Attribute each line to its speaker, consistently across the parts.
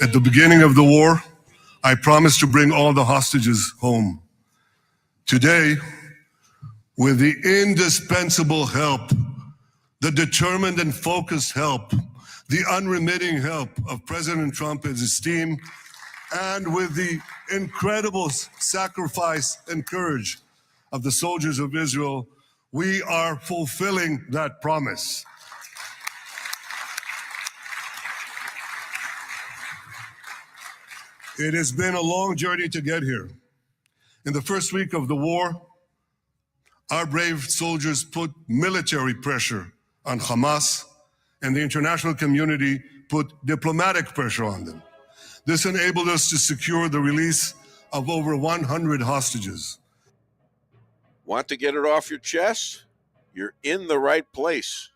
Speaker 1: At the beginning of the war, I promised to bring all the hostages home. Today, with the indispensable help, the determined and focused help, the unremitting help of President Trump and his team, and with the incredible sacrifice and courage of the soldiers of Israel, we are fulfilling that promise. It has been a long journey to get here. In the first week of the war, our brave soldiers put military pressure on Hamas, and the international community put diplomatic pressure on them. This enabled us to secure the release of over 100 hostages.
Speaker 2: Want to get it off your chest? You're in the right place.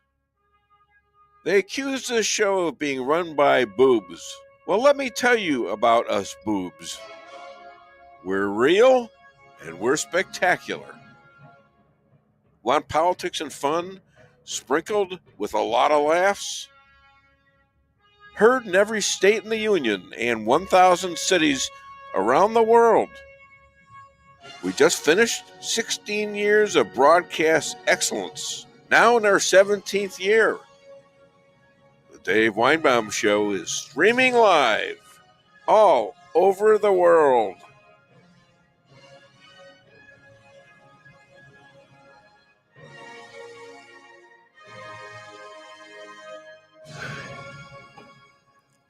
Speaker 2: They accuse this show of being run by boobs. Well, let me tell you about us boobs. We're real and we're spectacular. Want politics and fun sprinkled with a lot of laughs? Heard in every state in the Union and 1,000 cities around the world. We just finished 16 years of broadcast excellence, now in our 17th year. The Dave Weinbaum Show is streaming live all over the world.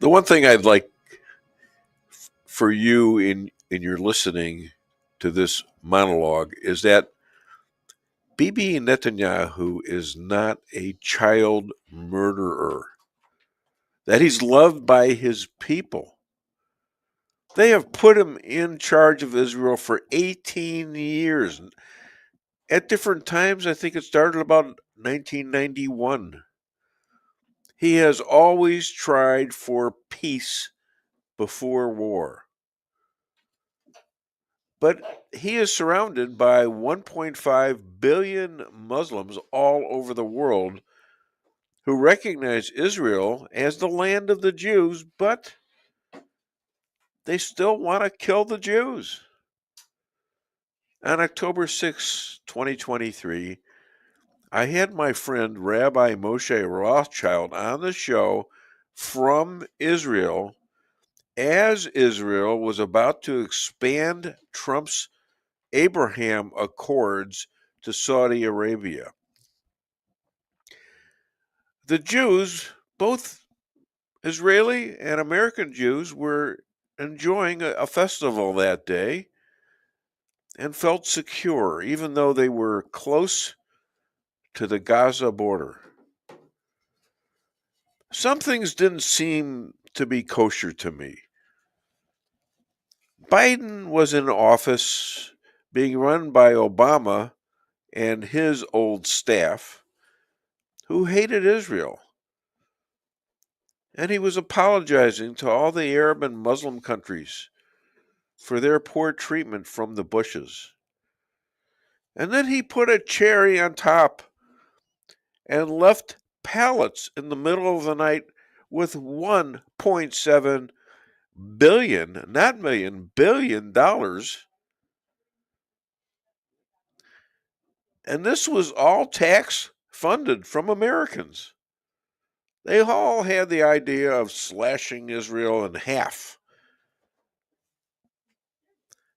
Speaker 2: The one thing I'd like for you in your listening to this monologue is that Bibi Netanyahu is not a child murderer, that he's loved by his people. They have put him in charge of Israel for 18 years. At different times, I think it started about 1991. He has always tried for peace before war. But he is surrounded by 1.5 billion Muslims all over the world who recognize Israel as the land of the Jews, but they still want to kill the Jews. On October 6, 2023, I had my friend Rabbi Moshe Rothschild on the show from Israel as Israel was about to expand Trump's Abraham Accords to Saudi Arabia. The Jews, both Israeli and American Jews, were enjoying a festival that day and felt secure, even though they were close to the Gaza border. Some things didn't seem to be kosher to me. Biden was in office being run by Obama and his old staff who hated Israel. And he was apologizing to all the Arab and Muslim countries for their poor treatment from the Bushes. And then he put a cherry on top and left pallets in the middle of the night with $1.7 billion, not million, billion dollars. And this was all tax funded from Americans. They all had the idea of slashing Israel in half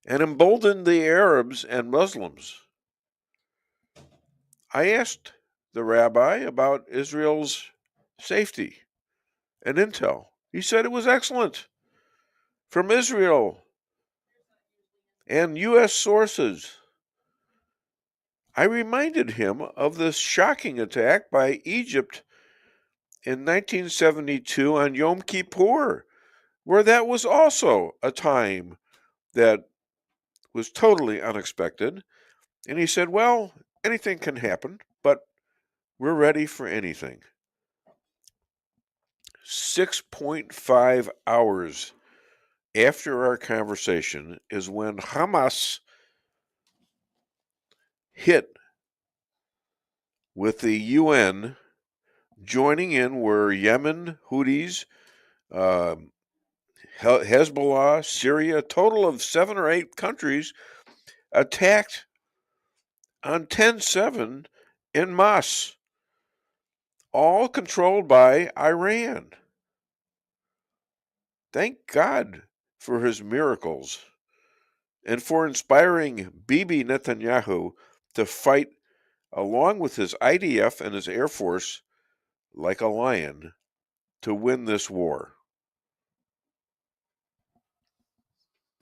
Speaker 2: and emboldened the Arabs and Muslims. I asked the rabbi about Israel's safety and intel. He said it was excellent from Israel and U.S. sources. I reminded him of the shocking attack by Egypt in 1972 on Yom Kippur, where that was also a time that was totally unexpected. And he said, well, anything can happen, but we're ready for anything. 6.5 hours after our conversation is when Hamas hit with the UN joining in, where Yemen Houthis, Hezbollah, Syria, a total of 7 or 8 countries attacked on 10/7 en masse, all controlled by Iran. Thank God for his miracles and for inspiring Bibi Netanyahu to fight along with his IDF and his Air Force like a lion to win this war.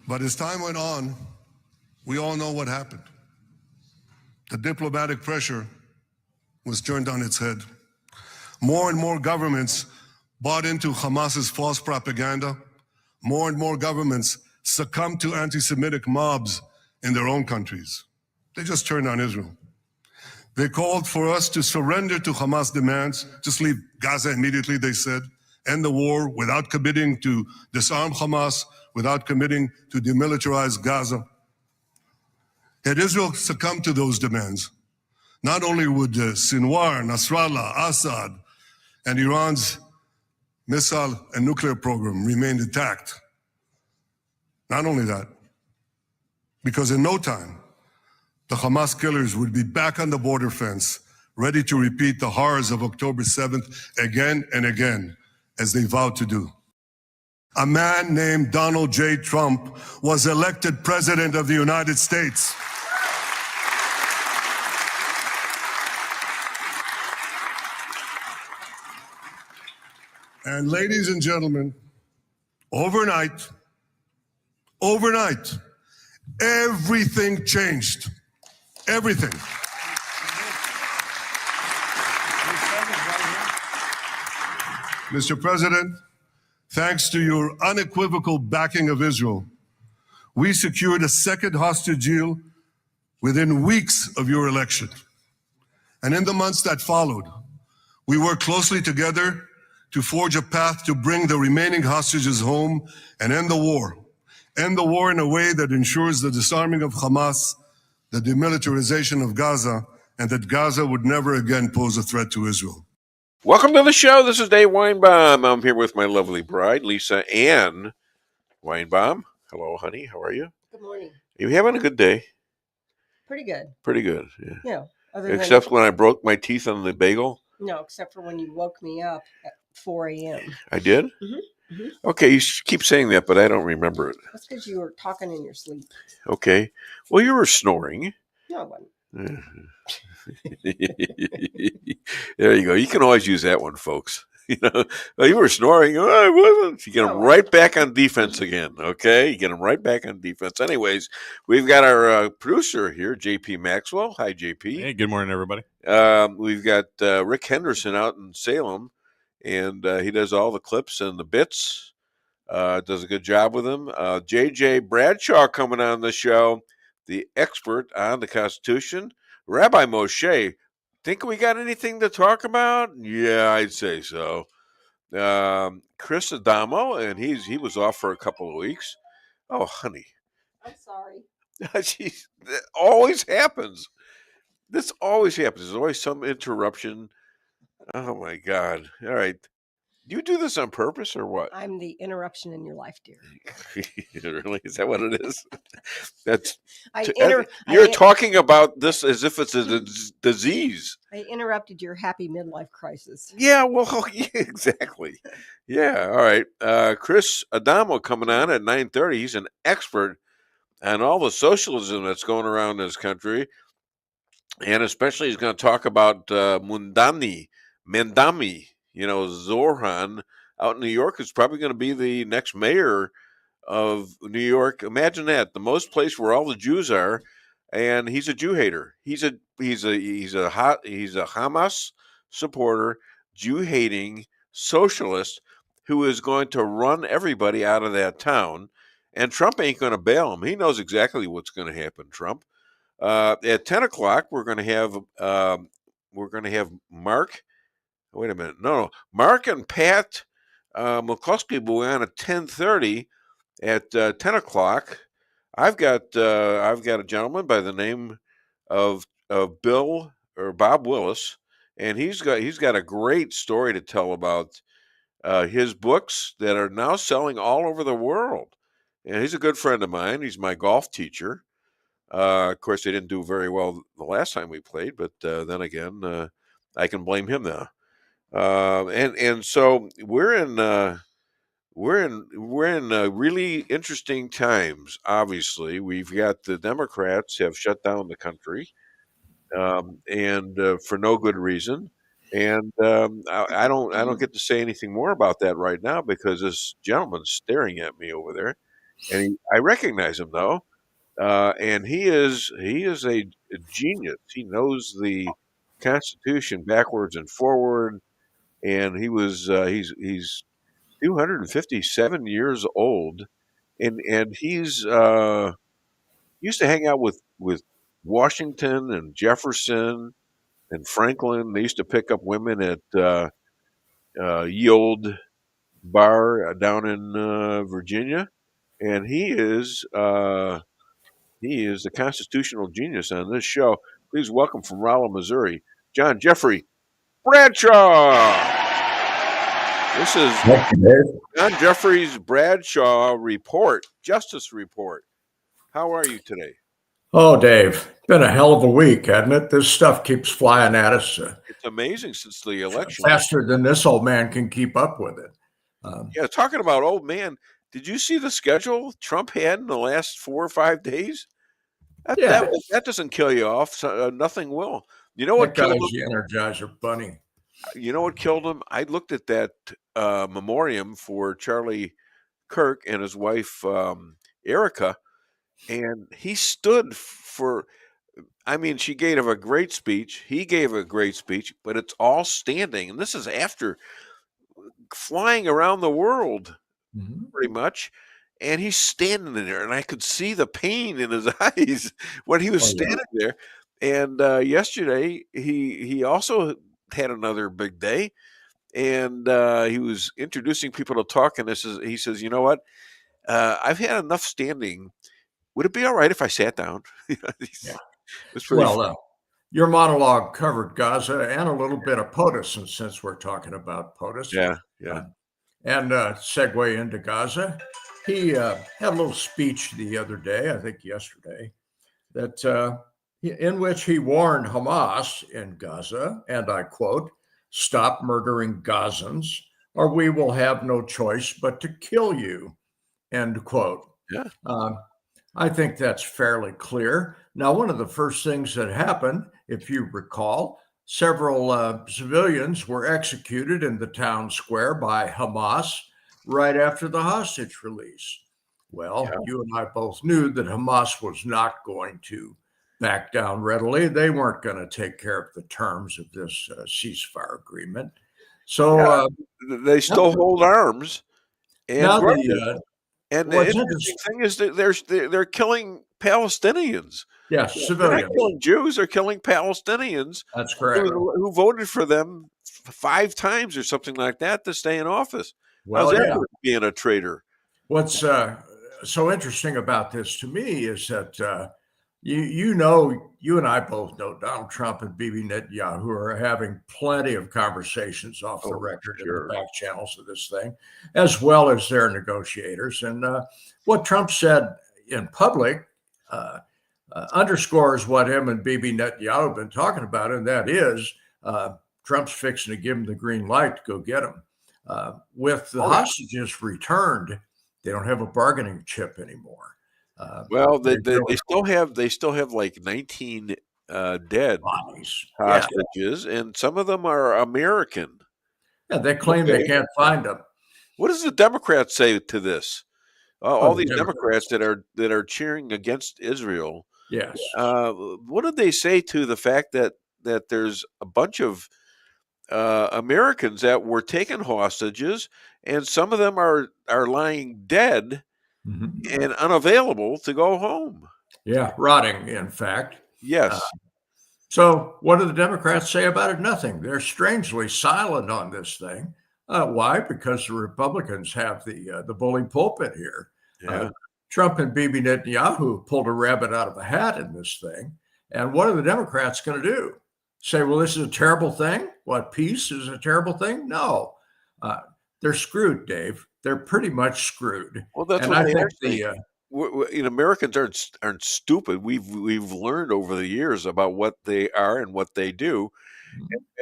Speaker 1: But as time went on, we all know what happened. The diplomatic pressure was turned on its head. More and more governments bought into Hamas's false propaganda. More and more governments succumbed to anti-Semitic mobs in their own countries. They just turned on Israel. They called for us to surrender to Hamas demands, just leave Gaza immediately, they said, end the war without committing to disarm Hamas, without committing to demilitarize Gaza. Had Israel succumbed to those demands, not only would Sinwar, Nasrallah, Assad, and Iran's missile and nuclear program remain intact. Not only that, because in no time, the Hamas killers would be back on the border fence, ready to repeat the horrors of October 7th again and again, as they vowed to do. A man named Donald J. Trump was elected President of the United States. And ladies and gentlemen, overnight, everything changed. Everything. Mr. President, thanks to your unequivocal backing of Israel, we secured a second hostage deal within weeks of your election. And in the months that followed, we worked closely together to forge a path to bring the remaining hostages home and end the war. End the war in a way that ensures the disarming of Hamas, the demilitarization of Gaza, and that Gaza would never again pose a threat to Israel.
Speaker 2: Welcome to the show. This is Dave Weinbaum. I'm here with my lovely bride, Lisa Ann Weinbaum. Hello, honey. How are you?
Speaker 3: Good morning.
Speaker 2: Are you having a good day?
Speaker 3: Pretty good.
Speaker 2: Pretty good, yeah.
Speaker 3: Yeah.
Speaker 2: Except when I broke my teeth on the bagel?
Speaker 3: No, except for when you woke me up at 4 a.m.
Speaker 2: I did?
Speaker 3: Mm-hmm. Mm-hmm.
Speaker 2: Okay, you keep saying that, but I don't remember it.
Speaker 3: That's because you were talking in your sleep.
Speaker 2: Okay. Well, you were snoring.
Speaker 3: No, I wasn't.
Speaker 2: There you go. You can always use that one, folks. You know, oh, you were snoring. Oh, I wasn't. You get them right back on defense again. Okay, you get them right back on defense. Anyways, we've got our producer here, JP Maxwell. Hi, JP.
Speaker 4: Hey, good morning, everybody.
Speaker 2: We've got Rick Henderson out in Salem, and he does all the clips and the bits. Does a good job with them. JJ Bradshaw coming on the show, the expert on the Constitution. Rabbi Moshe, think we got anything to talk about? Yeah, I'd say so. Chris Adamo, and he was off for a couple of weeks. Oh, honey.
Speaker 3: I'm sorry.
Speaker 2: Jeez, that always happens. This always happens. There's always some interruption. Oh, my God. All right. Do you do this on purpose or what?
Speaker 3: I'm the interruption in your life, dear.
Speaker 2: Really? Is that what it is? That's
Speaker 3: you're
Speaker 2: talking about this as if it's a disease.
Speaker 3: I interrupted your happy midlife crisis.
Speaker 2: Yeah, well, yeah, exactly. Yeah, all right. Chris Adamo coming on at 9:30. He's an expert on all the socialism that's going around this country, and especially he's going to talk about Mendami. You know, Zoran out in New York is probably going to be the next mayor of New York. Imagine that, the most place where all the Jews are, and he's a Jew hater. He's a Hamas supporter, Jew hating socialist who is going to run everybody out of that town. And Trump ain't going to bail him. He knows exactly what's going to happen. Trump. At 10 o'clock, we're going to have Mark. Wait a minute. No. Mark and Pat McCloskey will be on at 10:30. At 10 o'clock, I've got a gentleman by the name of Bill or Bob Willis, and he's got a great story to tell about his books that are now selling all over the world. And he's a good friend of mine. He's my golf teacher. Of course, they didn't do very well the last time we played, but then again, I can blame him now. And so we're in really interesting times. Obviously, we've got the Democrats have shut down the country, and for no good reason. And I don't get to say anything more about that right now because this gentleman's staring at me over there, and I recognize him though, and he is a genius. He knows the Constitution backwards and forward, and he's 257 years old, and he's used to hang out with Washington and Jefferson and Franklin. They used to pick up women at Ye Old Bar down in Virginia, and he is a constitutional genius on this show. Please welcome from Rolla, Missouri, John Jeffrey Bradshaw. This is John Jeffrey's Bradshaw Report, Justice Report. How are you today?
Speaker 4: Oh, Dave, been a hell of a week, hasn't it? This stuff keeps flying at us.
Speaker 2: It's amazing since the election.
Speaker 4: Faster than this old man can keep up with it.
Speaker 2: Yeah, talking about old man, did you see the schedule Trump had in the last 4 or 5 days? That doesn't kill you off. So, nothing will. You know what killed him?
Speaker 4: The Energizer Bunny.
Speaker 2: You know what killed him? I looked at that memoriam for Charlie Kirk and his wife Erica, and he stood for. I mean, she gave a great speech. He gave a great speech, but it's all standing, and this is after flying around the world, pretty much. And he's standing there, and I could see the pain in his eyes when he was standing there. And yesterday, he also had another big day, and he was introducing people to talk. And he says, "You know what? I've had enough standing. Would it be all right if I sat down?"
Speaker 4: Your monologue covered Gaza and a little bit of POTUS, and since we're talking about POTUS, and segue into Gaza. He had a little speech the other day, I think yesterday, that in which he warned Hamas in Gaza, and I quote, "Stop murdering Gazans, or we will have no choice but to kill you," end quote. I think that's fairly clear. Now, one of the first things that happened, if you recall, several civilians were executed in the town square by Hamas right after the hostage release. Well, you and I both knew that Hamas was not going to back down readily. They weren't going to take care of the terms of this ceasefire agreement. So
Speaker 2: they still hold arms. And
Speaker 4: now
Speaker 2: the interesting thing is that they're killing Palestinians.
Speaker 4: Yes, civilians.
Speaker 2: They're not killing Jews, they're killing Palestinians.
Speaker 4: That's correct.
Speaker 2: Who voted for them 5 times or something like that to stay in office. How's that being a traitor?
Speaker 4: What's so interesting about this to me is that you and I both know Donald Trump and Bibi Netanyahu are having plenty of conversations off the record in the back channels of this thing, as well as their negotiators. And what Trump said in public underscores what him and Bibi Netanyahu have been talking about, and that is Trump's fixing to give him the green light to go get him. With the hostages returned, they don't have a bargaining chip anymore.
Speaker 2: Well, they still have like 19 dead hostages, and some of them are American.
Speaker 4: Yeah, they claim they can't find them.
Speaker 2: What does the Democrats say to this? All these Democrats that are cheering against Israel.
Speaker 4: Yes.
Speaker 2: What did they say to the fact that there's a bunch of Americans that were taken hostages, and some of them are lying dead and unavailable to go home?
Speaker 4: Yeah, rotting, in fact.
Speaker 2: Yes.
Speaker 4: So what do the Democrats say about it? Nothing. They're strangely silent on this thing. Why? Because the Republicans have the bully pulpit here.
Speaker 2: Yeah.
Speaker 4: Trump and Bibi Netanyahu pulled a rabbit out of a hat in this thing. And what are the Democrats going to do? Say, well, this is a terrible thing? What, peace is a terrible thing? No. they're screwed, Dave. They're pretty much screwed.
Speaker 2: Well, that's
Speaker 4: And
Speaker 2: what
Speaker 4: I
Speaker 2: they
Speaker 4: think
Speaker 2: are saying. Americans aren't stupid. We've learned over the years about what they are and what they do,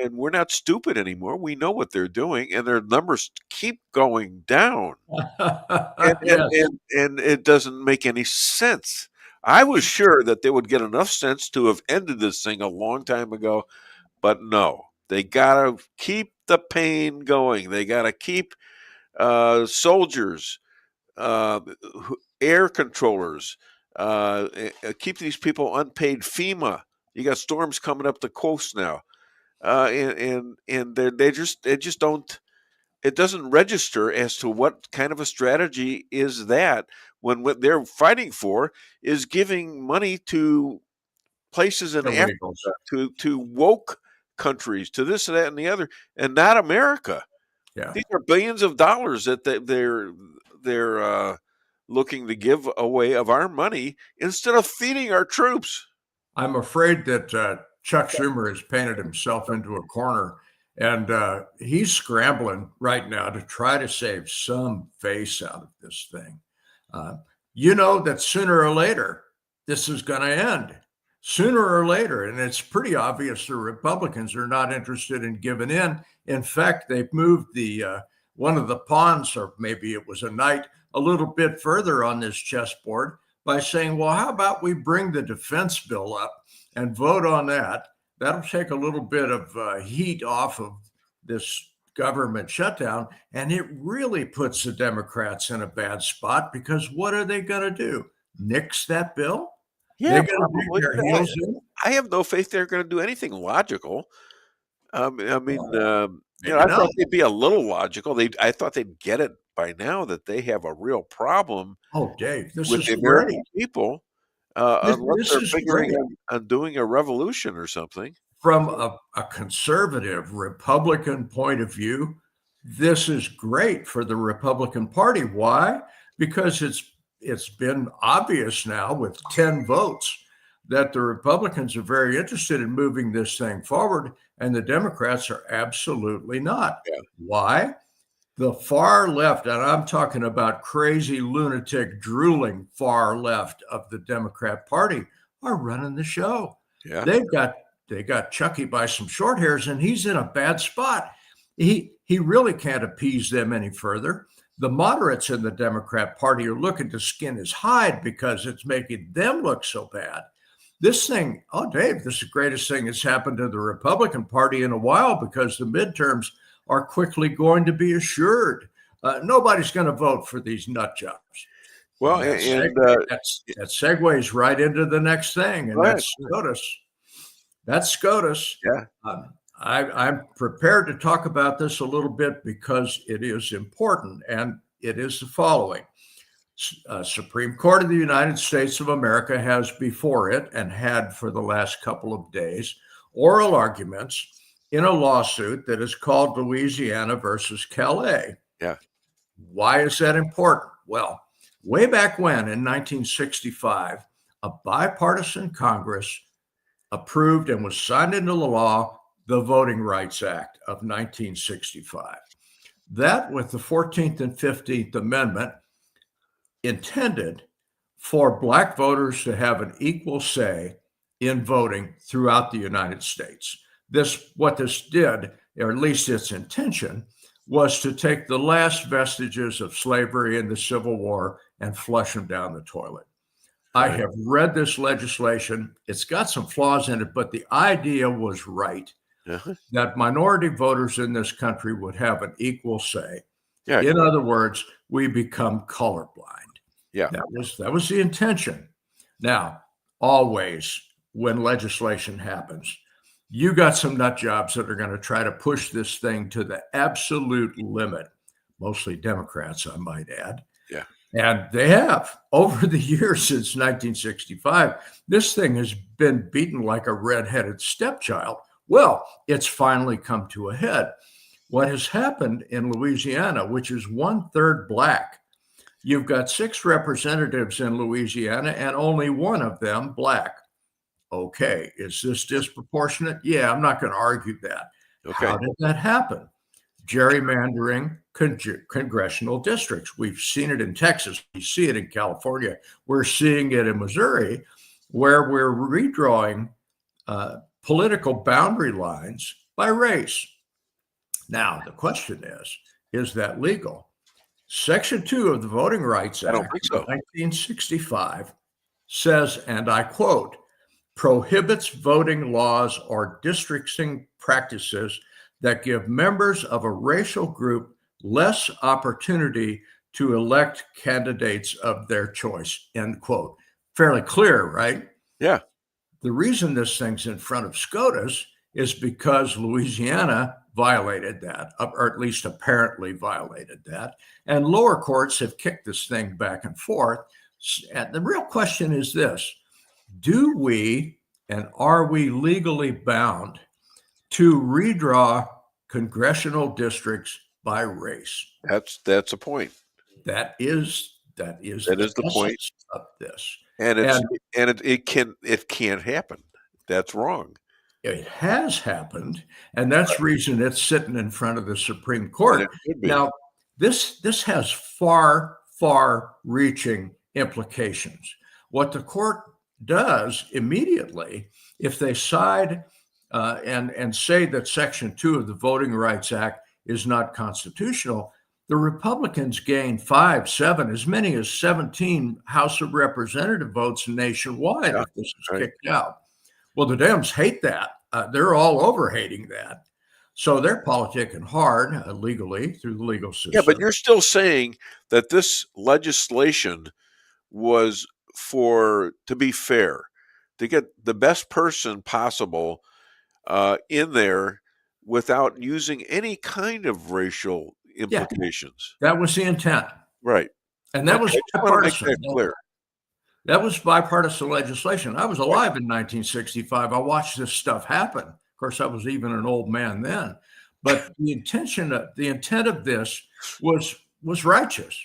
Speaker 2: and we're not stupid anymore. We know what they're doing, and their numbers keep going down, and
Speaker 4: yes.
Speaker 2: and it doesn't make any sense. I was sure that they would get enough sense to have ended this thing a long time ago, but no, they gotta keep the pain going. They gotta keep soldiers, uh, air controllers, keep these people unpaid FEMA. You got storms coming up the coast now, and they just don't. It doesn't register as to what kind of a strategy is that when what they're fighting for is giving money to places in Africa, to woke countries, to this and that and the other, and not America.
Speaker 4: Yeah.
Speaker 2: These are billions of dollars that they're looking to give away of our money instead of feeding our troops.
Speaker 4: I'm afraid that Chuck Schumer has painted himself into a corner, and he's scrambling right now to try to save some face out of this thing. You know that sooner or later, this is going to end. Sooner or later, and it's pretty obvious the Republicans are not interested in giving in. In fact, they've moved the one of the pawns, or maybe it was a knight, a little bit further on this chessboard by saying, well, how about we bring the defense bill up and vote on that? That'll take a little bit of heat off of this government shutdown. And it really puts the Democrats in a bad spot, because what are they going to do? Nix that bill?
Speaker 2: Yeah,
Speaker 4: probably.
Speaker 2: I have no faith they're going to do anything logical. I thought they'd be a little logical. I thought they'd get it by now that they have a real problem.
Speaker 4: Oh, Dave, this
Speaker 2: with
Speaker 4: is
Speaker 2: the American
Speaker 4: great.
Speaker 2: people, unless they're figuring on doing a revolution or something.
Speaker 4: From a conservative Republican point of view, this is great for the Republican Party. Why? Because it's been obvious now with 10 votes that the Republicans are very interested in moving this thing forward, and the Democrats are absolutely not.
Speaker 2: Yeah.
Speaker 4: Why? The far left, and I'm talking about crazy, lunatic, drooling far left of the Democrat Party, are running the show.
Speaker 2: Yeah.
Speaker 4: They got Chucky by some short hairs, and he's in a bad spot. He really can't appease them any further. The moderates in the Democrat Party are looking to skin his hide because it's making them look so bad. This thing, oh, Dave, this is the greatest thing that's happened to the Republican Party in a while, because the midterms are quickly going to be assured. Nobody's going to vote for these nut jobs.
Speaker 2: Well,
Speaker 4: that segues right into the next thing, and that's SCOTUS. That's SCOTUS.
Speaker 2: Yeah.
Speaker 4: I'm prepared to talk about this a little bit because it is important, and it is the following. Supreme Court of the United States of America has before it, and had for the last couple of days, oral arguments in a lawsuit that is called Louisiana versus Callais.
Speaker 2: Yeah.
Speaker 4: Why is that important? Well, way back when, in 1965, a bipartisan Congress approved and was signed into law the Voting Rights Act of 1965. That, with the 14th and 15th Amendment, intended for Black voters to have an equal say in voting throughout the United States. What this did, or at least its intention, was to take the last vestiges of slavery and the Civil War and flush them down the toilet. I have read this legislation. It's got some flaws in it, but the idea was right. That minority voters in this country would have an equal say.
Speaker 2: Yeah.
Speaker 4: In other words, we become colorblind.
Speaker 2: Yeah.
Speaker 4: That was the intention. Now, always when legislation happens, you got some nut jobs that are going to try to push this thing to the absolute limit. Mostly Democrats, I might add.
Speaker 2: Yeah.
Speaker 4: And they have. Over the years since 1965, this thing has been beaten like a redheaded stepchild. Well, it's finally come to a head. What has happened in Louisiana, which is 1/3 Black, you've got 6 representatives in Louisiana and only one of them Black. Okay, is this disproportionate? Yeah, I'm not going to argue that.
Speaker 2: Okay.
Speaker 4: How did that happen? Gerrymandering, congressional districts. We've seen it in Texas. We see it in California. We're seeing it in Missouri, where we're redrawing political boundary lines by race. Now, the question is that legal? Section 2 of the Voting Rights Act of 1965 says, and I quote, prohibits voting laws or districting practices that give members of a racial group less opportunity to elect candidates of their choice, end quote. Fairly clear, right?
Speaker 2: Yeah.
Speaker 4: The reason this thing's in front of SCOTUS is because Louisiana violated that, or at least apparently violated that. And lower courts have kicked this thing back and forth. And the real question is this: do we and are we legally bound to redraw congressional districts by race?
Speaker 2: That's a point.
Speaker 4: That is
Speaker 2: the point
Speaker 4: of this.
Speaker 2: And it can't happen. That's wrong.
Speaker 4: It has happened, and that's the reason it's sitting in front of the Supreme Court. Now, this has far-reaching implications. What the court does immediately, if they side and say that Section 2 of the Voting Rights Act is not constitutional, the Republicans gain 5, 7, as many as 17 House of Representative votes nationwide if this is kicked out. Well, the Dems hate that. They're all over hating that. So they're politicking hard legally through the legal system.
Speaker 2: Yeah, but you're still saying that this legislation was to be fair, to get the best person possible in there without using any kind of racial implications.
Speaker 4: Yeah, that was the intent.
Speaker 2: Right.
Speaker 4: And that was bipartisan.
Speaker 2: Make that clear.
Speaker 4: That was bipartisan legislation. I was alive in 1965. I watched this stuff happen. Of course, I was even an old man then. But the intent of this was righteous.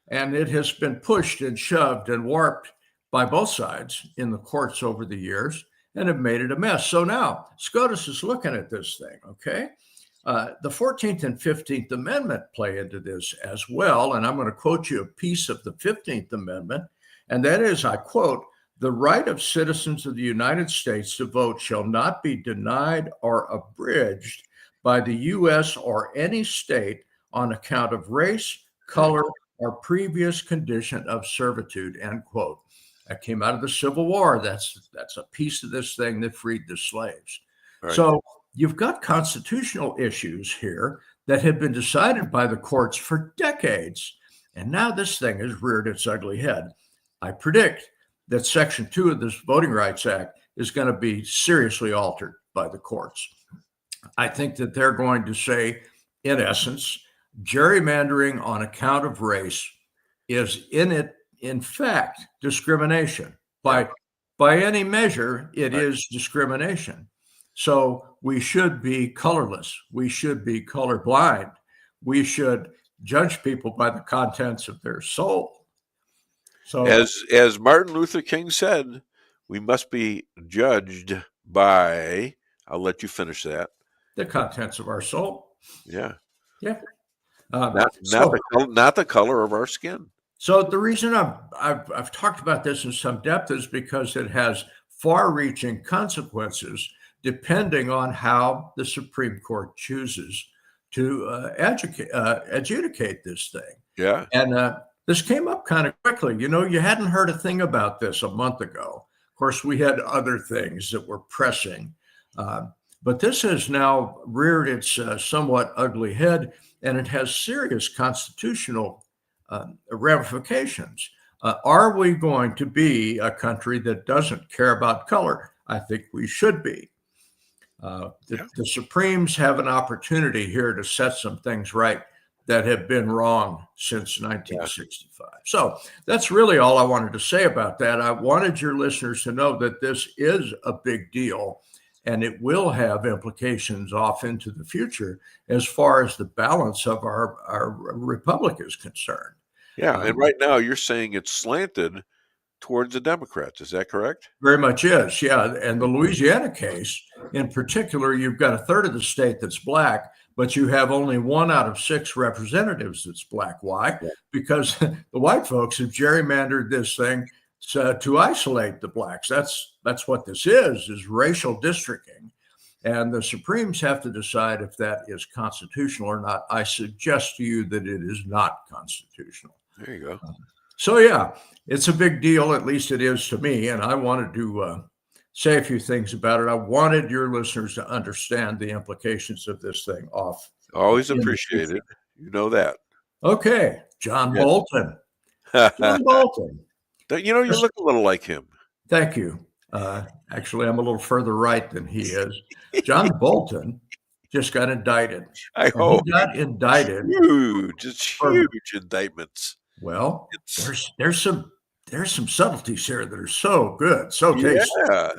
Speaker 4: And it has been pushed and shoved and warped by both sides in the courts over the years and have made it a mess. So now SCOTUS is looking at this thing, okay? The 14th and 15th Amendment play into this as well. And I'm going to quote you a piece of the 15th Amendment. And that is, I quote, the right of citizens of the United States to vote shall not be denied or abridged by the U.S. or any state on account of race, color, or previous condition of servitude, end quote. That came out of the Civil War. That's a piece of this thing that freed the slaves. Right. So you've got constitutional issues here that have been decided by the courts for decades. And now this thing has reared its ugly head. I predict that Section 2 of this Voting Rights Act is going to be seriously altered by the courts. I think that they're going to say, in essence, gerrymandering on account of race is in fact, discrimination. By any measure, it is discrimination. So we should be colorless. We should be colorblind. We should judge people by the contents of their soul. So,
Speaker 2: as Martin Luther King said, we must be judged by, I'll let you finish that,
Speaker 4: the contents of our soul.
Speaker 2: Yeah.
Speaker 4: Yeah.
Speaker 2: Not the color of our skin.
Speaker 4: So the reason I've talked about this in some depth is because it has far-reaching consequences depending on how the Supreme Court chooses to adjudicate this thing.
Speaker 2: Yeah.
Speaker 4: And this came up kind of quickly. You know, you hadn't heard a thing about this a month ago. Of course, we had other things that were pressing. But this has now reared its somewhat ugly head, and it has serious constitutional ramifications. Are we going to be a country that doesn't care about color? I think we should be. The Supremes have an opportunity here to set some things right that have been wrong since 1965. So that's really all I wanted to say about that. I wanted your listeners to know that this is a big deal, and it will have implications off into the future as far as the balance of our republic is concerned.
Speaker 2: Yeah, and right now you're saying it's slanted towards the Democrats. Is that correct?
Speaker 4: Very much is, yeah. And the Louisiana case, in particular, you've got a third of the state that's black, but you have only 1 out of 6 representatives that's black. Why? Because the white folks have gerrymandered this thing to isolate the blacks. That's what this is racial districting. And the Supremes have to decide if that is constitutional or not. I suggest to you that it is not constitutional.
Speaker 2: There you go.
Speaker 4: So, yeah, it's a big deal, at least it is to me. And I wanted to say a few things about it. I wanted your listeners to understand the implications of this thing off.
Speaker 2: Always appreciate it. You know that.
Speaker 4: Okay, John Bolton. John Bolton.
Speaker 2: You know, you look a little like him.
Speaker 4: Thank you. Actually, I'm a little further right than he is. John Bolton just got indicted.
Speaker 2: I hope.
Speaker 4: He got indicted.
Speaker 2: Huge indictments.
Speaker 4: Well, there's some subtleties here that are so good, so tasty.
Speaker 2: Yeah.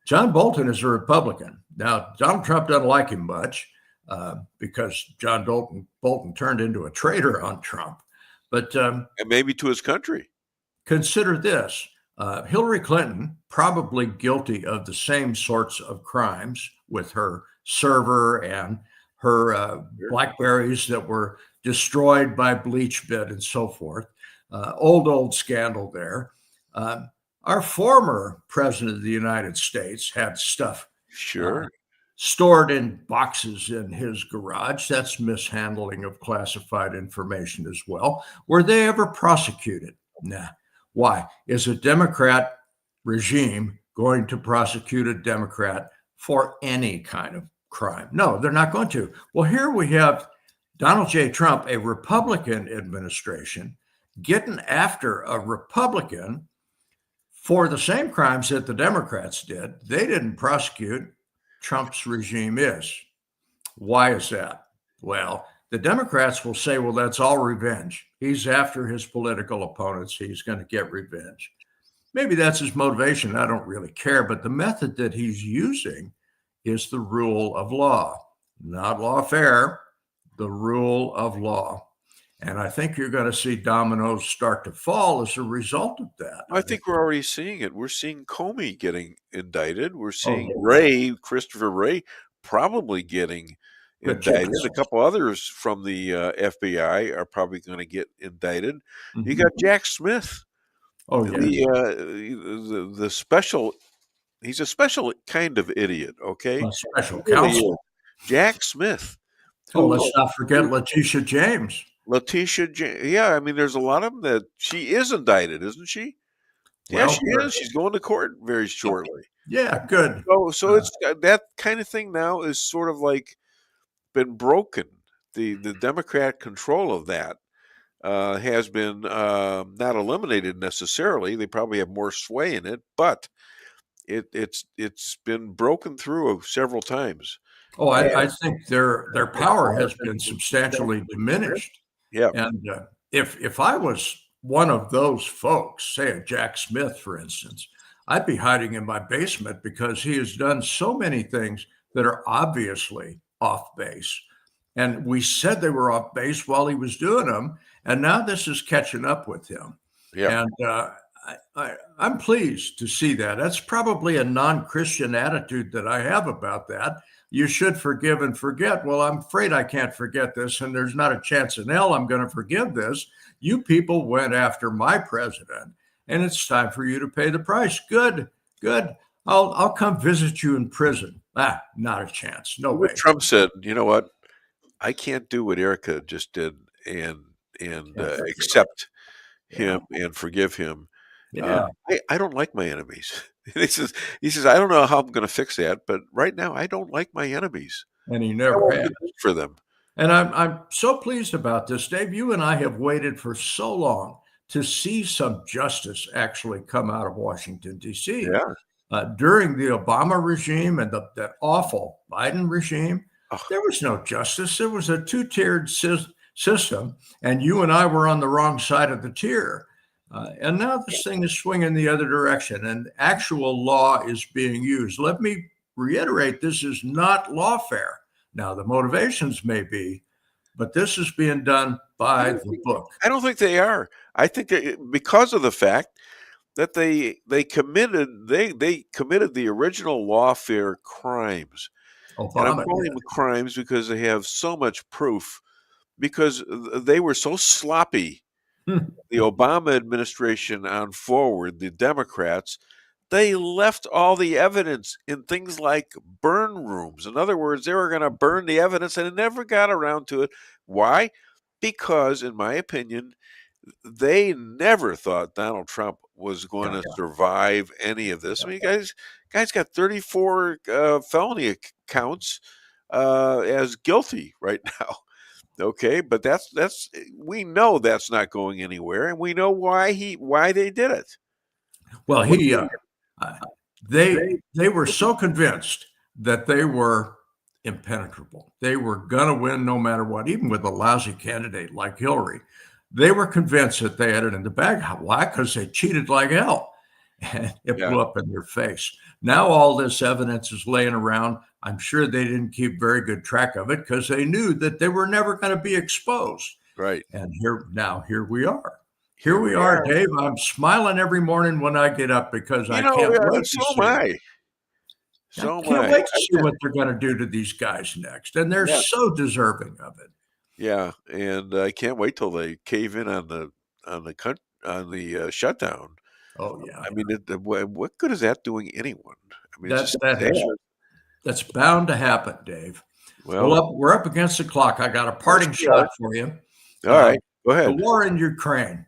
Speaker 4: John Bolton is a Republican. Now, Donald Trump doesn't like him much because John Bolton turned into a traitor on Trump. But
Speaker 2: and maybe to his country.
Speaker 4: Consider this. Hillary Clinton, probably guilty of the same sorts of crimes with her server and her Blackberries that were destroyed by BleachBit and so forth. Old scandal there. Our former president of the United States had stuff stored in boxes in his garage. That's mishandling of classified information as well. Were they ever prosecuted? Nah. Why? Is a Democrat regime going to prosecute a Democrat for any kind of crime? No, they're not going to. Well, here we have Donald J. Trump, a Republican administration, getting after a Republican for the same crimes that the Democrats did. They didn't prosecute. Trump's regime is. Why is that? Well, the Democrats will say, well, that's all revenge. He's after his political opponents. He's going to get revenge. Maybe that's his motivation. I don't really care. But the method that he's using is the rule of law, not lawfare, the rule of law. And I think you're going to see dominoes start to fall as a result of that.
Speaker 2: I think we're already seeing it. We're seeing Comey getting indicted. We're seeing Christopher Wray, probably getting indicted. A couple others from the FBI are probably going to get indicted. Mm-hmm. You got Jack Smith. The special. He's a special kind of idiot. Okay,
Speaker 4: a special counsel.
Speaker 2: Jack Smith.
Speaker 4: Let's not forget Letitia James.
Speaker 2: Yeah, I mean, there's a lot of them that she is indicted, isn't she? Yeah, she is. She's going to court very shortly.
Speaker 4: Yeah, good.
Speaker 2: So it's that kind of thing now is sort of like been broken. The Democrat control of that has been not eliminated necessarily. They probably have more sway in it, but it's been broken through several times.
Speaker 4: I think their power has been substantially diminished.
Speaker 2: Yeah,
Speaker 4: and if I was one of those folks, say a Jack Smith, for instance, I'd be hiding in my basement because he has done so many things that are obviously off base. And we said they were off base while he was doing them. And now this is catching up with him. Yeah. And I'm pleased to see that. That's probably a non-Christian attitude that I have about that. You should forgive and forget. Well, I'm afraid I can't forget this, and there's not a chance in hell I'm going to forgive this. You people went after my president, and it's time for you to pay the price. Good. I'll come visit you in prison. Not a chance. No way.
Speaker 2: Trump said, you know what? I can't do what Erica just did and accept him and forgive him.
Speaker 4: Yeah.
Speaker 2: I don't like my enemies. He says, I don't know how I'm going to fix that, but right now I don't like my enemies.
Speaker 4: And he never had
Speaker 2: for them.
Speaker 4: And I'm so pleased about this, Dave. You and I have waited for so long to see some justice actually come out of Washington, D.C.
Speaker 2: Yeah.
Speaker 4: During the Obama regime and that awful Biden regime, there was no justice. It was a two-tiered system, and you and I were on the wrong side of the tier. And now this thing is swinging the other direction, and actual law is being used. Let me reiterate, this is not lawfare. Now, the motivations may be, but this is being done by the book.
Speaker 2: I don't think they are. I think that because of the fact that they committed the original lawfare crimes. And I'm
Speaker 4: Obama
Speaker 2: calling
Speaker 4: did.
Speaker 2: them crimes because they have so much proof, because they were so sloppy. The Obama administration on forward, the Democrats, they left all the evidence in things like burn rooms. In other words, they were going to burn the evidence and they never got around to it. Why? Because, in my opinion, they never thought Donald Trump was going to survive any of this. I mean, guy's got 34 felony counts as guilty right now. Okay, but that's we know that's not going anywhere, and we know why they did it.
Speaker 4: Well, they were so convinced that they were impenetrable. They were going to win no matter what, even with a lousy candidate like Hillary. They were convinced that they had it in the bag. Why? Because they cheated like hell. And it blew up in their face. Now all this evidence is laying around. I'm sure they didn't keep very good track of it because they knew that they were never going to be exposed.
Speaker 2: Right.
Speaker 4: And here we are. Here we are, Dave. I'm smiling every morning when I get up because I can't wait to see.
Speaker 2: So am I.
Speaker 4: I can't wait to see what they're going to do to these guys next. And they're so deserving of it.
Speaker 2: Yeah, and I can't wait till they cave in on the shutdown.
Speaker 4: Oh yeah.
Speaker 2: I mean, what good is that doing anyone? I mean,
Speaker 4: that's bound to happen, Dave. Well, we're up against the clock. I got a parting shot for you.
Speaker 2: All right, go ahead.
Speaker 4: The war in Ukraine.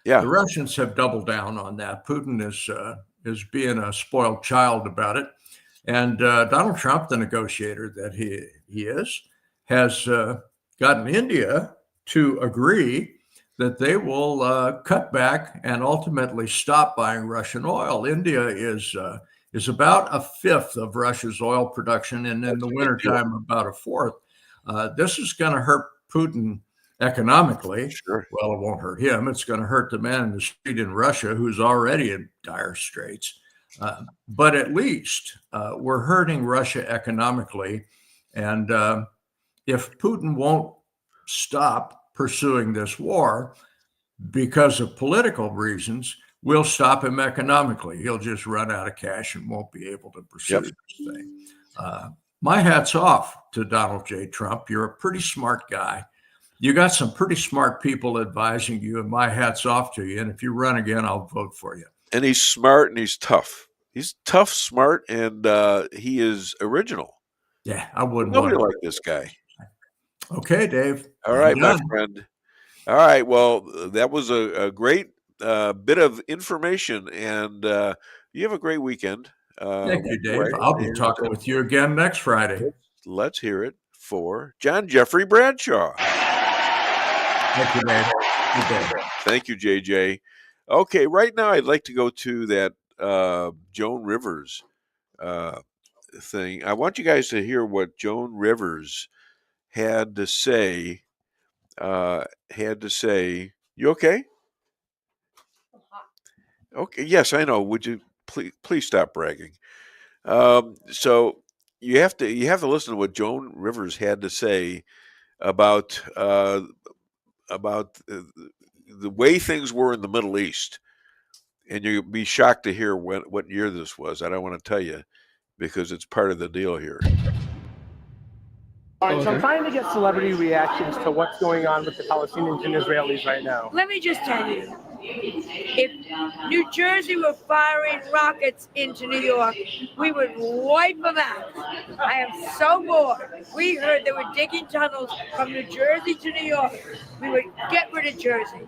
Speaker 2: Yeah,
Speaker 4: the Russians have doubled down on that. Putin is being a spoiled child about it, and Donald Trump, the negotiator that he is, has gotten India to agree that they will cut back and ultimately stop buying Russian oil. India is about a fifth of Russia's oil production, and in the wintertime, about a fourth. This is going to hurt Putin economically.
Speaker 2: Sure.
Speaker 4: Well, it won't hurt him. It's going to hurt the man in the street in Russia who's already in dire straits. But at least we're hurting Russia economically. And if Putin won't stop pursuing this war because of political reasons, we'll stop him economically. He'll just run out of cash and won't be able to pursue this thing. My hat's off to Donald J. Trump. You're a pretty smart guy. You got some pretty smart people advising you, and my hat's off to you. And if you run again, I'll vote for you.
Speaker 2: And he's smart and he's tough. He's tough, smart, and he is original.
Speaker 4: Yeah, I wouldn't
Speaker 2: Nobody like this guy.
Speaker 4: Okay, Dave.
Speaker 2: All right, my friend. All right. Well, that was a great bit of information, and you have a great weekend.
Speaker 4: Thank you, Dave. I'll be talking with you again next Friday.
Speaker 2: Let's hear it for John Jeffrey Bradshaw.
Speaker 4: Thank you, Dave. Good day.
Speaker 2: Thank you, JJ. Okay, right now I'd like to go to that Joan Rivers thing. I want you guys to hear what Joan Rivers had to say. You okay? Okay. Yes, I know. Would you please stop bragging? So you have to listen to what Joan Rivers had to say about the way things were in the Middle East, and you'll be shocked to hear what year this was. I don't want to tell you because it's part of the deal here.
Speaker 5: All right, so I'm trying to get celebrity reactions to what's going on with the Palestinians and Israelis right now.
Speaker 6: Let me just tell you, if New Jersey were firing rockets into New York, we would wipe them out. I am so bored. We heard they were digging tunnels from New Jersey to New York. We would get rid of Jersey.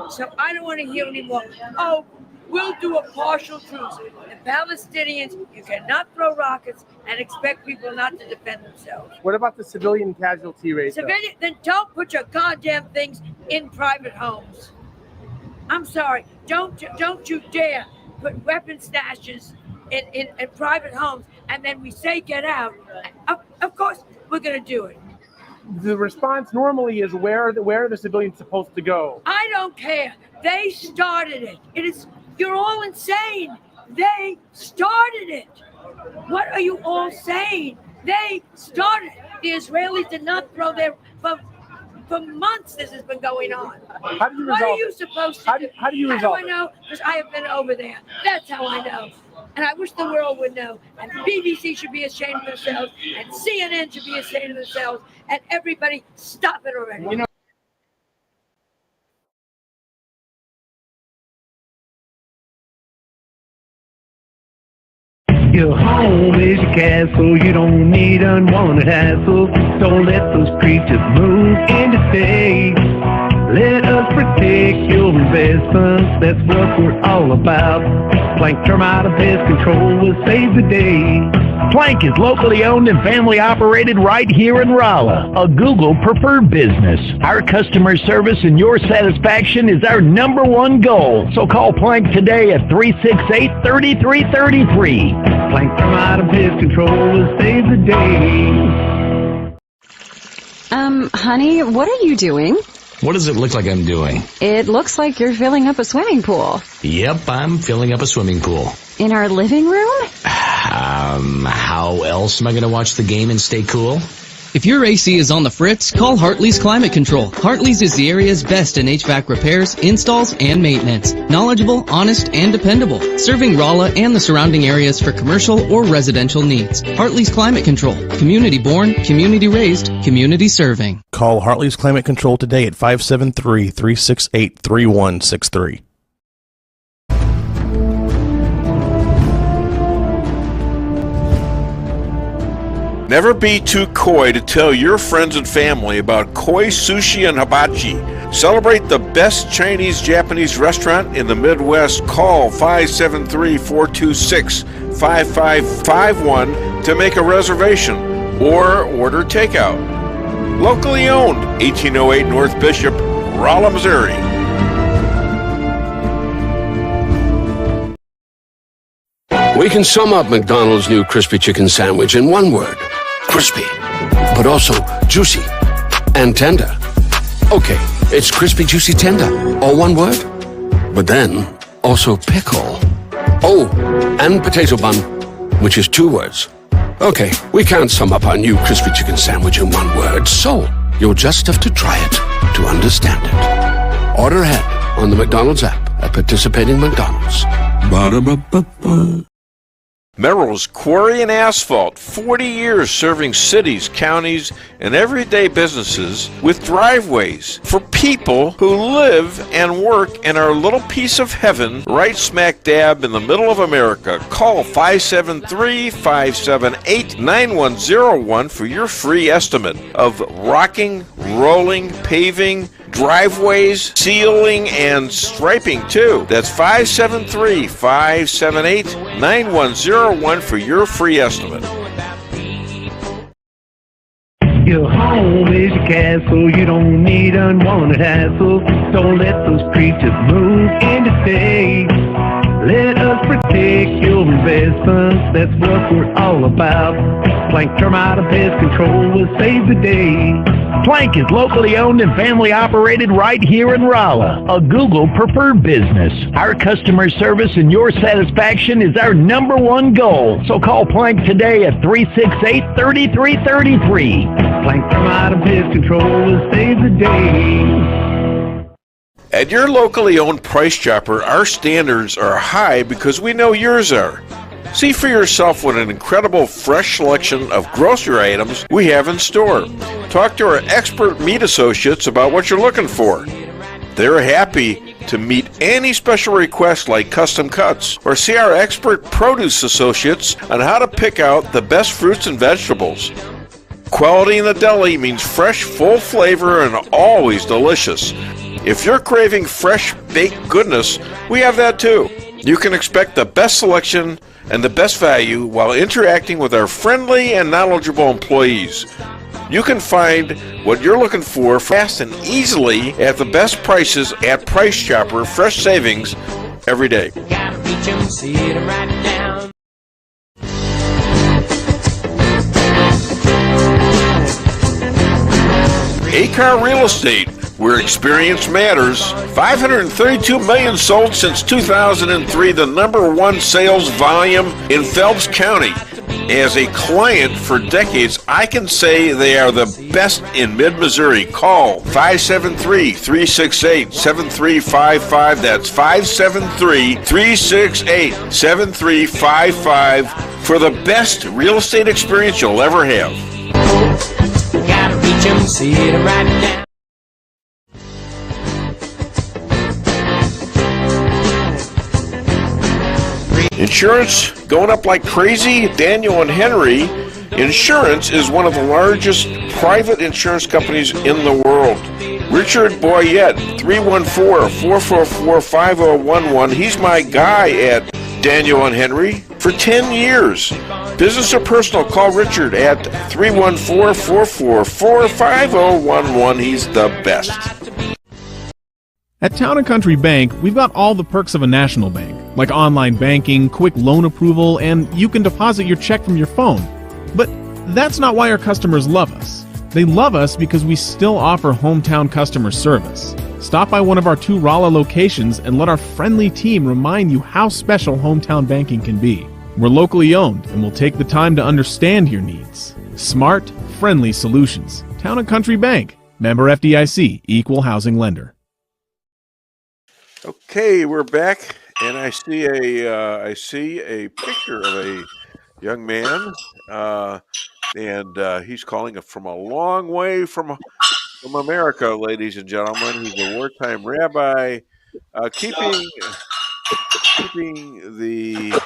Speaker 6: So I don't want to hear anymore. Oh, we'll do a partial truce. The Palestinians, you cannot throw rockets and expect people not to defend themselves.
Speaker 5: What about the civilian casualty rate?
Speaker 6: Then don't put your goddamn things in private homes. I'm sorry. Don't you dare put weapon stashes in private homes, and then we say get out. Of course, we're going to do it.
Speaker 5: The response normally is where are the civilians supposed to go?
Speaker 6: I don't care. They started it. You're all insane. They started it. What are you all saying? They started it. The Israelis did not throw their For months this has been going on.
Speaker 5: How do you resolve
Speaker 6: What are you supposed to do?
Speaker 5: How do you resolve
Speaker 6: How do I know? Because I have been over there. That's how I know. And I wish the world would know. And BBC should be ashamed of themselves. And CNN should be ashamed of themselves. And everybody, stop it already.
Speaker 7: Your home is your castle, you don't need unwanted hassle. Don't let those creatures move in to stay. Let us protect your investments, that's what we're all about. Plank Termite and Pest Control will save the day. Plank is locally owned and family operated right here in Rolla, a Google preferred business. Our customer service and your satisfaction is our #1 goal. So call Plank today at 368-3333. Plank Termite and Pest Control will save the day.
Speaker 8: Honey, what are you doing?
Speaker 9: What does it look like I'm doing?
Speaker 8: It looks like you're filling up a swimming pool.
Speaker 9: Yep, I'm filling up a swimming pool.
Speaker 8: In our living room?
Speaker 9: How else am I going to watch the game and stay cool?
Speaker 10: If your AC is on the fritz, call Hartley's Climate Control. Hartley's is the area's best in HVAC repairs, installs, and maintenance. Knowledgeable, honest, and dependable. Serving Rolla and the surrounding areas for commercial or residential needs. Hartley's Climate Control. Community born, community raised, community serving.
Speaker 11: Call Hartley's Climate Control today at 573-368-3163.
Speaker 2: Never be too coy to tell your friends and family about koi sushi and hibachi. Celebrate the best Chinese-Japanese restaurant in the Midwest. Call 573-426-5551 to make a reservation or order takeout. Locally owned, 1808 North Bishop, Rolla, Missouri.
Speaker 12: We can sum up McDonald's new crispy chicken sandwich in one word. Crispy, but also juicy and tender. Okay, it's crispy, juicy, tender, all one word. But then, also pickle. Oh, and potato bun, which is 2 words. Okay, we can't sum up our new crispy chicken sandwich in one word, so you'll just have to try it to understand it. Order ahead on the McDonald's app at participating McDonald's. Ba-da-ba-ba-ba.
Speaker 2: Mayoral's Quarry and Asphalt, 40 years serving cities, counties, and everyday businesses with driveways for people who live and work in our little piece of heaven right smack dab in the middle of America. Call 573-578-9101 for your free estimate of rocking, rolling, paving, driveways, sealing, and striping too. That's 573-578-9101 for your free estimate.
Speaker 7: Your home is your castle, you don't need unwanted hassle. Don't let those creatures move in to stay. Let us protect your investments, that's what we're all about. Plank Termite and Pest Control will save the day. Plank is locally owned and family operated right here in Rolla, a Google preferred business. Our customer service and your satisfaction is our #1 goal. So call Plank today at 368-3333. Plank Termite and Pest Control will save the day.
Speaker 2: At your locally owned Price Chopper, our standards are high because we know yours are. See for yourself what an incredible fresh selection of grocery items we have in store. Talk to our expert meat associates about what you're looking for. They're happy to meet any special requests like custom cuts, or see our expert produce associates on how to pick out the best fruits and vegetables. Quality in the deli means fresh, full flavor, and always delicious. If you're craving fresh baked goodness, we have that too. You can expect the best selection and the best value while interacting with our friendly and knowledgeable employees. You can find what you're looking for fast and easily at the best prices at Price Chopper. Fresh savings every day. A-Car Real Estate, where experience matters. 532 million sold since 2003, the #1 sales volume in Phelps County. As a client for decades, I can say they are the best in mid-Missouri. Call 573-368-7355. That's 573-368-7355 for the best real estate experience you'll ever have.
Speaker 13: Gotta reach 'em, see it right now.
Speaker 2: Insurance going up like crazy? Daniel and Henry Insurance is one of the largest private insurance companies in the world. Richard Boyette, 314-444-5011. He's my guy at Daniel and Henry for 10 years. Business or personal, call Richard at 314-444-5011. He's the best.
Speaker 14: At Town & Country Bank, we've got all the perks of a national bank, like online banking, quick loan approval, and you can deposit your check from your phone. But that's not why our customers love us. They love us because we still offer hometown customer service. Stop by one of our 2 Rolla locations and let our friendly team remind you how special hometown banking can be. We're locally owned and we'll take the time to understand your needs. Smart, friendly solutions. Town & Country Bank. Member FDIC, Equal Housing Lender.
Speaker 2: Okay, we're back, and I see a picture of a young man, and he's calling from a long way from America, ladies and gentlemen. He's a wartime rabbi, keeping the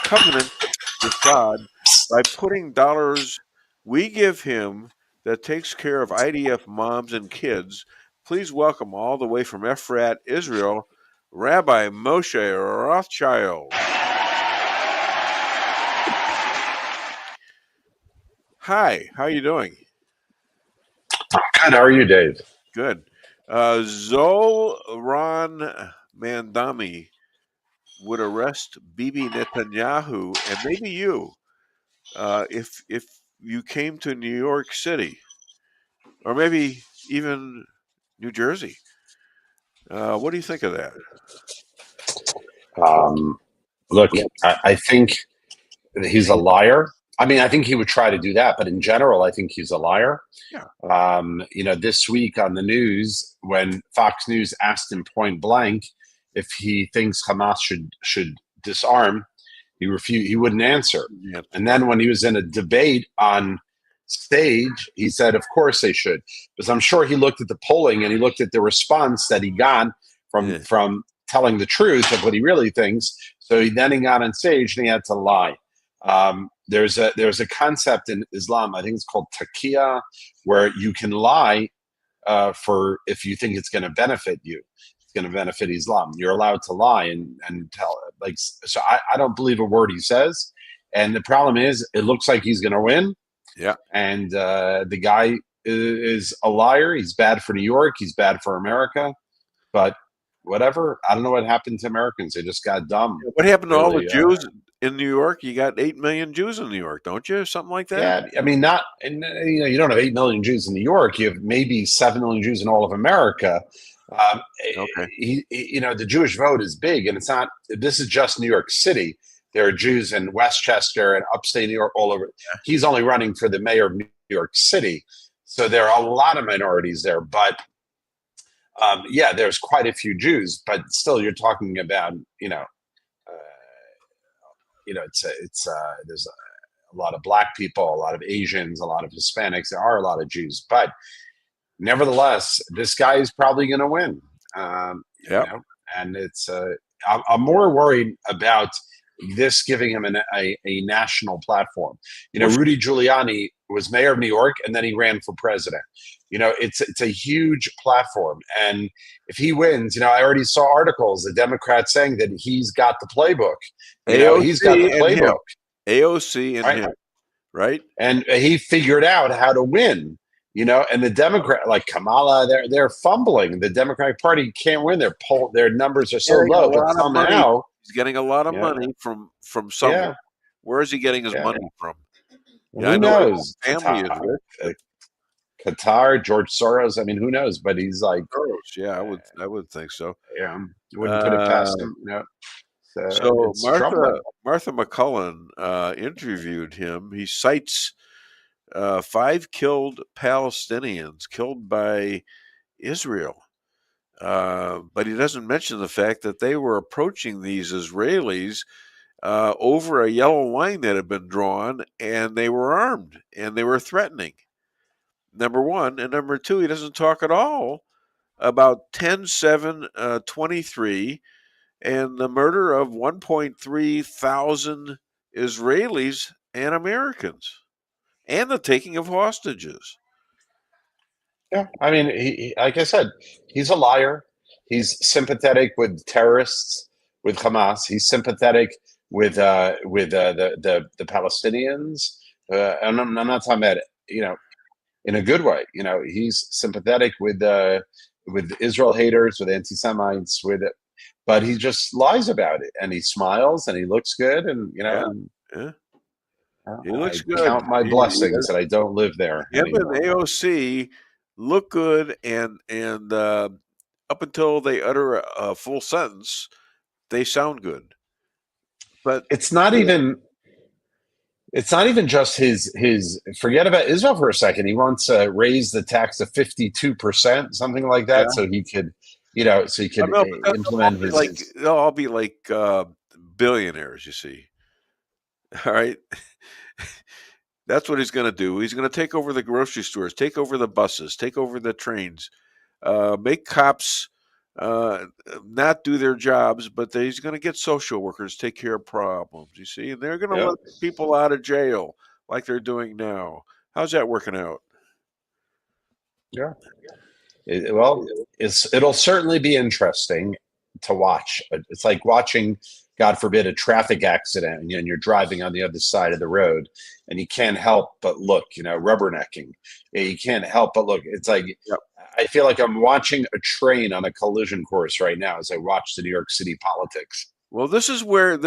Speaker 2: covenant with God by putting dollars we give him that takes care of IDF moms and kids. Please welcome all the way from Efrat, Israel, Rabbi Moshe Rothschild. Hi, how are you doing?
Speaker 15: Good. How are you, Dave?
Speaker 2: Good. Zoran Mandami would arrest Bibi Netanyahu and maybe you if you came to New York City or maybe even New Jersey. What do you think of that?
Speaker 15: Look, I think he's a liar. I mean, I think he would try to do that, but in general, I think he's a liar.
Speaker 2: Yeah.
Speaker 15: This week on the news, when Fox News asked him point blank if he thinks Hamas should disarm, he refused. He wouldn't answer.
Speaker 2: Yeah.
Speaker 15: And then when he was in a debate on stage, he said, of course they should, because I'm sure he looked at the polling and he looked at the response that he got from telling the truth of what he really thinks. So he got on stage and he had to lie. There's a concept in Islam, I think it's called taqiyya, where you can lie for if you think it's going to benefit you. It's going to benefit Islam. You're allowed to lie and tell it. So I don't believe a word he says. And the problem is, it looks like he's going to win.
Speaker 2: Yeah.
Speaker 15: And the guy is a liar. He's bad for New York. He's bad for America. But whatever. I don't know what happened to Americans. They just got dumb.
Speaker 2: What happened to all the Jews in New York? You got 8 million Jews in New York, don't you? Something like that?
Speaker 15: Yeah. I mean, you don't have 8 million Jews in New York. You have maybe 7 million Jews in all of America.
Speaker 2: Okay.
Speaker 15: The Jewish vote is big, and this is just New York City. There are Jews in Westchester and upstate New York, all over. Yeah. He's only running for the mayor of New York City. So there are a lot of minorities there. But, there's quite a few Jews. But still, you're talking about, there's a lot of black people, a lot of Asians, a lot of Hispanics. There are a lot of Jews. But nevertheless, this guy is probably going to win. And it's I'm more worried about this giving him a national platform. Rudy Giuliani was mayor of New York and then he ran for president. It's a huge platform. And if he wins, I already saw articles, the Democrats saying that he's got the playbook. He's got the playbook.
Speaker 2: AOC and him, right?
Speaker 15: And he figured out how to win. And the Democrat, like Kamala, they're fumbling. The Democratic Party can't win. Their numbers are so low. But somehow
Speaker 2: he's getting a lot of money from somewhere. Yeah. Where is he getting his money from?
Speaker 15: Who knows? Family is Qatar, George Soros. I mean, who knows? But he's like,
Speaker 2: I would think so.
Speaker 15: Yeah, wouldn't put it past him.
Speaker 2: So
Speaker 15: it's troubling.
Speaker 2: Martha McCullen interviewed him. He cites 5 killed Palestinians killed by Israel. But he doesn't mention the fact that they were approaching these Israelis over a yellow line that had been drawn, and they were armed and they were threatening. Number one. And number two, he doesn't talk at all about 10/7/23 and the murder of 1.3 thousand Israelis and Americans and the taking of hostages.
Speaker 15: Yeah, I mean, like I said, he's a liar. He's sympathetic with terrorists, with Hamas. He's sympathetic with the Palestinians, and I'm not talking about in a good way. He's sympathetic with Israel haters, with anti-Semites, but he just lies about it, and he smiles and he looks good, and
Speaker 2: he looks good.
Speaker 15: Count my blessings that I don't live there anymore.
Speaker 2: Him and AOC look good, and up until they utter a full sentence, they sound good. But
Speaker 15: it's not even just his. Forget about Israel for a second. He wants to raise the tax to 52%, something like that, so he could, implement his.
Speaker 2: They'll all be like billionaires. You see, all right. That's what he's going to do. He's going to take over the grocery stores, take over the buses, take over the trains, make cops not do their jobs, but he's going to get social workers take care of problems. You see, and they're going to let people out of jail like they're doing now. How's that working out?
Speaker 15: Yeah. It'll certainly be interesting to watch. It's like watching, God forbid, a traffic accident, and you're driving on the other side of the road, and you can't help but look, rubbernecking. You can't help but look. It's like I feel like I'm watching a train on a collision course right now as I watch the New York City politics.
Speaker 2: Well, this is where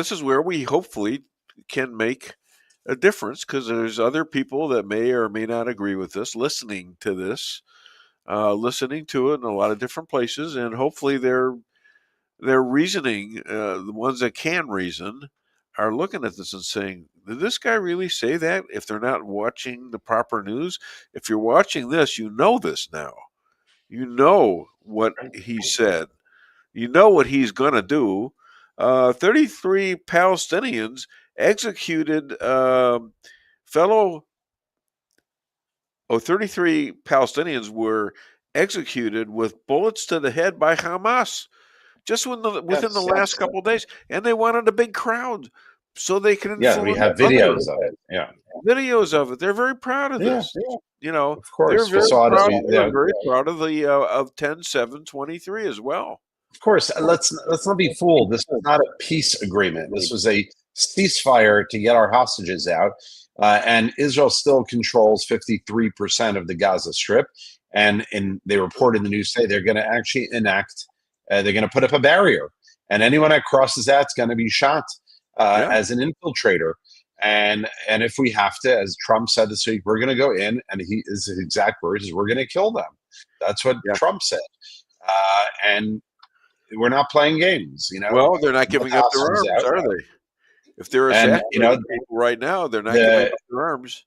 Speaker 2: we hopefully can make a difference, because there's other people that may or may not agree with this, listening to this, listening to it in a lot of different places, and hopefully they're reasoning, the ones that can reason, are looking at this and saying, did this guy really say that? If they're not watching the proper news, if you're watching this, you know this now. You know what he said. You know what he's going to do. 33 Palestinians executed 33 Palestinians were executed with bullets to the head by Hamas just within the last couple of days, and they wanted a big crowd so they can influence.
Speaker 15: Yeah, we have videos of it. Yeah,
Speaker 2: videos of it. They're very proud of this. Of
Speaker 15: course,
Speaker 2: they're very proud of the of 10/7/23 as well.
Speaker 15: Of course, let's not be fooled. This was not a peace agreement. This was a ceasefire to get our hostages out, and Israel still controls 53% of the Gaza Strip. And they reported in the news today they're going to actually enact. They're going to put up a barrier, and anyone that crosses that's going to be shot as an infiltrator. And if we have to, as Trump said this week, we're going to go in, and his exact words is, we're going to kill them. That's what Trump said. And we're not playing games.
Speaker 2: Well, they're not giving up their arms, are they? If they're assassinating people right now, they're not giving up their arms.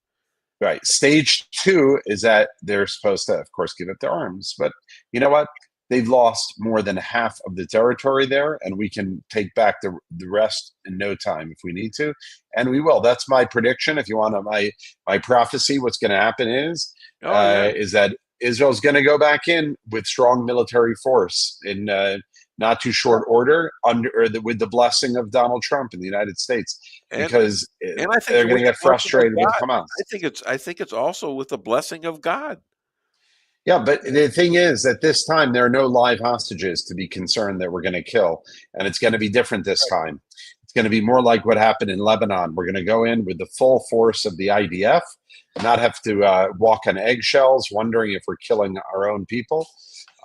Speaker 15: Right. Stage 2 is that they're supposed to, of course, give up their arms. But you know what? They've lost more than half of the territory there, and we can take back the rest in no time if we need to, and we will. That's my prediction. If you want my prophecy, what's going to happen is that Israel's going to go back in with strong military force in not too short order, with the blessing of Donald Trump in the United States, because
Speaker 2: and I think
Speaker 15: they're going to get frustrated with Hamas.
Speaker 2: I think it's also with the blessing of God.
Speaker 15: Yeah, but the thing is that this time there are no live hostages to be concerned that we're going to kill, and it's going to be different this time. It's going to be more like what happened in Lebanon. We're going to go in with the full force of the IDF, not have to walk on eggshells, wondering if we're killing our own people.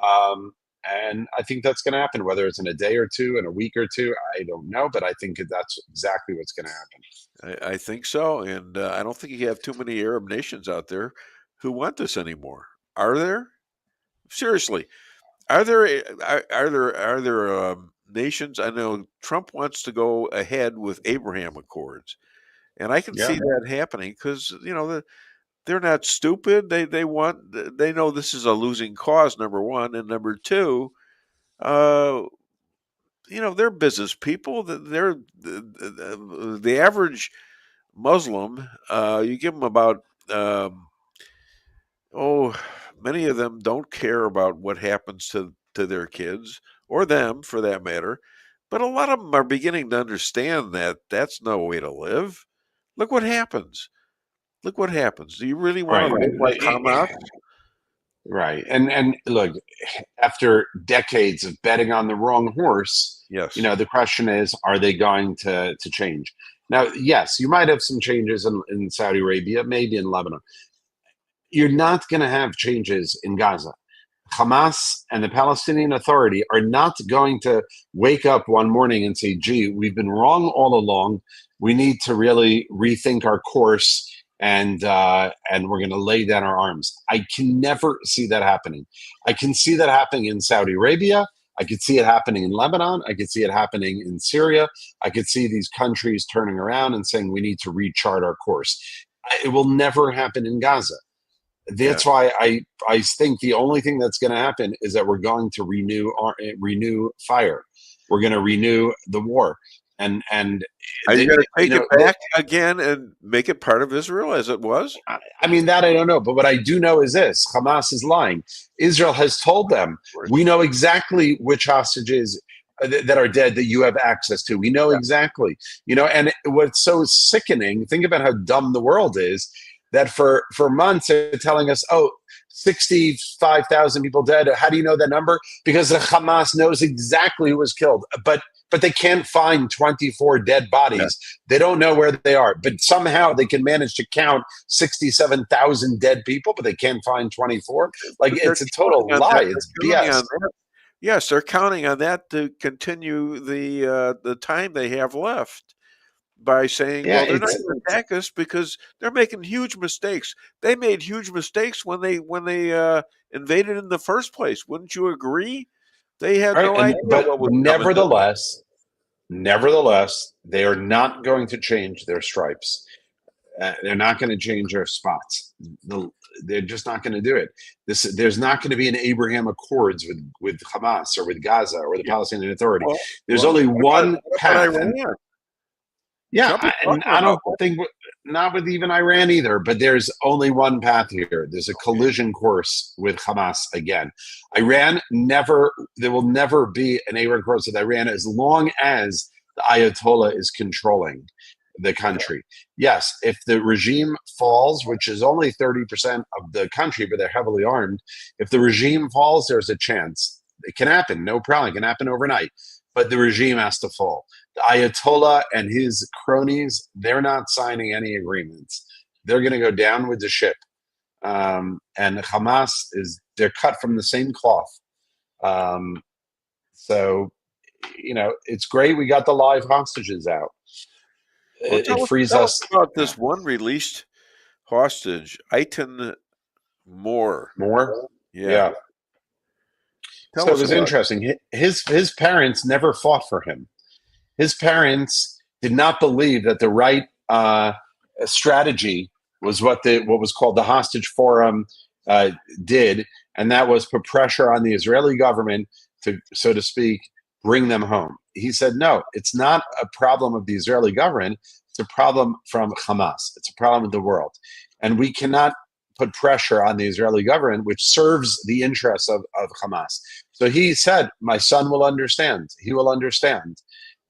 Speaker 15: And I think that's going to happen, whether it's in a day or two, in a week or two, I don't know, but I think that's exactly what's going to happen.
Speaker 2: I think so, and I don't think you have too many Arab nations out there who want this anymore. Are there? Seriously, are there nations. I know Trump wants to go ahead with Abraham Accords, and I can see that happening because they're not stupid. They know this is a losing cause. Number one, and number two, they're business people. They're the average Muslim. You give them about many of them don't care about what happens to their kids or them for that matter. But a lot of them are beginning to understand that that's no way to live. Look what happens. Look what happens. Do you really want to live like Hamas?
Speaker 15: Right. And look, after decades of betting on the wrong horse,
Speaker 2: yes,
Speaker 15: the question is, are they going to change? Now, yes, you might have some changes in Saudi Arabia, maybe in Lebanon. You're not going to have changes in Gaza. Hamas and the Palestinian Authority are not going to wake up one morning and say, gee, we've been wrong all along. We need to really rethink our course, and we're going to lay down our arms. I can never see that happening. I can see that happening in Saudi Arabia. I could see it happening in Lebanon. I could see it happening in Syria. I could see these countries turning around and saying we need to rechart our course. It will never happen in Gaza. That's why I think the only thing that's going to happen is that we're going to renew fire. We're going to renew the war. And
Speaker 2: are you going to take it back again and make it part of Israel as it was?
Speaker 15: I mean, that I don't know. But what I do know is this: Hamas is lying. Israel has told them, we know exactly which hostages that are dead that you have access to. We know exactly. And what's so sickening, think about how dumb the world is, that for months they're telling us, 65,000 people dead. How do you know that number? Because the Hamas knows exactly who was killed. But they can't find 24 dead bodies. Yeah. They don't know where they are. But somehow they can manage to count 67,000 dead people, but they can't find 24. Like, it's a total lie. It's BS.
Speaker 2: Yes, they're counting on that to continue the time they have left by saying, well, they're not going to attack us because they're making huge mistakes. They made huge mistakes when they invaded in the first place. Wouldn't you agree? They had no idea.
Speaker 15: But nevertheless, they are not going to change their stripes. They're not going to change their spots. They're just not going to do it. There's not going to be an Abraham Accords with Hamas or with Gaza or the Palestinian Authority. There's only one path. I don't think, not with even Iran either, but there's only one path here. There's a collision course with Hamas again. There will never be an Abraham Accords with Iran as long as the Ayatollah is controlling the country. Yes, if the regime falls, which is only 30% of the country, but they're heavily armed, if the regime falls, there's a chance. It can happen, no problem. It can happen overnight. But the regime has to fall. The Ayatollah and his cronies, they're not signing any agreements. They're going to go down with the ship. And Hamas they're cut from the same cloth. So, it's great we got the live hostages out. It frees us.
Speaker 2: About this one released hostage, Eitan Moore.
Speaker 15: Yeah. So it was interesting. His parents never fought for him. His parents did not believe that the right strategy was what was called the Hostage Forum did, and that was put pressure on the Israeli government to, so to speak, bring them home. He said, no, it's not a problem of the Israeli government. It's a problem from Hamas. It's a problem of the world. And we cannot put pressure on the Israeli government, which serves the interests of Hamas. So he said, my son will understand. He will understand.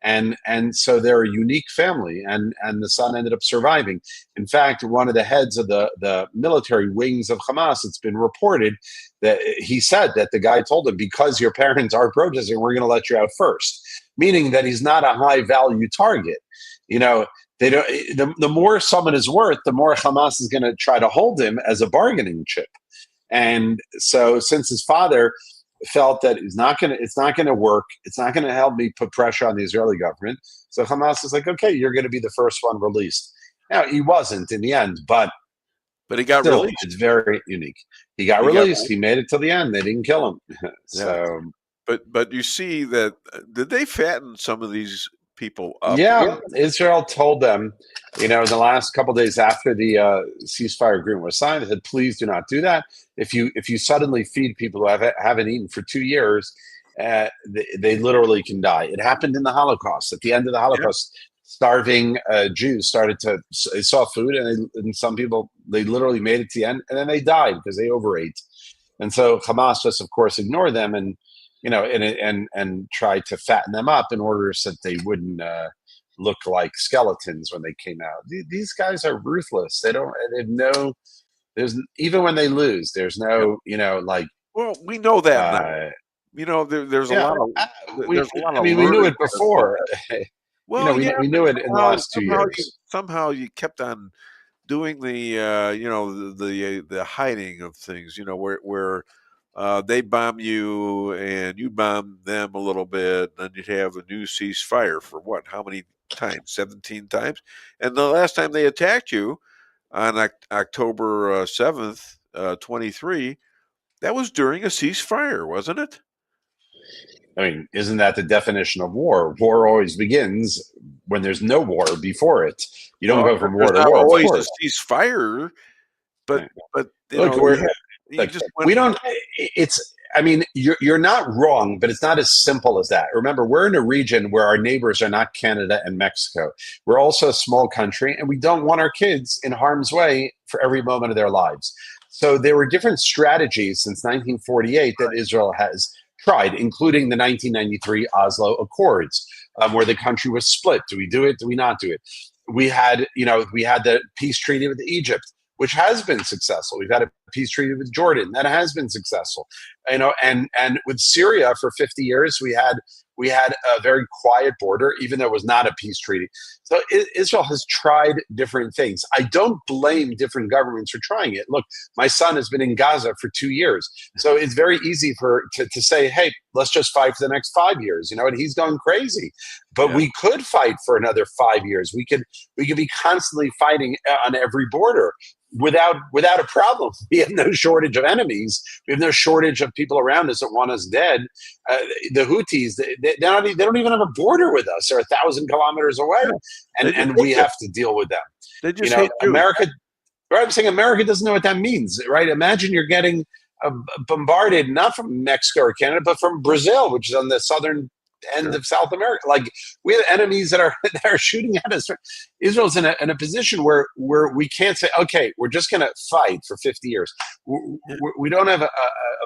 Speaker 15: And so they're a unique family, and the son ended up surviving. In fact, one of the heads of the military wings of Hamas, it's been reported that he said that the guy told him, because your parents are protesting, we're going to let you out first, meaning that he's not a high value target. They don't. The more someone is worth, the more Hamas is going to try to hold him as a bargaining chip. And so, since his father felt that it's not going to work, it's not going to help me put pressure on the Israeli government, so Hamas is like, okay, you're going to be the first one released. Now, he wasn't in the end, but
Speaker 2: he got released.
Speaker 15: It's very unique. He got released. He made it till the end. They didn't kill him. So
Speaker 2: But you see that did they fatten some of these people up?
Speaker 15: Yeah, Israel told them, in the last couple of days after the ceasefire agreement was signed, they said, please do not do that. If you suddenly feed people who haven't eaten for 2 years, they literally can die. It happened in the Holocaust. At the end of the Holocaust, starving Jews they saw food, and some people, they literally made it to the end, and then they died because they overate. And so Hamas just, of course, ignored them and try to fatten them up in order so that they wouldn't look like skeletons when they came out. These guys are ruthless. Even when they lose, there's no,
Speaker 2: Well, we know that now. There's a lot of.
Speaker 15: We knew it before.
Speaker 2: Well,
Speaker 15: we knew it in the last 2 years.
Speaker 2: Somehow you kept on doing the the hiding of things. Where they bomb you and you bomb them a little bit, and then you'd have a new ceasefire for what? How many times? 17 times. And the last time they attacked you on October 7th, 23, that was during a ceasefire, wasn't it?
Speaker 15: I mean, isn't that the definition of war? War always begins when there's no war before it. You don't go from war to war.
Speaker 2: Always a ceasefire, but
Speaker 15: you're not wrong, but it's not as simple as that. Remember, we're in a region where our neighbors are not Canada and Mexico. We're also a small country, and we don't want our kids in harm's way for every moment of their lives. So there were different strategies since 1948 that Israel has tried, including the 1993 Oslo Accords, where the country was split. Do we do it? Do we not do it? We had the peace treaty with Egypt, which has been successful. We've had a peace treaty with Jordan that has been successful. And with Syria for 50 years, we had a very quiet border, even though it was not a peace treaty. So Israel has tried different things. I don't blame different governments for trying it. Look, my son has been in Gaza for 2 years. So it's very easy to say, hey, let's just fight for the next 5 years, and he's going crazy. But we could fight for another 5 years. We could be constantly fighting on every border without a problem. We have no shortage of enemies. We have no shortage of people around us that want us dead. The Houthis, they don't even have a border with us. They're 1,000 kilometers away, and we have to deal with them.
Speaker 2: They just hate
Speaker 15: America. Right, I'm saying America doesn't know what that means, right? Imagine you're getting bombarded not from Mexico or Canada, but from Brazil, which is on the southern end of South America. Like, we have enemies that are shooting at us. Israel's in a position where we can't say, okay, we're just going to fight for 50 years. We don't have a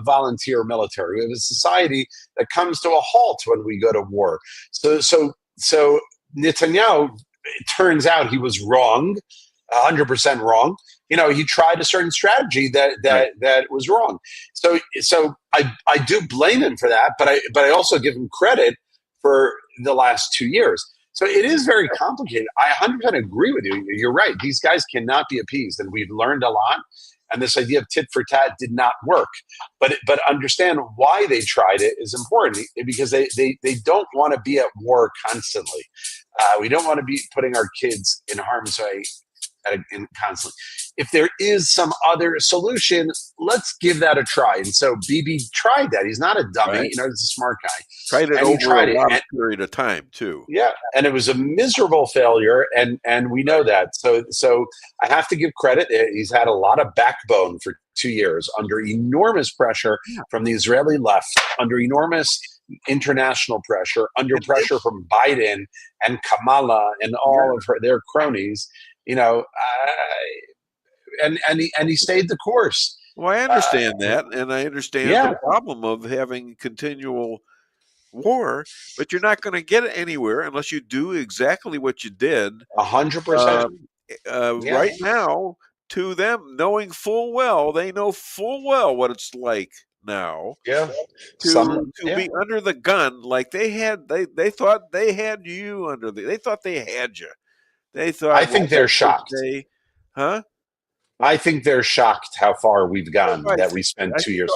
Speaker 15: volunteer military. We have a society that comes to a halt when we go to war. So Netanyahu, it turns out he was wrong, 100% wrong. He tried a certain strategy that was wrong. So I do blame him for that, but I also give him credit for the last 2 years. So it is very complicated. I 100% agree with you. You're right. These guys cannot be appeased, and we've learned a lot. And this idea of tit for tat did not work. But understand why they tried it is important, because they don't want to be at war constantly. We don't want to be putting our kids in harm's way constantly. If there is some other solution, let's give that a try. And so Bibi tried that. He's not a dummy.
Speaker 2: Right.
Speaker 15: He's a smart guy.
Speaker 2: Tried it over a long period of time too.
Speaker 15: Yeah, and it was a miserable failure, and we know that. So I have to give credit. He's had a lot of backbone for 2 years under enormous pressure from the Israeli left, under enormous international pressure, under pressure from Biden and Kamala and all of their cronies. And he stayed the course.
Speaker 2: Well, I understand that, and I understand the problem of having continual war, but you're not going to get anywhere unless you do exactly what you did.
Speaker 15: 100%.
Speaker 2: Right now, to them, knowing full well, they know full well what it's like now.
Speaker 15: Yeah.
Speaker 2: To be under the gun, like they thought they had you under they thought they had you. They thought.
Speaker 15: I think they're shocked.
Speaker 2: I
Speaker 15: think they're shocked how far we've gone that we spent 2 years.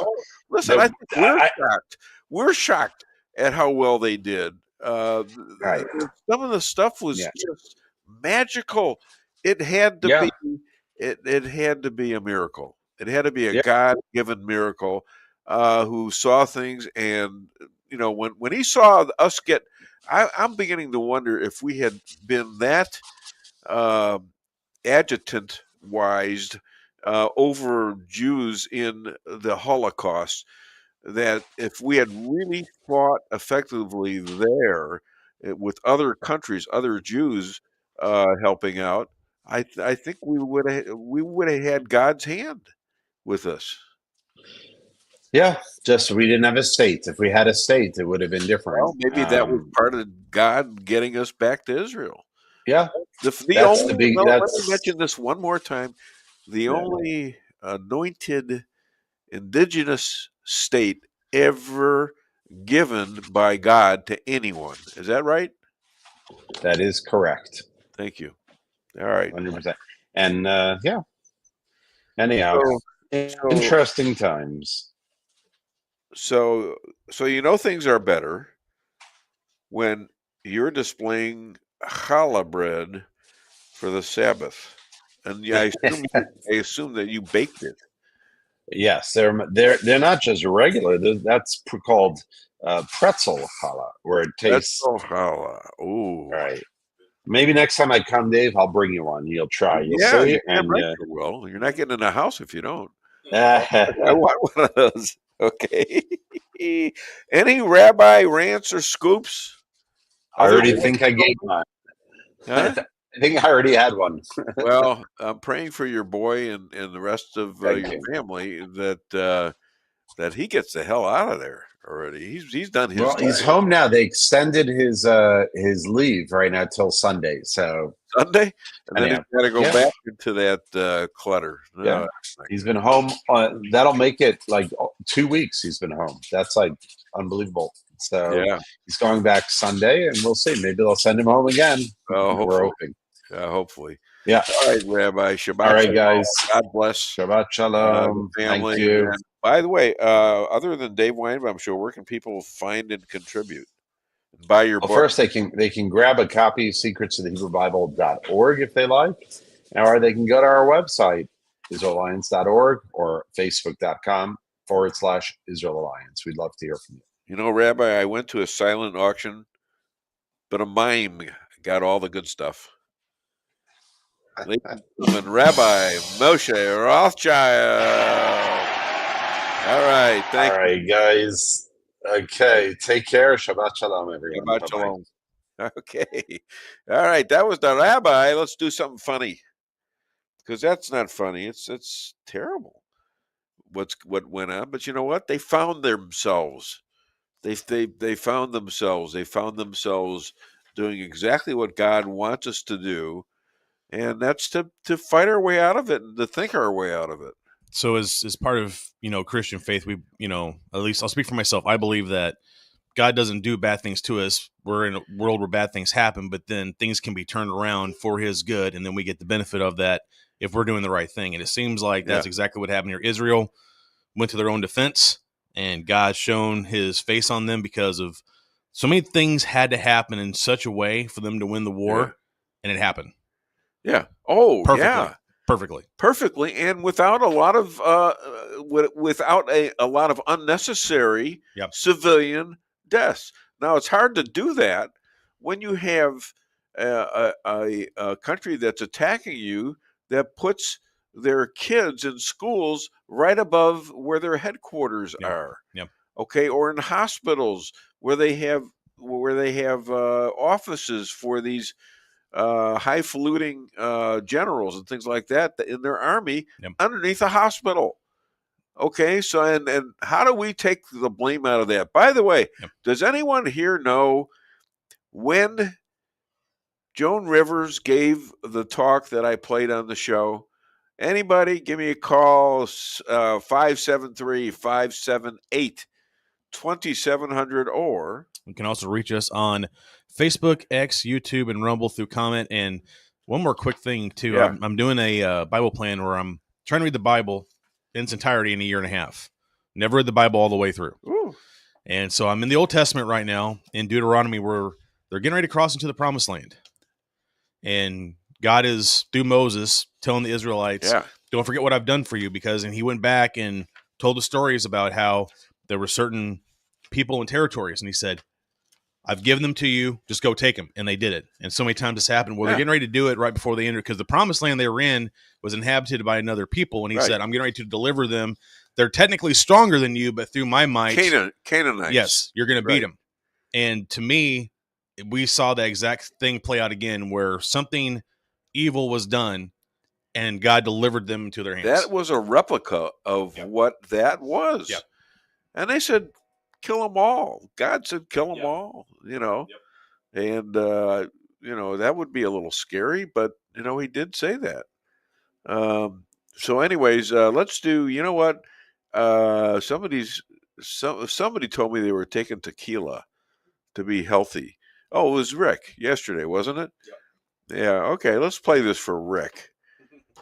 Speaker 2: Listen, I think we're shocked. We're shocked at how well they did.
Speaker 15: Right.
Speaker 2: Some of the stuff was just magical. It had to be. It had to be a miracle. It had to be a God-given miracle who saw things and when he saw us get, I'm beginning to wonder if we had been that adjutant-wised over Jews in the Holocaust, that if we had really fought effectively there with other countries, other Jews helping out, I think we would have had God's hand with us.
Speaker 15: Yeah, just we didn't have a state. If we had a state, it would have been different.
Speaker 2: Well, maybe that was part of God getting us back to Israel.
Speaker 15: Yeah,
Speaker 2: Let me mention this one more time. The only anointed indigenous state ever given by God to anyone. Is that right?
Speaker 15: That is correct.
Speaker 2: Thank you. All right.
Speaker 15: 100%. And yeah. Anyhow, interesting times.
Speaker 2: So things are better when you're displaying challah bread for the Sabbath, and I assume that you baked it.
Speaker 15: Yes, they're not just regular. That's called pretzel challah, where it tastes
Speaker 2: pretzel challah. Ooh,
Speaker 15: right. Maybe next time I come, Dave, I'll bring you one. You'll try. You'll see.
Speaker 2: Well, you're not getting in the house if you don't.
Speaker 15: I
Speaker 2: want one of those. Okay. Any Rabbi rants or scoops?
Speaker 15: I already think I gave mine.
Speaker 2: Huh?
Speaker 15: I think I already had one.
Speaker 2: Well, I'm praying for your boy and the rest of your family that he gets the hell out of there already. He's done his.
Speaker 15: Well, he's home now. They extended his leave right now till Sunday. So
Speaker 2: Sunday, and then he's got to go back into that clutter.
Speaker 15: Yeah, he's been home. That'll make it like 2 weeks. He's been home. That's like unbelievable. So he's going back Sunday, and we'll see. Maybe they'll send him home again. We're hoping.
Speaker 2: Hopefully.
Speaker 15: Yeah.
Speaker 2: All right, Rabbi. Shabbat.
Speaker 15: All right, guys.
Speaker 2: God bless.
Speaker 15: Shabbat shalom.
Speaker 2: Family.
Speaker 15: Thank you.
Speaker 2: And by the way, other than Dave Weinbaum Show, where can people find and contribute? Buy your book.
Speaker 15: First, they can grab a copy of Secrets of the Hebrew Bible.org if they like, or they can go to our website, IsraelAlliance.org, or Facebook.com/Israel Alliance. We'd love to hear from you.
Speaker 2: You know, Rabbi, I went to a silent auction, but a mime got all the good stuff. Ladies and gentlemen, Rabbi Moshe Rothschild. All right, thank you.
Speaker 15: All right, guys. Okay, take care. Shabbat shalom, everyone.
Speaker 2: Shabbat shalom. Okay. All right, that was the Rabbi. Let's do something funny, because that's not funny. It's terrible what went on. But you know what? They found themselves. They found themselves. They found themselves doing exactly what God wants us to do, and that's to fight our way out of it and to think our way out of it.
Speaker 11: So as part of, Christian faith, we, at least I'll speak for myself. I believe that God doesn't do bad things to us. We're in a world where bad things happen, but then things can be turned around for his good. And then we get the benefit of that if we're doing the right thing. And it seems like that's exactly what happened here. Israel went to their own defense, and God shone his face on them because of so many things had to happen in such a way for them to win the war. And it happened.
Speaker 2: Yeah. Oh,
Speaker 11: perfectly.
Speaker 2: yeah.
Speaker 11: Perfectly,
Speaker 2: and without a lot of a lot of unnecessary civilian deaths. Now, it's hard to do that when you have a country that's attacking you that puts their kids in schools right above where their headquarters are.
Speaker 11: Yep.
Speaker 2: Okay, or in hospitals where they have offices for these highfalutin generals and things like that in their army underneath a hospital. Okay, so and how do we take the blame out of that? By the way, does anyone here know when Joan Rivers gave the talk that I played on the show? Anybody? Give me a call, 573-578-2700, or
Speaker 11: you can also reach us on Facebook, X, YouTube, and Rumble through comment. And one more quick thing, too.
Speaker 2: Yeah.
Speaker 11: I'm doing a Bible plan where I'm trying to read the Bible in its entirety in a year and a half. Never read the Bible all the way through.
Speaker 2: Ooh.
Speaker 11: And so I'm in the Old Testament right now, in Deuteronomy, where they're getting ready to cross into the Promised Land. And God is, through Moses, telling the Israelites, don't forget what I've done for you. And he went back and told the stories about how there were certain people and territories. And he said, I've given them to you. Just go take them. And they did it. And so many times this happened. Well, they're getting ready to do it right before they entered, because the promised land they were in was inhabited by another people. And he said, I'm getting ready to deliver them. They're technically stronger than you, but through my might,
Speaker 2: Canaanites.
Speaker 11: Yes, you're going to beat them. And to me, we saw the exact thing play out again, where something evil was done and God delivered them into their hands.
Speaker 2: That was a replica of what that was.
Speaker 11: Yep.
Speaker 2: And they said, kill them all. God said, kill them all, you know. And, you know, that would be a little scary, but, you know, he did say that. So anyways, let's do, you know what? Somebody told me they were taking tequila to be healthy. Oh, it was Rick yesterday, wasn't it? Yep. Yeah. Okay. Let's play this for Rick.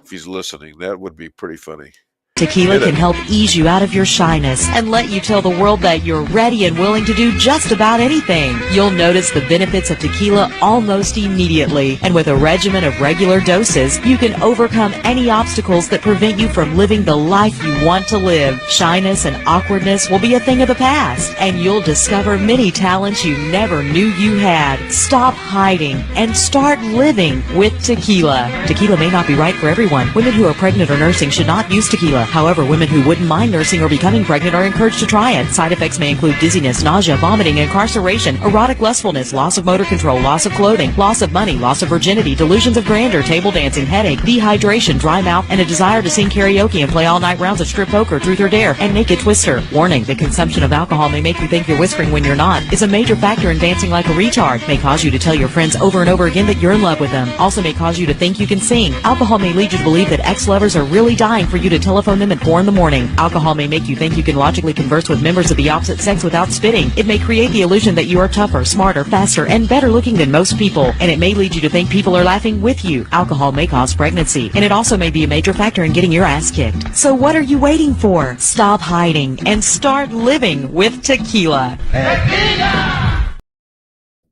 Speaker 2: If he's listening, that would be pretty funny.
Speaker 16: Tequila can help ease you out of your shyness and let you tell the world that you're ready and willing to do just about anything. You'll notice the benefits of tequila almost immediately. And with a regimen of regular doses, you can overcome any obstacles that prevent you from living the life you want to live. Shyness and awkwardness will be a thing of the past, and you'll discover many talents you never knew you had. Stop hiding and start living with tequila. Tequila may not be right for everyone. Women who are pregnant or nursing should not use tequila. However, women who wouldn't mind nursing or becoming pregnant are encouraged to try it. Side effects may include dizziness, nausea, vomiting, incarceration, erotic lustfulness, loss of motor control, loss of clothing, loss of money, loss of virginity, delusions of grandeur, table dancing, headache, dehydration, dry mouth, and a desire to sing karaoke and play all-night rounds of strip poker, truth or dare, and naked twister. Warning, the consumption of alcohol may make you think you're whispering when you're not, is a major factor in dancing like a retard, may cause you to tell your friends over and over again that you're in love with them, also may cause you to think you can sing. Alcohol may lead you to believe that ex-lovers are really dying for you to telephone them at 4 in the morning. Alcohol may make you think you can logically converse with members of the opposite sex without spitting. It may create the illusion that you are tougher, smarter, faster, and better looking than most people. And it may lead you to think people are laughing with you. Alcohol may cause pregnancy. And it also may be a major factor in getting your ass kicked. So what are you waiting for? Stop hiding and start living with tequila.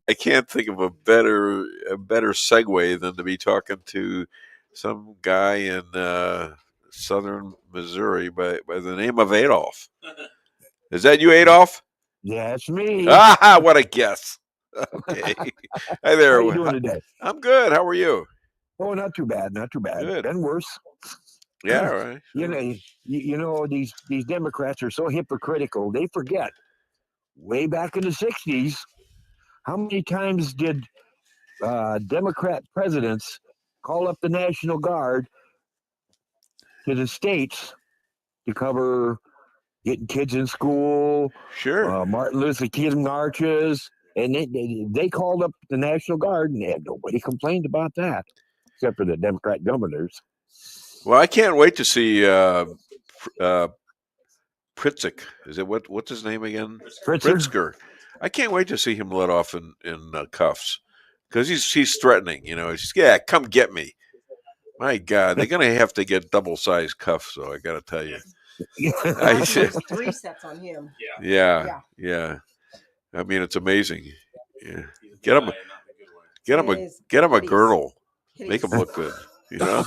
Speaker 2: I can't think of a better segue than to be talking to some guy in southern Missouri by the name of Adolph. Is that you, Adolph?
Speaker 17: Yeah, it's me.
Speaker 2: Ah, what a guess. Okay. Hi there.
Speaker 17: How are you doing today?
Speaker 2: I'm good. How are you?
Speaker 17: Oh, not too bad. Not too bad.
Speaker 2: Good.
Speaker 17: Been worse.
Speaker 2: Yeah, right.
Speaker 17: You know these Democrats are so hypocritical. They forget way back in the 60s, how many times did Democrat presidents call up the National Guard to the states to cover getting kids in school,
Speaker 2: sure,
Speaker 17: Martin Luther King marches, and they called up the National Guard, and nobody complained about that, except for the Democrat governors.
Speaker 2: Well, I can't wait to see Pritzker. Is it what's his name again? Pritzker. I can't wait to see him let off in cuffs, because he's threatening. You know, he's come get me. My God, they're going to have to get double-sized cuffs, though, I got to tell you.
Speaker 3: There's 3 sets on him.
Speaker 2: Yeah. I mean, it's amazing. Yeah. Get him a girdle. Make him look good, you know?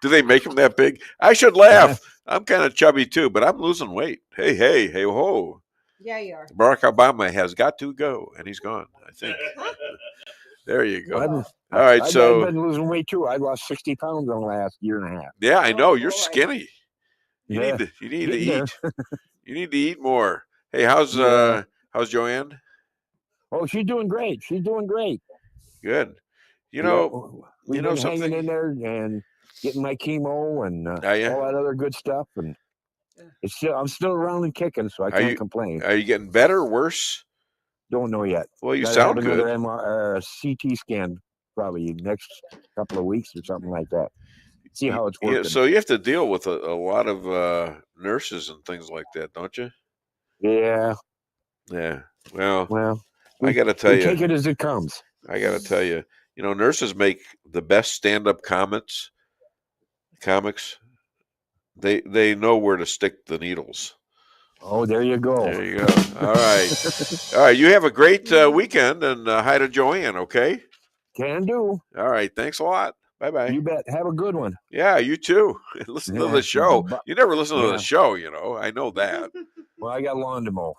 Speaker 2: Do they make him that big? I should laugh. I'm kind of chubby, too, but I'm losing weight. Hey, ho.
Speaker 3: Yeah, you are.
Speaker 2: Barack Obama has got to go, and he's gone, I think. There you go.
Speaker 17: Well,
Speaker 2: all right,
Speaker 17: I've been losing weight too. I lost 60 pounds in the last year and a half.
Speaker 2: Yeah, I know. You're skinny. You
Speaker 17: Yeah.
Speaker 2: need to eat. You need to eat more. Hey, how's Joanne?
Speaker 17: Oh, she's doing great.
Speaker 2: Good.
Speaker 17: We've been hanging in there and getting my chemo and all that other good stuff, and I'm still around and kicking, so I can't complain.
Speaker 2: Are you getting better or worse?
Speaker 17: Don't know yet.
Speaker 2: Well, you
Speaker 17: Gotta
Speaker 2: sound
Speaker 17: have
Speaker 2: good.
Speaker 17: Another CT scan probably next couple of weeks or something like that. See how it's working.
Speaker 2: Yeah, so you have to deal with a lot of nurses and things like that, don't you?
Speaker 17: Yeah.
Speaker 2: Yeah. Well,
Speaker 17: we,
Speaker 2: I got to tell you,
Speaker 17: take it as it comes.
Speaker 2: I got to tell you, nurses make the best stand-up comics. They know where to stick the needles.
Speaker 17: Oh, there you go.
Speaker 2: There you go. All right. You have a great weekend, and hi to Joanne, okay?
Speaker 17: Can do.
Speaker 2: All right. Thanks a lot. Bye-bye.
Speaker 17: You bet. Have a good one.
Speaker 2: Yeah, you too. Listen to the show. You never listen to the show, I know that.
Speaker 17: Well, I got lawn to mow.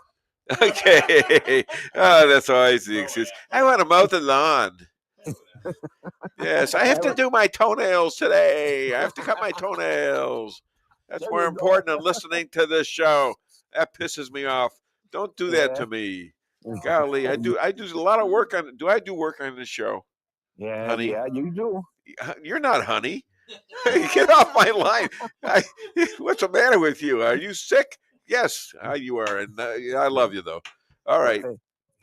Speaker 2: Okay. Oh, that's always the excuse. I want to mow the lawn. Yes, I have to do my toenails today. I have to cut my toenails. That's more important than listening to this show. That pisses me off. Don't do that to me. Golly, I do a lot of work on. Do I do work on this show?
Speaker 17: Yeah,
Speaker 2: honey?
Speaker 17: yeah, you do.
Speaker 2: You're not honey. Get off my line. What's the matter with you? Are you sick? Yes, you are, and I love you though. All right.
Speaker 17: Okay.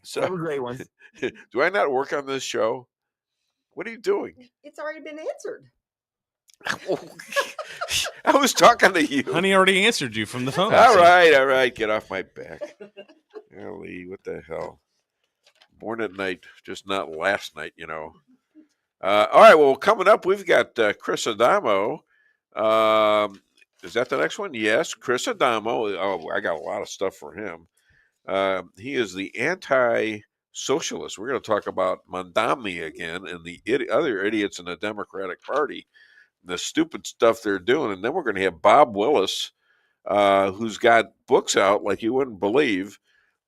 Speaker 2: So
Speaker 17: Have a great one.
Speaker 2: do I not work on this show? What are you doing?
Speaker 3: It's already been answered.
Speaker 2: I was talking to you.
Speaker 11: Honey already answered you from the phone.
Speaker 2: All right. Get off my back. Golly, what the hell? Born at night, just not last night, you know. All right, well, coming up, we've got Chris Adamo. Is that the next one? Yes, Chris Adamo. Oh, I got a lot of stuff for him. He is the anti-socialist. We're going to talk about Mondami again and the other idiots in the Democratic Party, the stupid stuff they're doing. And then we're going to have Bob Willis, who's got books out like you wouldn't believe.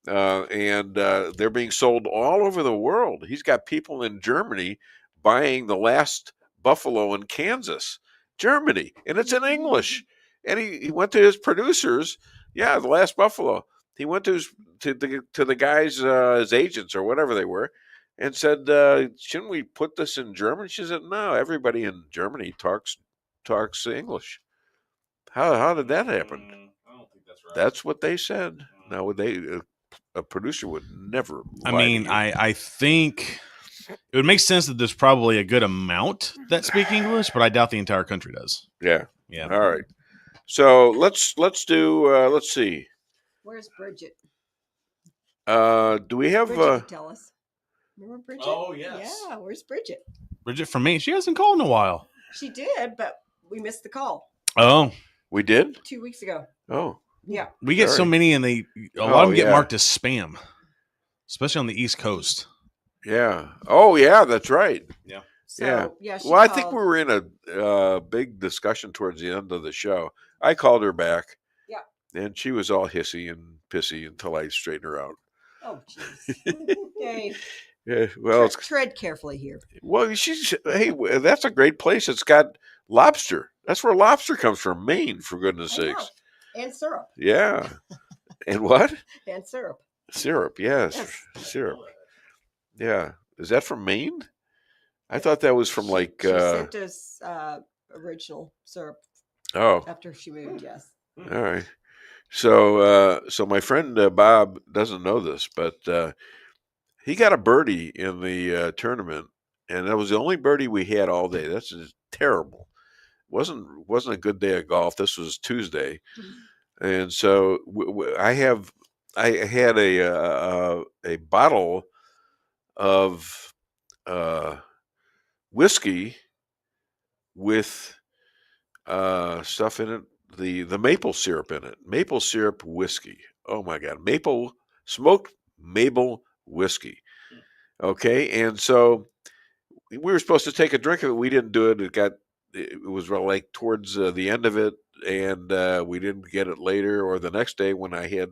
Speaker 2: And they're being sold all over the world. He's got people in Germany buying The Last Buffalo in Kansas, Germany, and it's in English. And he went to his producers, The Last Buffalo. He went to the guys, his agents or whatever they were, and said, "Shouldn't we put this in German?" She said, "No, everybody in Germany talks English." How did that happen?
Speaker 11: I don't think that's right.
Speaker 2: That's what they said. Now would they? A producer would never.
Speaker 11: I mean, I think it would make sense that there's probably a good amount that speak English, but I doubt the entire country does.
Speaker 2: Yeah.
Speaker 11: Yeah.
Speaker 2: All right. So let's do. Let's see.
Speaker 3: Where's Bridget?
Speaker 2: Do we have?
Speaker 3: Bridget could tell us. Remember Bridget?
Speaker 11: Oh, yes.
Speaker 3: Yeah. Where's Bridget?
Speaker 11: Bridget from Maine. She hasn't called in a while.
Speaker 3: She did, but we missed the call
Speaker 11: Oh,
Speaker 2: we did.
Speaker 3: 2 weeks ago.
Speaker 2: Oh.
Speaker 3: Yeah.
Speaker 11: we get so
Speaker 2: Sorry.
Speaker 11: many, and a lot of them get marked as spam, especially on the East Coast.
Speaker 2: Yeah. Oh, yeah. That's right.
Speaker 11: Yeah.
Speaker 3: So, yeah, she
Speaker 2: Well, I think
Speaker 3: called.
Speaker 2: we were in a big discussion towards the end of the show. I called her back.
Speaker 3: Yeah.
Speaker 2: And she was all hissy and pissy until I straightened her out.
Speaker 3: Oh, jeez. Dave.
Speaker 2: Yeah. Well,
Speaker 3: Tread carefully here.
Speaker 2: well, hey, that's a great place. It's got lobster. That's where lobster comes from, Maine, for goodness
Speaker 3: I know.
Speaker 2: sakes.
Speaker 3: And syrup.
Speaker 2: Yeah. And what?
Speaker 3: And syrup.
Speaker 2: Syrup. Yes. Syrup. Yeah. Is that from Maine? I thought that was from like.
Speaker 3: She sent us original syrup.
Speaker 2: Oh.
Speaker 3: After she moved, yes.
Speaker 2: All right. So, my friend Bob doesn't know this, but he got a birdie in the tournament, and that was the only birdie we had all day. That's just terrible. wasn't a good day of golf. This was Tuesday, and so I had a bottle of whiskey with stuff in it. The maple syrup in it. Maple syrup whiskey. Oh my God. Smoked maple whiskey. Okay. And so we were supposed to take a drink of it. We didn't do it. It was like towards the end of it, and we didn't get it later or the next day when I had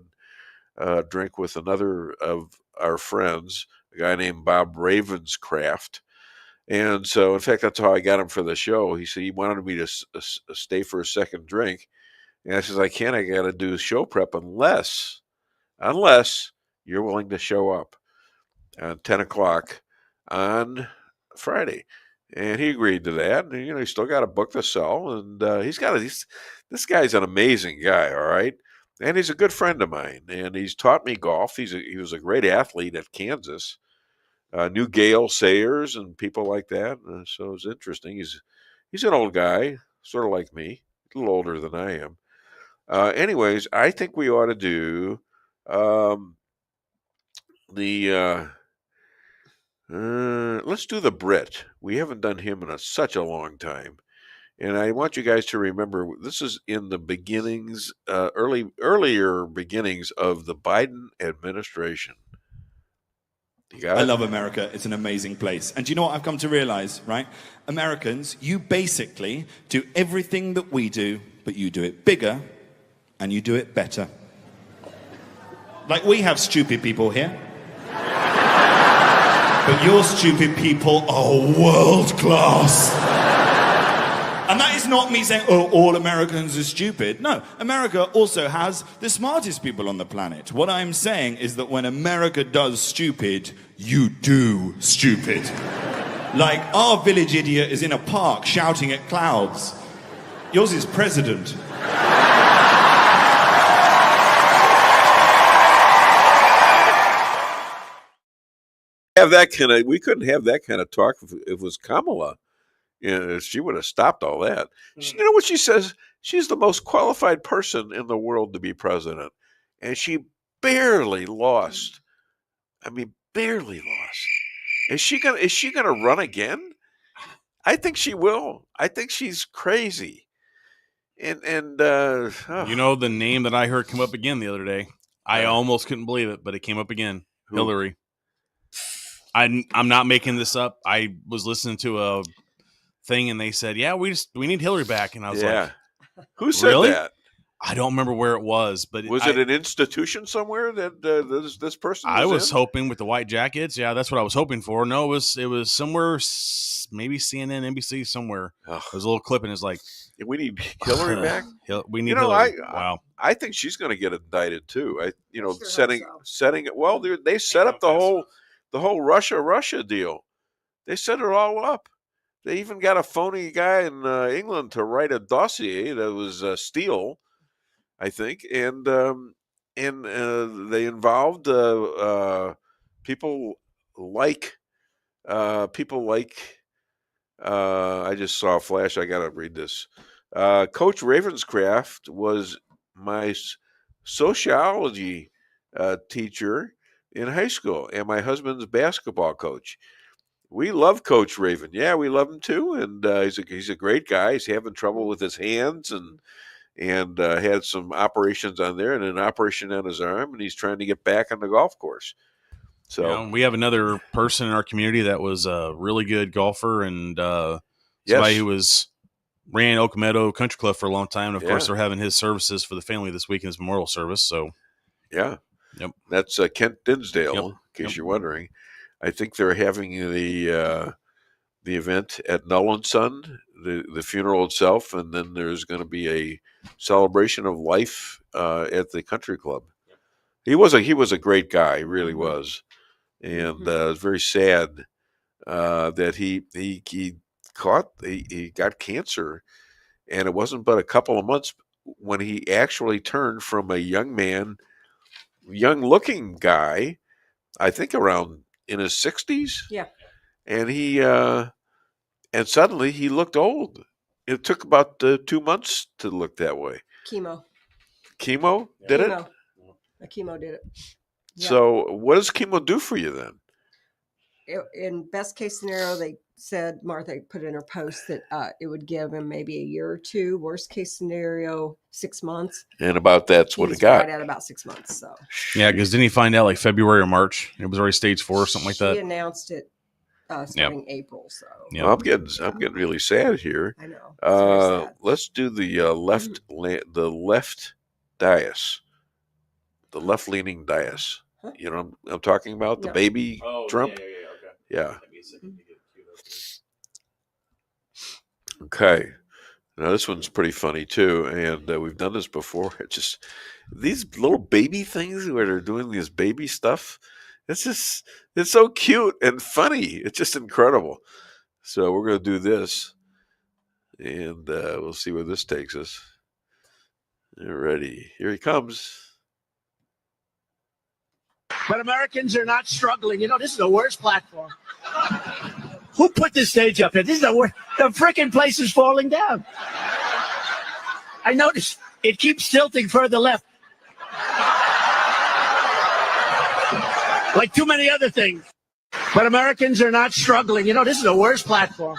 Speaker 2: a drink with another of our friends, a guy named Bob Ravenscraft. And so, in fact, that's how I got him for the show. He said he wanted me to stay for a second drink. And I says, I can't. I got to do show prep unless you're willing to show up at 10 o'clock on Friday. And he agreed to that. And, he's still got a book to sell. And this guy's an amazing guy, all right? And he's a good friend of mine. And he's taught me golf. He was a great athlete at Kansas. Knew Gale Sayers and people like that. So it was interesting. He's an old guy, sort of like me, a little older than I am. Anyways, I think we ought to do let's do the Brit. We haven't done him in such a long time. And I want you guys to remember, this is in the beginnings, earlier beginnings of the Biden administration.
Speaker 18: I love America. It's an amazing place. And do you know what I've come to realize, right? Americans, you basically do everything that we do, but you do it bigger and you do it better. Like, we have stupid people here. But your stupid people are world class. And that is not me saying, oh, all Americans are stupid. No, America also has the smartest people on the planet. What I'm saying is that when America does stupid, you do stupid. Like, our village idiot is in a park shouting at clouds. Yours is president.
Speaker 2: We couldn't have that kind of talk if it was Kamala. She would have stopped all that. You know what she says? She's the most qualified person in the world to be president, and she barely lost. I mean, barely lost. Is she gonna run again? I think she will. I think she's crazy. And
Speaker 11: you know, the name that I heard come up again the other day. I almost couldn't believe it, but it came up again.
Speaker 2: Who?
Speaker 11: Hillary. I'm not making this up. I was listening to a thing and they said, yeah, we need Hillary back. And I was like,
Speaker 2: who said
Speaker 11: really?
Speaker 2: that?
Speaker 11: I don't remember where it was, but
Speaker 2: was it an institution somewhere that this person was
Speaker 11: I was
Speaker 2: in?
Speaker 11: hoping with the white jackets. Yeah, that's what I was hoping for. No, it was somewhere, maybe CNN, NBC, somewhere. There was a little clip and it's like,
Speaker 2: we need Hillary back.
Speaker 11: We need Hillary.
Speaker 2: Wow. I think she's going to get indicted too. Setting it. Well, they set up the whole Russia deal. They set it all up. They even got a phony guy in England to write a dossier that was Steele, I think, and they involved people like I just saw a flash. I got to read this. Coach Ravenscraft was my sociology teacher in high school and my husband's basketball coach. We love Coach Raven. Yeah, we love him too, and he's a great guy. He's having trouble with his hands and had some operations on there and an operation on his arm, and he's trying to get back on the golf course. So
Speaker 11: we have another person in our community that was a really good golfer and somebody who ran Oak Meadow Country Club for a long time. And of course, they're having his services for the family this week in his memorial service. So,
Speaker 2: that's Kent Dinsdale. In case you're wondering, I think they're having the event at Null and Son, the funeral itself, and then there's going to be a celebration of life at the country club. He was a great guy, he really was, and it was very sad that he got cancer, and it wasn't but a couple of months when he actually turned from a young looking guy, I think around in his 60s.
Speaker 3: Yeah.
Speaker 2: And and suddenly he looked old. It took about 2 months to look that way.
Speaker 3: Chemo
Speaker 2: did it?
Speaker 3: The chemo did it. Yeah.
Speaker 2: So what does chemo do for you then?
Speaker 3: In best case scenario, they said, Martha put in her post that it would give him maybe a year or two. Worst case scenario, 6 months.
Speaker 2: And about that's what it got.
Speaker 3: Right at about 6 months. So.
Speaker 11: Yeah, because didn't he find out like February or March? It was already stage 4 or something like that.
Speaker 3: She announced it starting April. So.
Speaker 2: Well, I'm getting really sad here.
Speaker 3: I know.
Speaker 2: Let's do the left dais, the left leaning dais.
Speaker 3: Huh?
Speaker 2: You know what I'm talking about? The baby Trump. Yeah. Okay. Now this one's pretty funny too, and we've done this before. It's just these little baby things where they're doing this baby stuff. It's so cute and funny. It's just incredible. So we're going to do this, and we'll see where this takes us. You're ready. Here he comes.
Speaker 19: But Americans are not struggling. You know, this is the worst platform. Who put this stage up here? This is the worst. The frickin' place is falling down. I noticed it keeps tilting further left. Like too many other things. But Americans are not struggling. You know, this is the worst platform.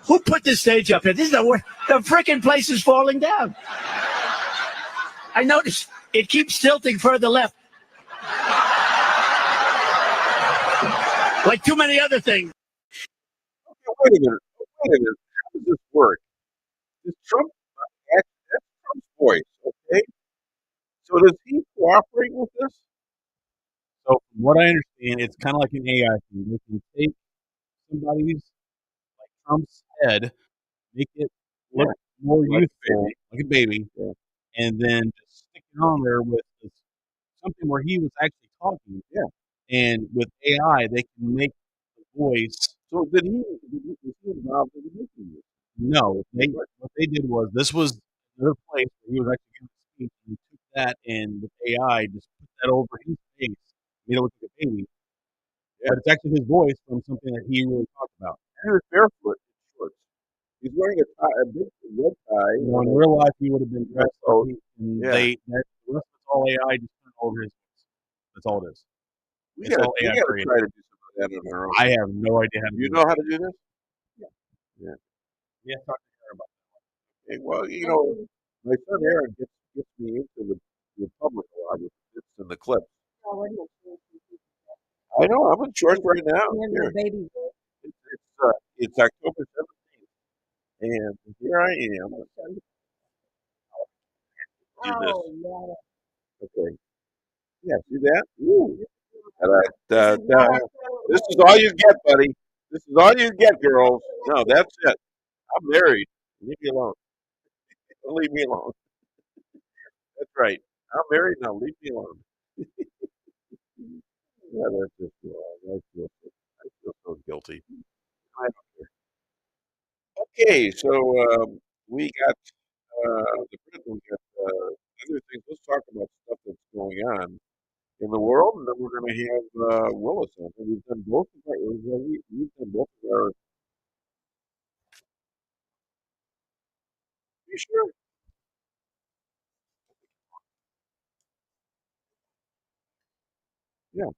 Speaker 19: Who put this stage up here? This is the worst. The frickin' place is falling down. I noticed it keeps tilting further left. Like too many other things.
Speaker 2: Okay, wait a minute. How does this work? Does Trump that's Trump's voice, okay? So does he cooperating with this?
Speaker 11: So from what I understand, it's kind of like an AI thing. They can take somebody's, like Trump's head, make it look more
Speaker 2: Like a
Speaker 11: youthful,
Speaker 2: baby.
Speaker 11: like a baby, and then just stick it on there with something where he was actually talking.
Speaker 2: Yeah.
Speaker 11: And with AI, they can make the voice.
Speaker 2: So was he involved in making this?
Speaker 11: No, what they did was this was another place where he was actually giving a speech, and he took that and with AI just put that over his face, made it look like a baby.
Speaker 2: Yeah.
Speaker 11: But it's actually his voice from something that he really talked about.
Speaker 2: And he was barefoot in shorts. He's wearing a big red tie.
Speaker 11: You know, in real life, he would have been dressed. And
Speaker 2: Yeah.
Speaker 11: the rest of it's all AI just put over his face. That's all it is.
Speaker 2: We
Speaker 11: It's
Speaker 2: gotta
Speaker 11: all AI
Speaker 2: try
Speaker 11: created.
Speaker 2: to do some of that on our own.
Speaker 11: I have no idea how to
Speaker 2: You
Speaker 11: do
Speaker 2: know
Speaker 11: that.
Speaker 2: how to do this? Yeah.
Speaker 11: Yeah, talk to her about that.
Speaker 2: Hey, well, you know, my son Aaron gets me into the public a lot with bits in the clips. I know, I'm in shorts right now. Here.
Speaker 3: Baby.
Speaker 2: It's October 17th, and here I am. Do this. Okay. Yeah, see that? Ooh. This is all you get, buddy. This is all you get, girls. No, that's it. I'm married. Leave me alone. Leave me alone. That's right. I'm married now. Leave me alone. Yeah, that's just wrong. I feel so guilty. I don't care. Okay, so we got the president. We got other things. Let's talk about stuff that's going on in the world, and then we're going to have Willis on. And we've done both of our. We've done both of our. You sure? Yeah.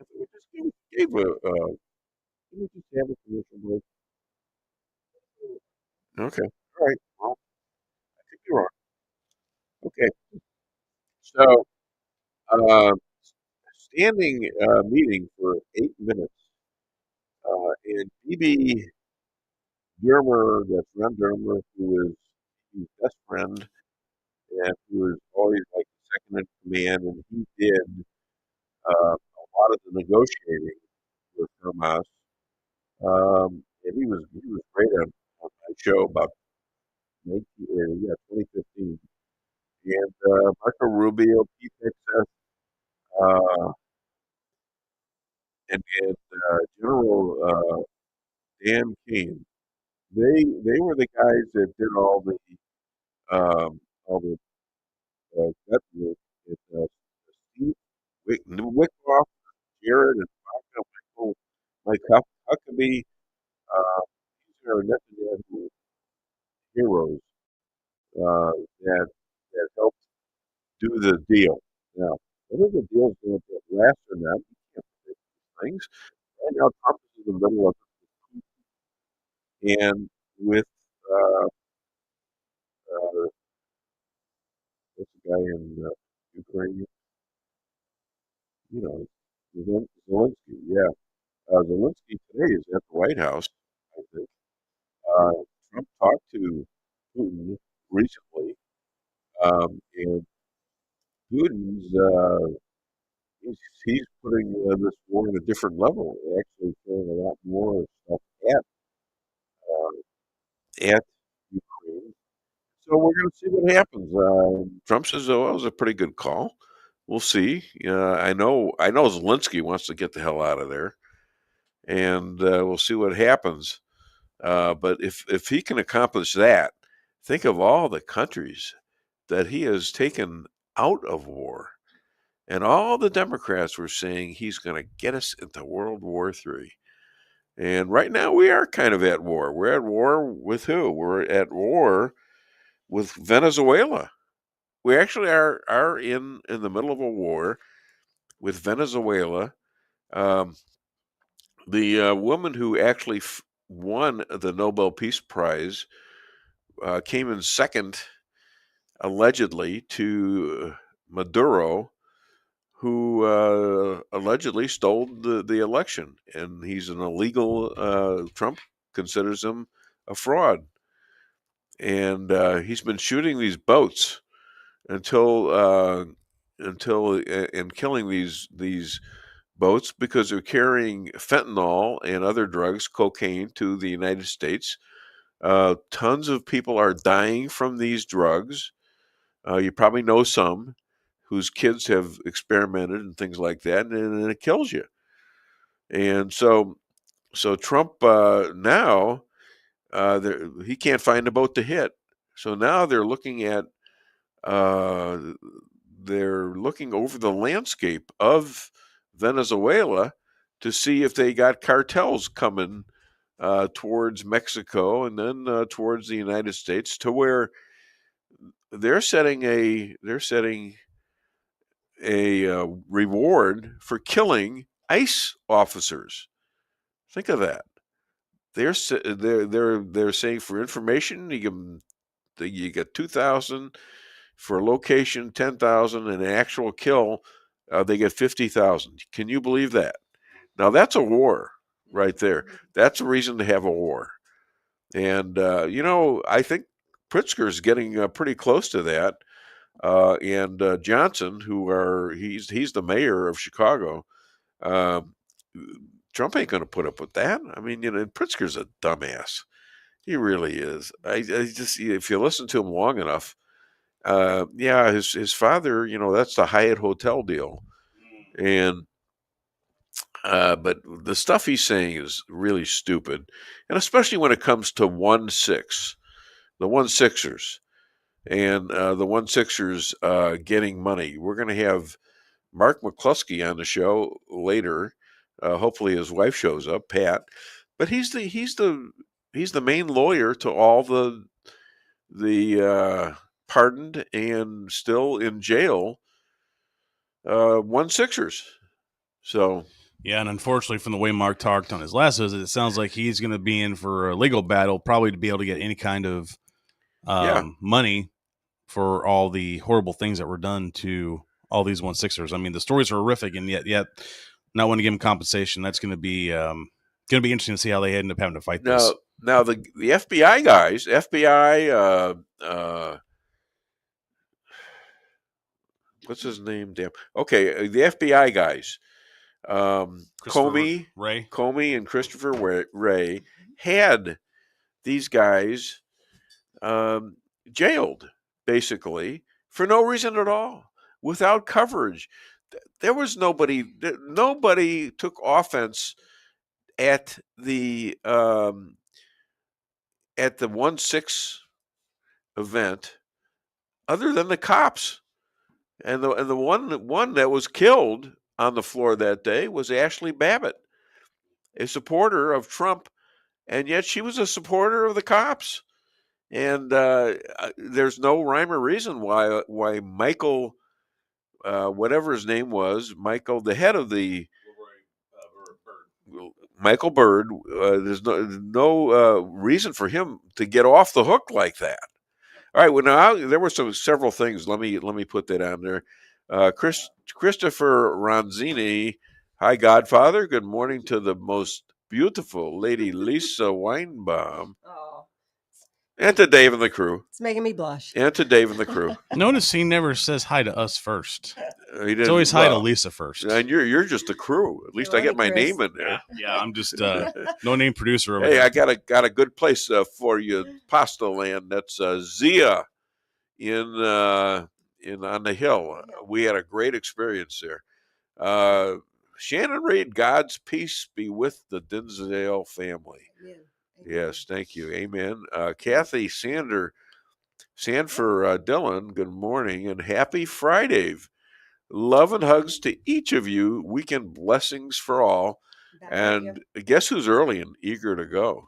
Speaker 2: I think we just gave a. Did we just have a commercial break? Okay. All right. Well, I think you're wrong. Okay. So, standing meeting for 8 minutes, and BB Dermer, that's Ron Dermer, who is his best friend, and who is always like second in command, and he did a lot of the negotiating with Hamas. And he was great on my show about 2015. And Marco Rubio, Pete Texas, and General Dan King. They were the guys that did all the gut work. Steve Wickoff, Jared, and Michael, Mike Huckabee. These are Netanyahu heroes that helped do the deal. Now, whether the deal's going to last or not, you can't predict these things. Right now, Trump is in the middle of it, and with what's the guy in Ukraine? You know, Zelensky. Yeah, Zelensky today is at the White House. I think Trump talked to Putin recently, and Putin's he's putting this war in a different level. Actually, throwing a lot more stuff at Ukraine. So we're going to see what happens. Trump says, "Oh, it was a pretty good call." We'll see. I know Zelensky wants to get the hell out of there, and we'll see what happens. But if he can accomplish that, think of all the countries that he has taken out of war. And all the Democrats were saying he's going to get us into World War III. And right now we are kind of at war. We're at war with who? We're at war with Venezuela. We actually are in the middle of a war with Venezuela. The woman who actually won the Nobel Peace Prize came in second, allegedly, to Maduro, who allegedly stole the election, and he's an illegal. Trump considers him a fraud, and he's been shooting these boats and killing these boats because they're carrying fentanyl and other drugs, cocaine, to the United States. Tons of people are dying from these drugs. You probably know some whose kids have experimented and things like that, and it kills you. And so Trump now he can't find a boat to hit. So now they're looking over the landscape of Venezuela to see if they got cartels coming towards Mexico and then towards the United States, to where they're setting a reward for killing ICE officers. Think of that. They're saying for information you get 2,000, for a location 10,000, and an actual kill they get 50,000. Can you believe that? Now that's a war right there. That's a reason to have a war. And I think Pritzker's getting pretty close to that. And Johnson, he's the mayor of Chicago. Trump ain't going to put up with that. I mean, and Pritzker's a dumbass. He really is. I just, if you listen to him long enough, his father, that's the Hyatt Hotel deal, and but the stuff he's saying is really stupid, and especially when it comes to 1-6, the 1-6ers, and the 1-6ers getting money. We're going to have Mark McCloskey on the show later. Hopefully his wife shows up, Pat. But he's the main lawyer to all the pardoned and still in jail 1-6ers. So
Speaker 11: yeah, and unfortunately, from the way Mark talked on his last visit, it sounds like he's going to be in for a legal battle, probably to be able to get any kind of money for all the horrible things that were done to all these 1-6ers. I mean, the stories are horrific, and yet not want to give them compensation. That's going to be interesting to see how they end up having to fight this.
Speaker 2: Now the FBI guys, what's his name? Damn. Okay, the FBI guys, Comey and Christopher Wray had these guys jailed, basically, for no reason at all, without coverage. There was nobody took offense at the 1-6 event, other than the cops. And the one that was killed on the floor that day was Ashley Babbitt, a supporter of Trump, and yet she was a supporter of the cops. And there's no rhyme or reason why Michael, whatever his name was, Michael, the head of the Michael Byrd, there's no reason for him to get off the hook like that. All right. Well, now there were several things. Let me put that on there. Christopher Ronzini. Hi, Godfather. Good morning to the most beautiful Lady Lisa Weinbaum.
Speaker 3: Oh.
Speaker 2: And to Dave and the crew.
Speaker 3: It's making me blush.
Speaker 2: And to Dave and the crew.
Speaker 11: Notice he never says hi to us first. It's always hi to Lisa first.
Speaker 2: And you're just the crew. At least I get my name in there.
Speaker 11: Yeah, I'm just no name producer over
Speaker 2: hey,
Speaker 11: there.
Speaker 2: I got a good place for you, Pasta Land. That's Zia in on the hill. We had a great experience there. Shannon Reed, God's peace be with the Dinsdale family.
Speaker 3: Yeah.
Speaker 2: Yes, thank you. Amen. Kathy Sanford Dillon, good morning and happy Friday. Love and hugs to each of you. Weekend blessings for all. And guess who's early and eager to go?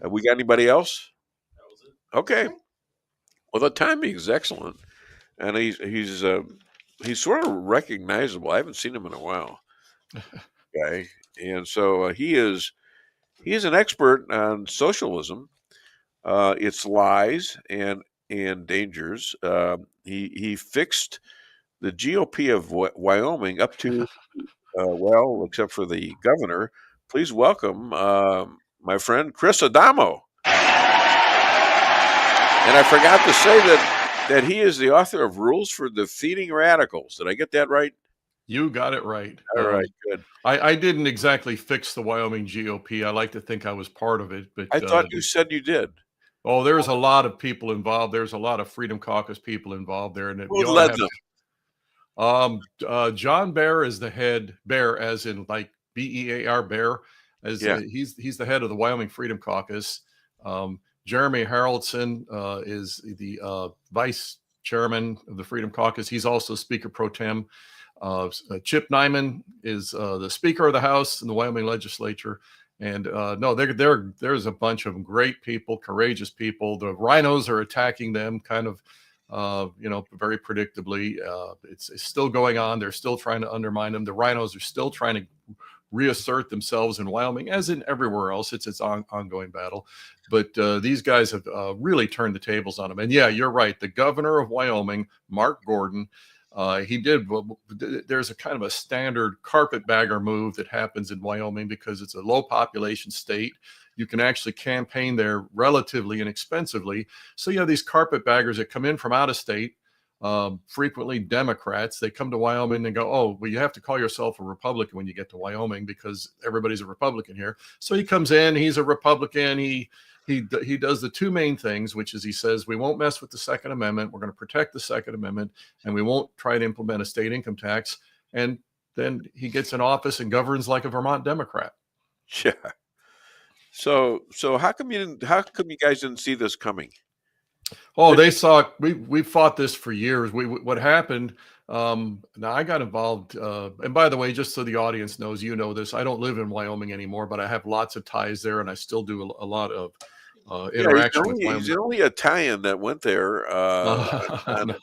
Speaker 2: We got anybody else?
Speaker 11: That was it.
Speaker 2: Okay. Well, the timing is excellent. And he's sort of recognizable. I haven't seen him in a while. Okay. And so he is an expert on socialism, its lies and dangers. He fixed the GOP of Wyoming up to, except for the governor. Please welcome my friend Chris Adamo. And I forgot to say that he is the author of Rules for Defeating Radicals. Did I get that right?
Speaker 20: You got it right.
Speaker 2: All right, good.
Speaker 20: I didn't exactly fix the Wyoming GOP. I like to think I was part of it, but
Speaker 2: I thought you said you did.
Speaker 20: Oh, there's a lot of people involved. There's a lot of Freedom Caucus people involved there, and
Speaker 2: Who led them?
Speaker 20: John Bear is the head. Bear, as in like BEAR, Bear, as he's the head of the Wyoming Freedom Caucus. Jeremy Haraldson is the vice chairman of the Freedom Caucus. He's also Speaker Pro Tem. Chip Nyman is the Speaker of the House in the Wyoming Legislature. And no, there's a bunch of great people, courageous people. The rhinos are attacking them kind of, very predictably. It's still going on. They're still trying to undermine them. The rhinos are still trying to reassert themselves in Wyoming, as in everywhere else. It's ongoing battle. But these guys have really turned the tables on them. And yeah, you're right. The governor of Wyoming, Mark Gordon, there's a kind of a standard carpetbagger move that happens in Wyoming because it's a low population state. You can actually campaign there relatively inexpensively. So you have these carpetbaggers that come in from out of state, frequently Democrats. They come to Wyoming and go, oh, well, you have to call yourself a Republican when you get to Wyoming because everybody's a Republican here. So he comes in, he's a Republican. He does the two main things, which is he says, we won't mess with the Second Amendment. We're going to protect the Second Amendment, and we won't try to implement a state income tax. And then he gets in office and governs like a Vermont Democrat.
Speaker 2: Yeah. So how come you guys didn't see this coming?
Speaker 20: Oh, they saw we fought this for years. What happened? Now I got involved, and by the way, just so the audience knows, you know this, I don't live in Wyoming anymore, but I have lots of ties there, and I still do a lot of interaction with Wyoming.
Speaker 2: He's the only Italian that went there on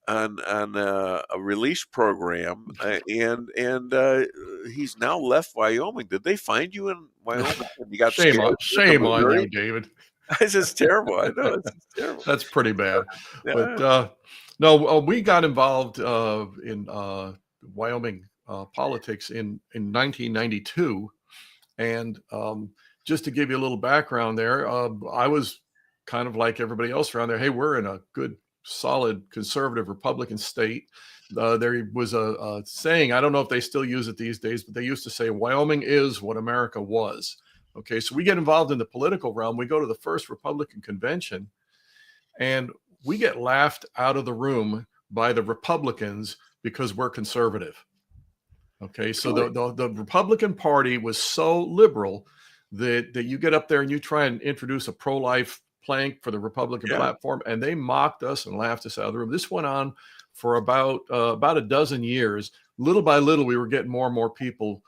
Speaker 2: a release program, and he's now left Wyoming. Did they find you in Wyoming? You got
Speaker 20: shame on you, David.
Speaker 2: This is terrible. I know it's terrible.
Speaker 20: That's pretty bad.
Speaker 2: Yeah.
Speaker 20: But no, we got involved in Wyoming politics in 1992, and just to give you a little background there, I was kind of like everybody else around there. Hey, we're in a good, solid, conservative Republican state. There was a saying, I don't know if they still use it these days, but they used to say, Wyoming is what America was. Okay, so we get involved in the political realm. We go to the first Republican convention, and we get laughed out of the room by the Republicans because we're conservative. Okay, so the Republican Party was so liberal that you get up there and you try and introduce a pro-life plank for the Republican platform, and they mocked us and laughed us out of the room. This went on for about a dozen years. Little by little, we were getting more and more people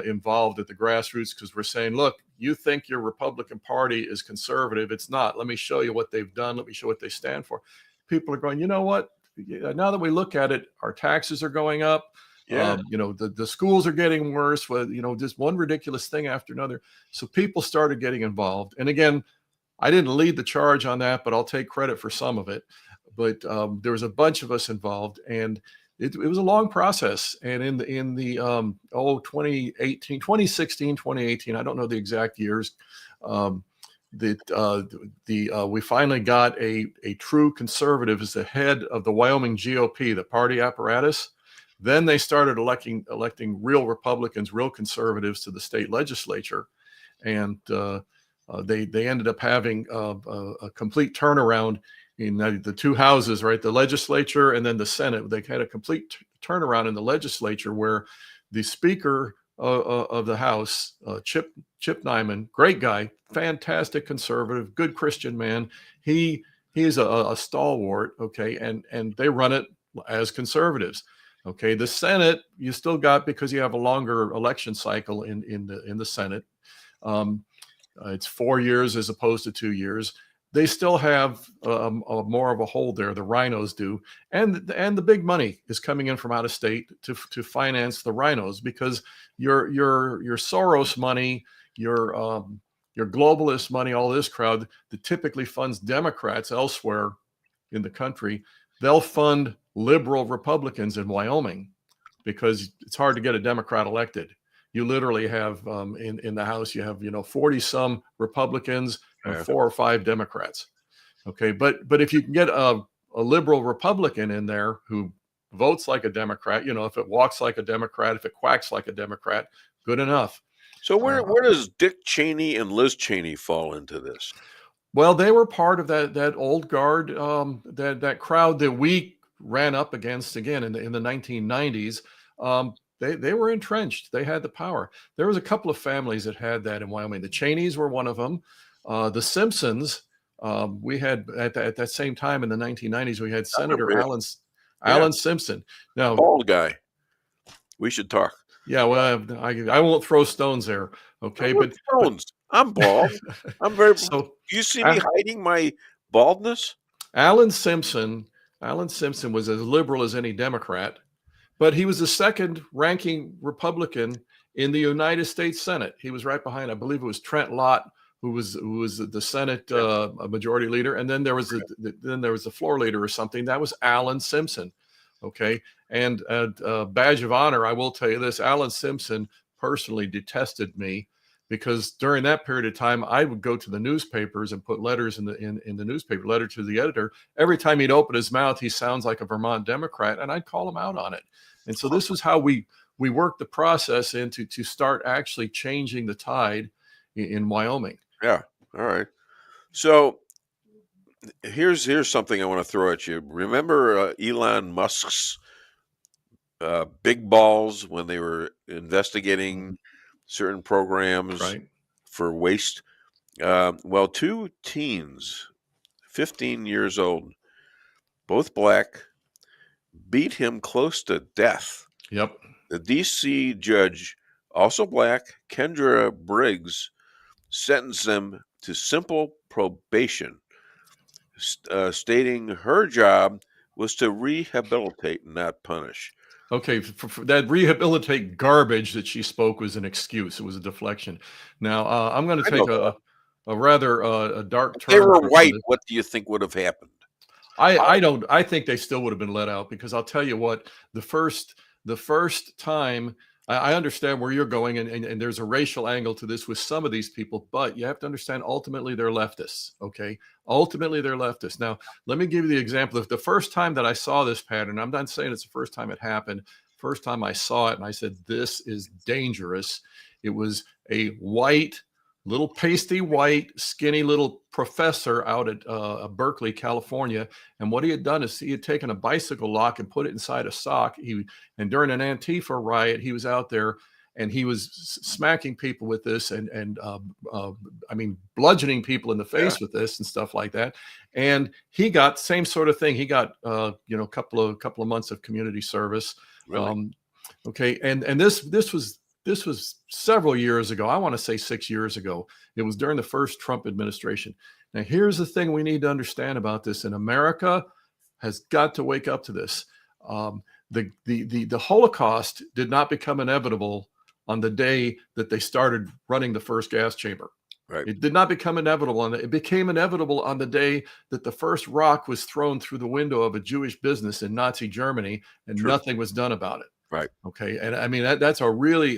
Speaker 20: involved at the grassroots because we're saying, look, you think your Republican Party is conservative. It's not. Let me show you what they've done. Let me show what they stand for. People are going, you know what? Now that we look at it, our taxes are going up.
Speaker 2: Yeah.
Speaker 20: The schools are getting worse with, just one ridiculous thing after another. So people started getting involved. And again, I didn't lead the charge on that, but I'll take credit for some of it. But there was a bunch of us involved, and it was a long process. And in the 2018, 2016, 2018, I don't know the exact years, we finally got a true conservative as the head of the Wyoming GOP, the party apparatus. Then they started electing real Republicans, real conservatives to the state legislature, and they ended up having a complete turnaround in the two houses, right? The legislature and then the Senate. They had a complete turnaround in the legislature where the Speaker of the House, Chip Nyman, great guy, fantastic conservative, good Christian man. He's a stalwart, okay, and they run it as conservatives. Okay, the Senate you still got because you have a longer election cycle in the Senate. It's 4 years as opposed to 2 years. They still have more of a hold there. The rhinos do, and the big money is coming in from out of state to finance the rhinos because your Soros money, your globalist money, all this crowd that typically funds Democrats elsewhere in the country, they'll fund liberal Republicans in Wyoming because it's hard to get a Democrat elected. You literally have in the House, you have 40 some Republicans and 4 or 5 Democrats. Okay, but if you can get a a liberal Republican in there who votes like a Democrat, if it walks like a Democrat, if it quacks like a Democrat, good enough.
Speaker 2: So where does Dick Cheney and Liz Cheney fall into this?
Speaker 20: Well, they were part of that old guard, that crowd that we ran up against again in the 1990s. They were entrenched. They had the power. There was a couple of families that had that in Wyoming. The Cheneys were one of them. The Simpsons. We had at that same time in the 1990s. We had Senator Alan Simpson. Now,
Speaker 2: bald guy. We should talk.
Speaker 20: Yeah, well, I won't throw stones there. Okay, but
Speaker 2: stones. I'm bald. I'm very. So you see me hiding my baldness?
Speaker 20: Alan Simpson was as liberal as any Democrat, but he was the second ranking Republican in the United States Senate. He was right behind, I believe it was Trent Lott, who was the Senate majority leader, and then there was the floor leader or something. That was Alan Simpson. Okay, and badge of honor, I will tell you this: Alan Simpson personally detested me, because during that period of time, I would go to the newspapers and put letters in the newspaper, letter to the editor. Every time he'd open his mouth, he sounds like a Vermont Democrat, and I'd call him out on it. And so this was how we worked the process to start actually changing the tide in Wyoming.
Speaker 2: Yeah. All right. So here's something I want to throw at you. Remember Elon Musk's big balls when they were investigating certain programs for waste? Well, two teens, 15 years old, both black, beat him close to death.
Speaker 20: Yep.
Speaker 2: The D.C. judge, also black, Kendra Briggs, sentenced them to simple probation, stating her job was to rehabilitate, not punish.
Speaker 20: Okay, for that rehabilitate garbage that she spoke was an excuse. It was a deflection. Now, I'm going to take a rather a dark turn.
Speaker 2: If they were white, what do you think would have happened?
Speaker 20: I think they still would have been let out, because I'll tell you what, the first time, I understand where you're going, and there's a racial angle to this with some of these people, but you have to understand, ultimately they're leftists. Okay, ultimately they're leftists. Now, let me give you the example of the first time that I saw this pattern. I'm not saying it's the first time it happened. First time I saw it, and I said, this is dangerous. It was a white, little pasty white, skinny little professor out at Berkeley, California. And what he had done is he had taken a bicycle lock and put it inside a sock. And during an Antifa riot, he was out there and he was smacking people with this and bludgeoning people in the face with this and stuff like that. And he got same sort of thing. He got a couple of months of community service.
Speaker 2: Really?
Speaker 20: Okay, and this was several years ago. I want to say 6 years ago. It was during the first Trump administration. Now, here's the thing we need to understand about this, and America has got to wake up to this. The Holocaust did not become inevitable on the day that they started running the first gas chamber.
Speaker 2: Right.
Speaker 20: It did not become inevitable, and it became inevitable on the day that the first rock was thrown through the window of a Jewish business in Nazi Germany, and nothing was done about it.
Speaker 2: Right.
Speaker 20: Okay. And I mean, that's a really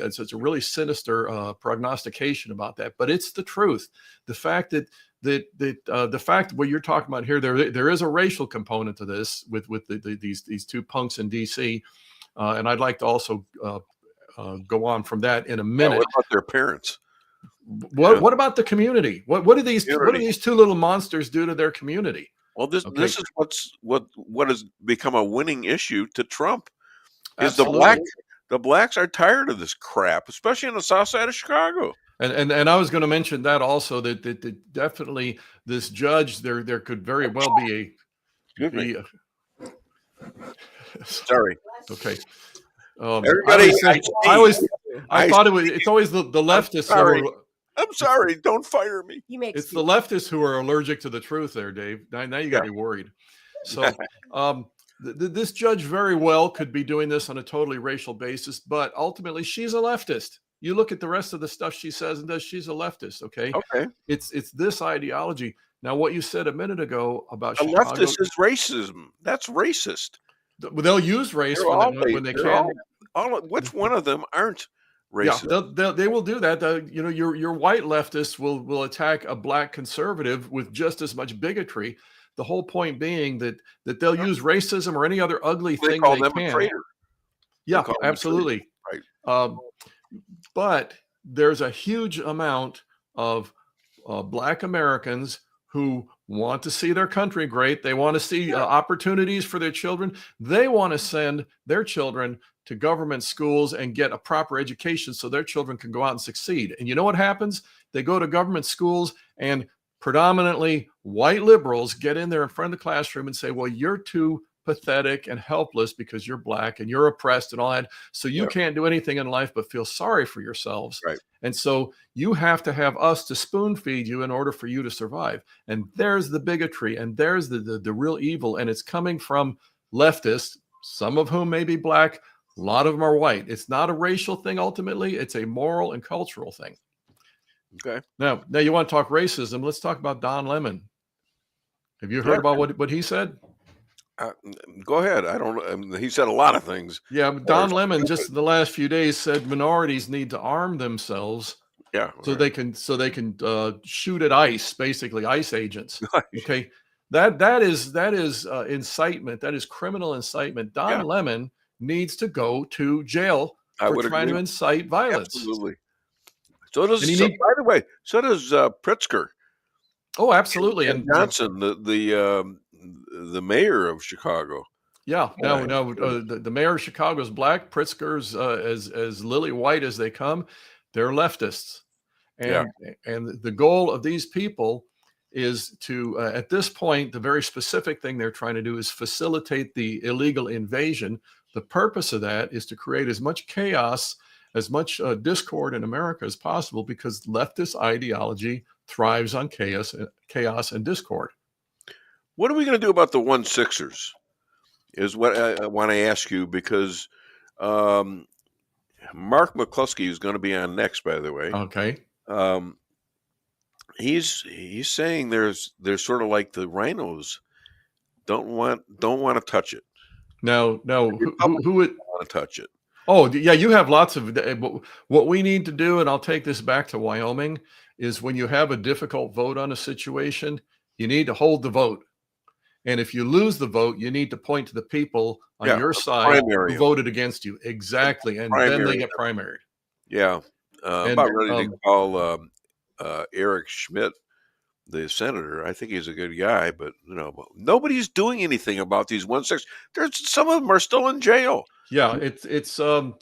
Speaker 20: sinister prognostication about that, but it's the truth. The fact that the fact what you're talking about here, there is a racial component to this with these two punks in DC. And I'd like to also go on from that in a minute.
Speaker 2: Yeah, what about their parents?
Speaker 20: What about the community? What do these two little monsters do to their community?
Speaker 2: Well, this is what has become a winning issue to Trump. Is
Speaker 20: Absolutely.
Speaker 2: the blacks are tired of this crap, especially in the south side of Chicago.
Speaker 20: And I was going to mention that also, that definitely this judge, there could very well be
Speaker 2: Sorry.
Speaker 20: Okay.
Speaker 2: Everybody,
Speaker 20: I thought it's always the leftists.
Speaker 2: I'm sorry. Don't fire me.
Speaker 20: It's the leftists who are allergic to the truth there, Dave. Now you got me worried. So this judge very well could be doing this on a totally racial basis, but ultimately she's a leftist. You look at the rest of the stuff she says and does, she's a leftist. Okay. It's this ideology. Now, what you said a minute ago about
Speaker 2: a leftist is racism. That's racist.
Speaker 20: They'll use race when they can.
Speaker 2: Which one of them aren't racist?
Speaker 20: Yeah, they will do that. Your white leftists will attack a black conservative with just as much bigotry. The whole point being that they'll use racism or any other ugly thing
Speaker 2: call
Speaker 20: they
Speaker 2: them
Speaker 20: can.
Speaker 2: a traitor.
Speaker 20: Yeah, absolutely.
Speaker 2: Right.
Speaker 20: But there's a huge amount of Black Americans who want to see their country great. They want to see opportunities for their children. They want to send their children to government schools and get a proper education so their children can go out and succeed. And you know what happens? They go to government schools, and predominantly white liberals get in there in front of the classroom and say, well, you're too pathetic and helpless because you're Black and you're oppressed and all that. So you can't do anything in life but feel sorry for yourselves.
Speaker 2: Right.
Speaker 20: And so you have to have us to spoon feed you in order for you to survive. And there's the bigotry, and there's the real evil. And it's coming from leftists, some of whom may be Black, a lot of them are white. It's not a racial thing ultimately. It's a moral and cultural thing.
Speaker 2: Okay.
Speaker 20: Now you want to talk racism. Let's talk about Don Lemon. Have you heard about what he said?
Speaker 2: Go ahead. I don't know. He said a lot of things.
Speaker 20: Yeah, but Don Lemon just in the last few days said minorities need to arm themselves.
Speaker 2: Yeah.
Speaker 20: So they can shoot at ICE, basically ICE agents. Okay. That is incitement. That is criminal incitement. Don Lemon needs to go to jail for trying to incite violence.
Speaker 2: Absolutely. So does by the way, so does Pritzker.
Speaker 20: Oh, absolutely. And
Speaker 2: Johnson, the mayor of Chicago.
Speaker 20: Yeah. No. The mayor of Chicago is Black. Pritzker's as lily white as they come. They're leftists, and the goal of these people is to at this point, the very specific thing they're trying to do is facilitate the illegal invasion. The purpose of that is to create as much chaos, as much discord in America as possible, because leftist ideology thrives on chaos and discord.
Speaker 2: What are we going to do about the 1-6ers is what I want to ask you, because Mark McCloskey is going to be on next, by the way.
Speaker 20: Okay.
Speaker 2: He's saying there's sort of like the rhinos don't want to touch it.
Speaker 20: No, who would
Speaker 2: want to touch it?
Speaker 20: Oh, yeah, you have lots of what we need to do, and I'll take this back to Wyoming, is when you have a difficult vote on a situation, you need to hold the vote. And if you lose the vote, you need to point to the people on your side who voted against you. Exactly. And then they get primaried.
Speaker 2: Yeah. I'm about ready to call Eric Schmidt the senator. I think he's a good guy, but nobody's doing anything about these 1-6. There's some of them are still in jail.
Speaker 20: Yeah, it's
Speaker 2: and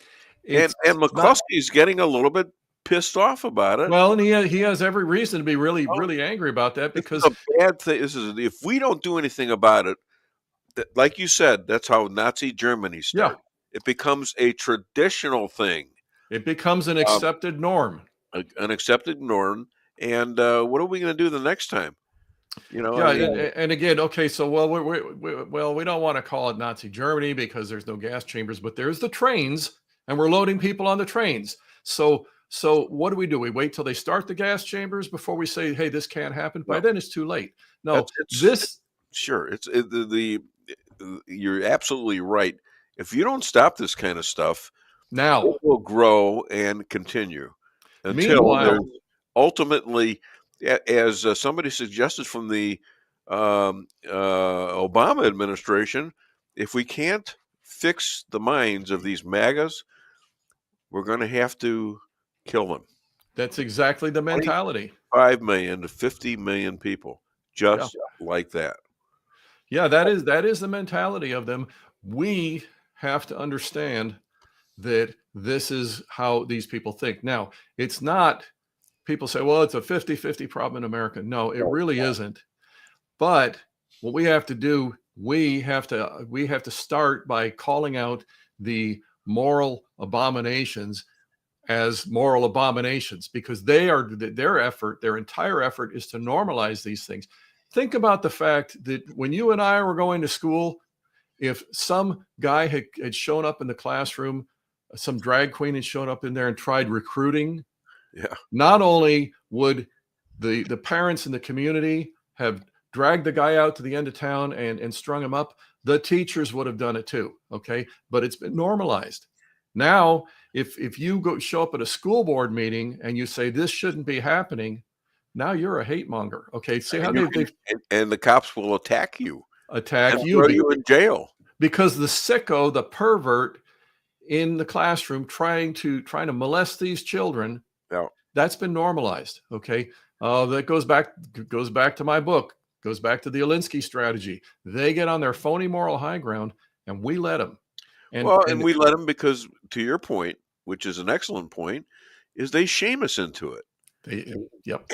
Speaker 2: McCloskey's getting a little bit pissed off about it.
Speaker 20: Well, and he has every reason to be really angry about that, because
Speaker 2: it's a bad thing. If we don't do anything about it, like you said, that's how Nazi Germany started. Yeah. It becomes a traditional thing.
Speaker 20: It becomes an accepted norm.
Speaker 2: An accepted norm. And what are we going to do the next time?
Speaker 20: And again, okay, so we don't want to call it Nazi Germany because there's no gas chambers, but there's the trains, and we're loading people on the trains. So what do? We wait till they start the gas chambers before we say, hey, this can't happen? By then it's too late. No,
Speaker 2: you're absolutely right. If you don't stop this kind of stuff,
Speaker 20: now
Speaker 2: it will grow and continue until ultimately, as somebody suggested from the Obama administration, if we can't fix the minds of these MAGAs, we're going to have to kill them.
Speaker 20: That's exactly the mentality.
Speaker 2: 5 million to 50 million people, just like that.
Speaker 20: Yeah, that is the mentality of them. We have to understand that this is how these people think. Now, it's not, people say, well, it's a 50-50 problem in America. No, it really isn't. But what we have to do, we have to start by calling out the moral abominations as moral abominations, because their entire effort is to normalize these things. Think about the fact that when you and I were going to school, if some guy had shown up in the classroom, some drag queen had shown up in there and tried recruiting, not only would the parents in the community have dragged the guy out to the end of town and strung him up, the teachers would have done it too. Okay. But it's been normalized. Now, if you show up at a school board meeting and you say this shouldn't be happening, now you're a hate monger. Okay, see how
Speaker 2: And
Speaker 20: they've
Speaker 2: and the cops will attack you and
Speaker 20: throw
Speaker 2: you in jail.
Speaker 20: because the sicko, the pervert in the classroom trying to molest these children, that's been normalized. Okay, that goes back to my book, goes back to the Alinsky strategy. They get on their phony moral high ground, and we let them.
Speaker 2: And we let them because, to your point, which is an excellent point, is they shame us into it.
Speaker 20: Yep.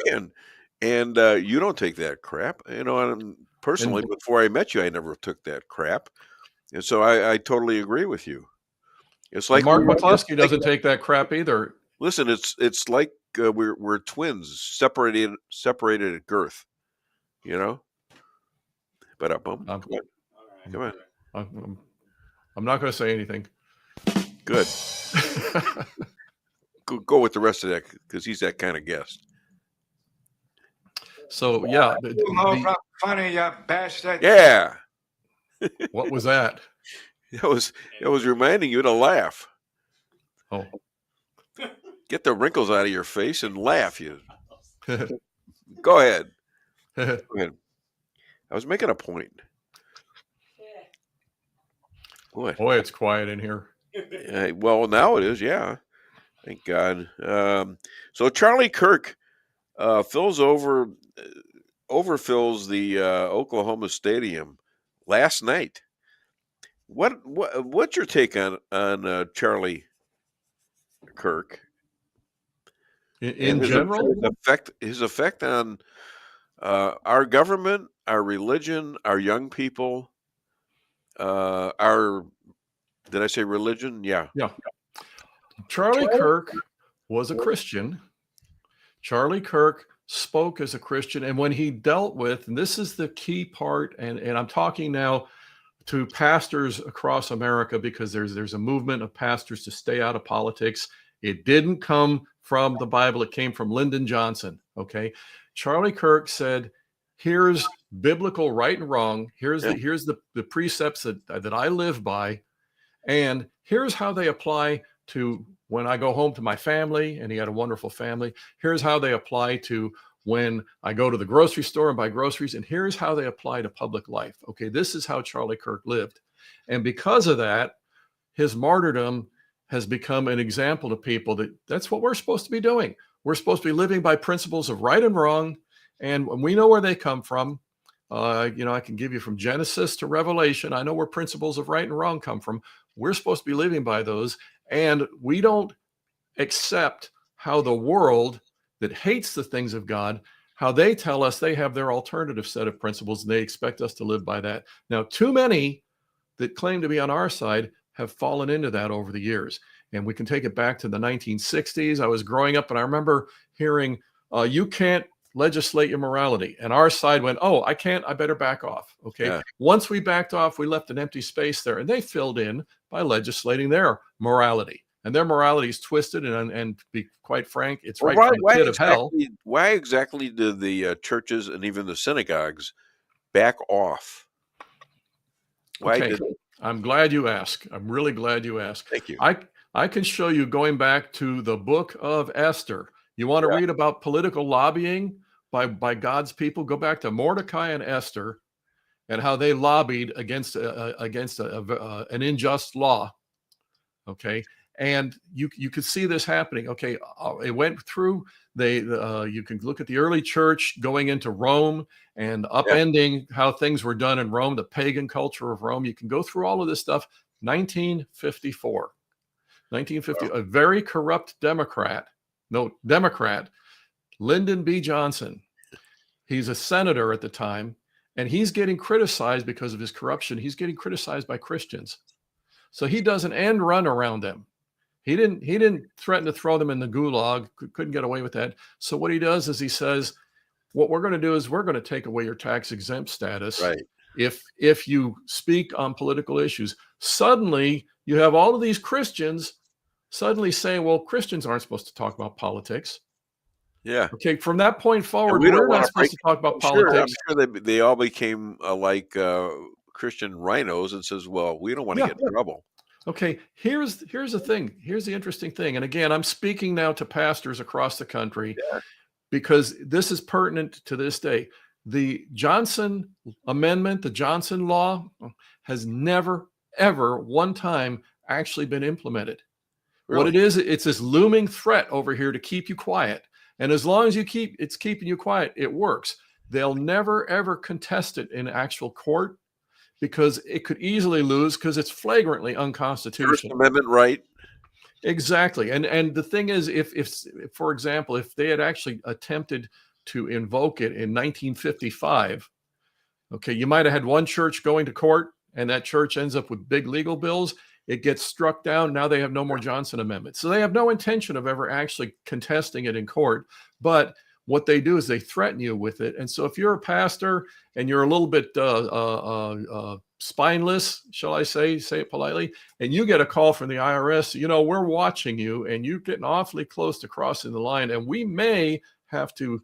Speaker 2: And you don't take that crap. You know, and personally, before I met you, I never took that crap. And so I totally agree with you. It's like
Speaker 20: Mark McCloskey doesn't take that crap either.
Speaker 2: Listen, it's like we're twins, separated at birth. You know. But come on.
Speaker 20: I'm not going to say anything.
Speaker 2: Good. Go with the rest of that because he's that kind of guest.
Speaker 20: So yeah,
Speaker 21: funny bastard.
Speaker 2: Yeah.
Speaker 20: What was that?
Speaker 2: That was reminding you to laugh.
Speaker 20: Oh.
Speaker 2: Get the wrinkles out of your face and laugh. You. Go ahead. Go ahead. I was making a point.
Speaker 20: Boy, it's quiet in here.
Speaker 2: Well, now it is. Yeah. Thank God. So Charlie Kirk overfills the Oklahoma Stadium last night. What's your take on Charlie Kirk?
Speaker 20: In general,
Speaker 2: his effect on our government, our religion, our young people, did I say religion? Yeah.
Speaker 20: Charlie Kirk was a Christian. Charlie Kirk spoke as a Christian, and when he dealt with, and this is the key part, and I'm talking now to pastors across America because there's a movement of pastors to stay out of politics. It didn't come from the Bible. It came from Lyndon Johnson. Okay. Charlie Kirk said, here's biblical right and wrong. Here's the precepts that I live by. And here's how they apply to when I go home to my family. And he had a wonderful family. Here's how they apply to when I go to the grocery store and buy groceries. And here's how they apply to public life. Okay. This is how Charlie Kirk lived. And because of that, his martyrdom has become an example to people that's what we're supposed to be doing. We're supposed to be living by principles of right and wrong. And we know where they come from. I can give you from Genesis to Revelation. I know where principles of right and wrong come from. We're supposed to be living by those. And we don't accept how the world that hates the things of God, how they tell us they have their alternative set of principles and they expect us to live by that. Now, too many that claim to be on our side have fallen into that over the years. And we can take it back to the 1960s. I was growing up and I remember hearing, you can't legislate your morality. And our side went, oh, I can't, I better back off. Okay. Yeah. Once we backed off, we left an empty space there and they filled in by legislating their morality. And their morality is twisted and to be quite frank, it's right from the pit of hell.
Speaker 2: Why exactly did the churches and even the synagogues back off? Why
Speaker 20: okay.
Speaker 2: did they?
Speaker 20: I'm glad you asked. I'm really glad you asked.
Speaker 2: Thank you.
Speaker 20: I can show you going back to the book of Esther. You want to read about political lobbying by God's people? Go back to Mordecai and Esther and how they lobbied against an unjust law. Okay. And you could see this happening. Okay. It went through, you can look at the early church going into Rome and upending how things were done in Rome, the pagan culture of Rome. You can go through all of this stuff. 1954, a very corrupt Democrat, Lyndon B. Johnson. He's a senator at the time, and he's getting criticized because of his corruption. He's getting criticized by Christians. So he does an end run around them. He didn't threaten to throw them in the gulag, couldn't get away with that. So what he does is he says, what we're going to do is we're going to take away your tax exempt status.
Speaker 2: Right.
Speaker 20: If you speak on political issues. Suddenly you have all of these Christians suddenly saying, well, Christians aren't supposed to talk about politics.
Speaker 2: Yeah.
Speaker 20: Okay. From that point forward, we're not supposed to talk about politics.
Speaker 2: I'm sure they all became like Christian rhinos and says, well, we don't want to get in trouble.
Speaker 20: Okay, here's the thing. Here's the interesting thing. And again, I'm speaking now to pastors across the country. because this is pertinent to this day. The Johnson Amendment, the Johnson Law, has never, ever one time actually been implemented. Really? What it is, it's this looming threat over here to keep you quiet. And as long as it's keeping you quiet, it works. They'll never, ever contest it in actual court because it could easily lose because it's flagrantly unconstitutional.
Speaker 2: First Amendment right.
Speaker 20: Exactly. And the thing is, if for example, if they had actually attempted to invoke it in 1955, okay, you might have had one church going to court and that church ends up with big legal bills. It gets struck down. Now they have no more Johnson Amendment. So they have no intention of ever actually contesting it in court. But what they do is they threaten you with it. And so if you're a pastor and you're a little bit spineless, shall I say it politely, and you get a call from the IRS, we're watching you and you're getting awfully close to crossing the line. And we may have to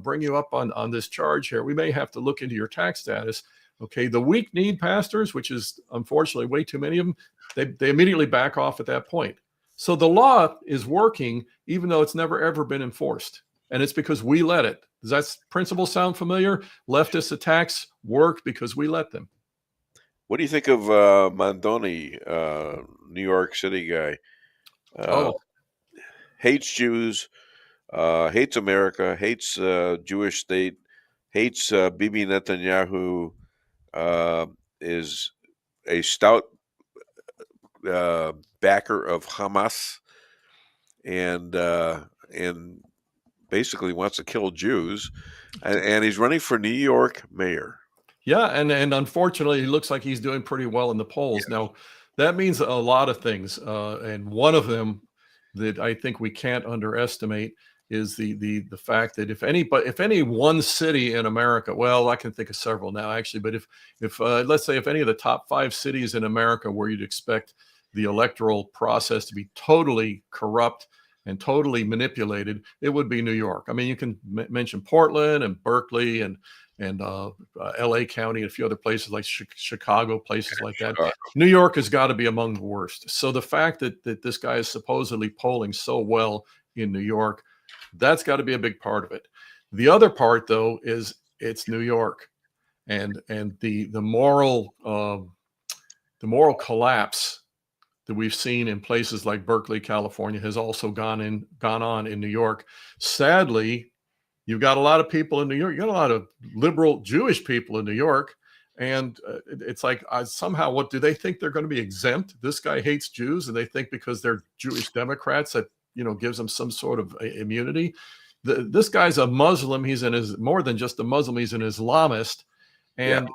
Speaker 20: bring you up on this charge here. We may have to look into your tax status. Okay, the weak-kneed pastors, which is unfortunately way too many of them, they immediately back off at that point. So the law is working, even though it's never, ever been enforced. And it's because we let it. Does that principle sound familiar? Leftist attacks work because we let them.
Speaker 2: What do you think of Mondoni, New York City guy? Hates Jews, hates America, hates Jewish state, hates Bibi Netanyahu, is a stout backer of Hamas, and basically wants to kill Jews, and he's running for New York mayor.
Speaker 20: Yeah, and unfortunately, he looks like he's doing pretty well in the polls. Yeah. Now, that means a lot of things, and one of them that I think we can't underestimate is the fact that if any one city in America, well, I can think of several now actually, but if let's say if any of the top 5 cities in America where you'd expect the electoral process to be totally corrupt and totally manipulated, it would be New York. I mean, you can mention Portland and Berkeley and LA County and a few other places like Chicago, places like that. New York has got to be among the worst. So the fact that this guy is supposedly polling so well in New York, that's got to be a big part of it. The other part, though, is it's New York, and the moral collapse that we've seen in places like Berkeley, California, has also gone on in New York. Sadly, you've got a lot of people in New York. You got a lot of liberal Jewish people in New York, and it's like somehow, what do they think they're going to be exempt? This guy hates Jews, and they think because they're Jewish Democrats that gives them some sort of immunity. This guy's a Muslim. He's more than just a Muslim. He's an Islamist, and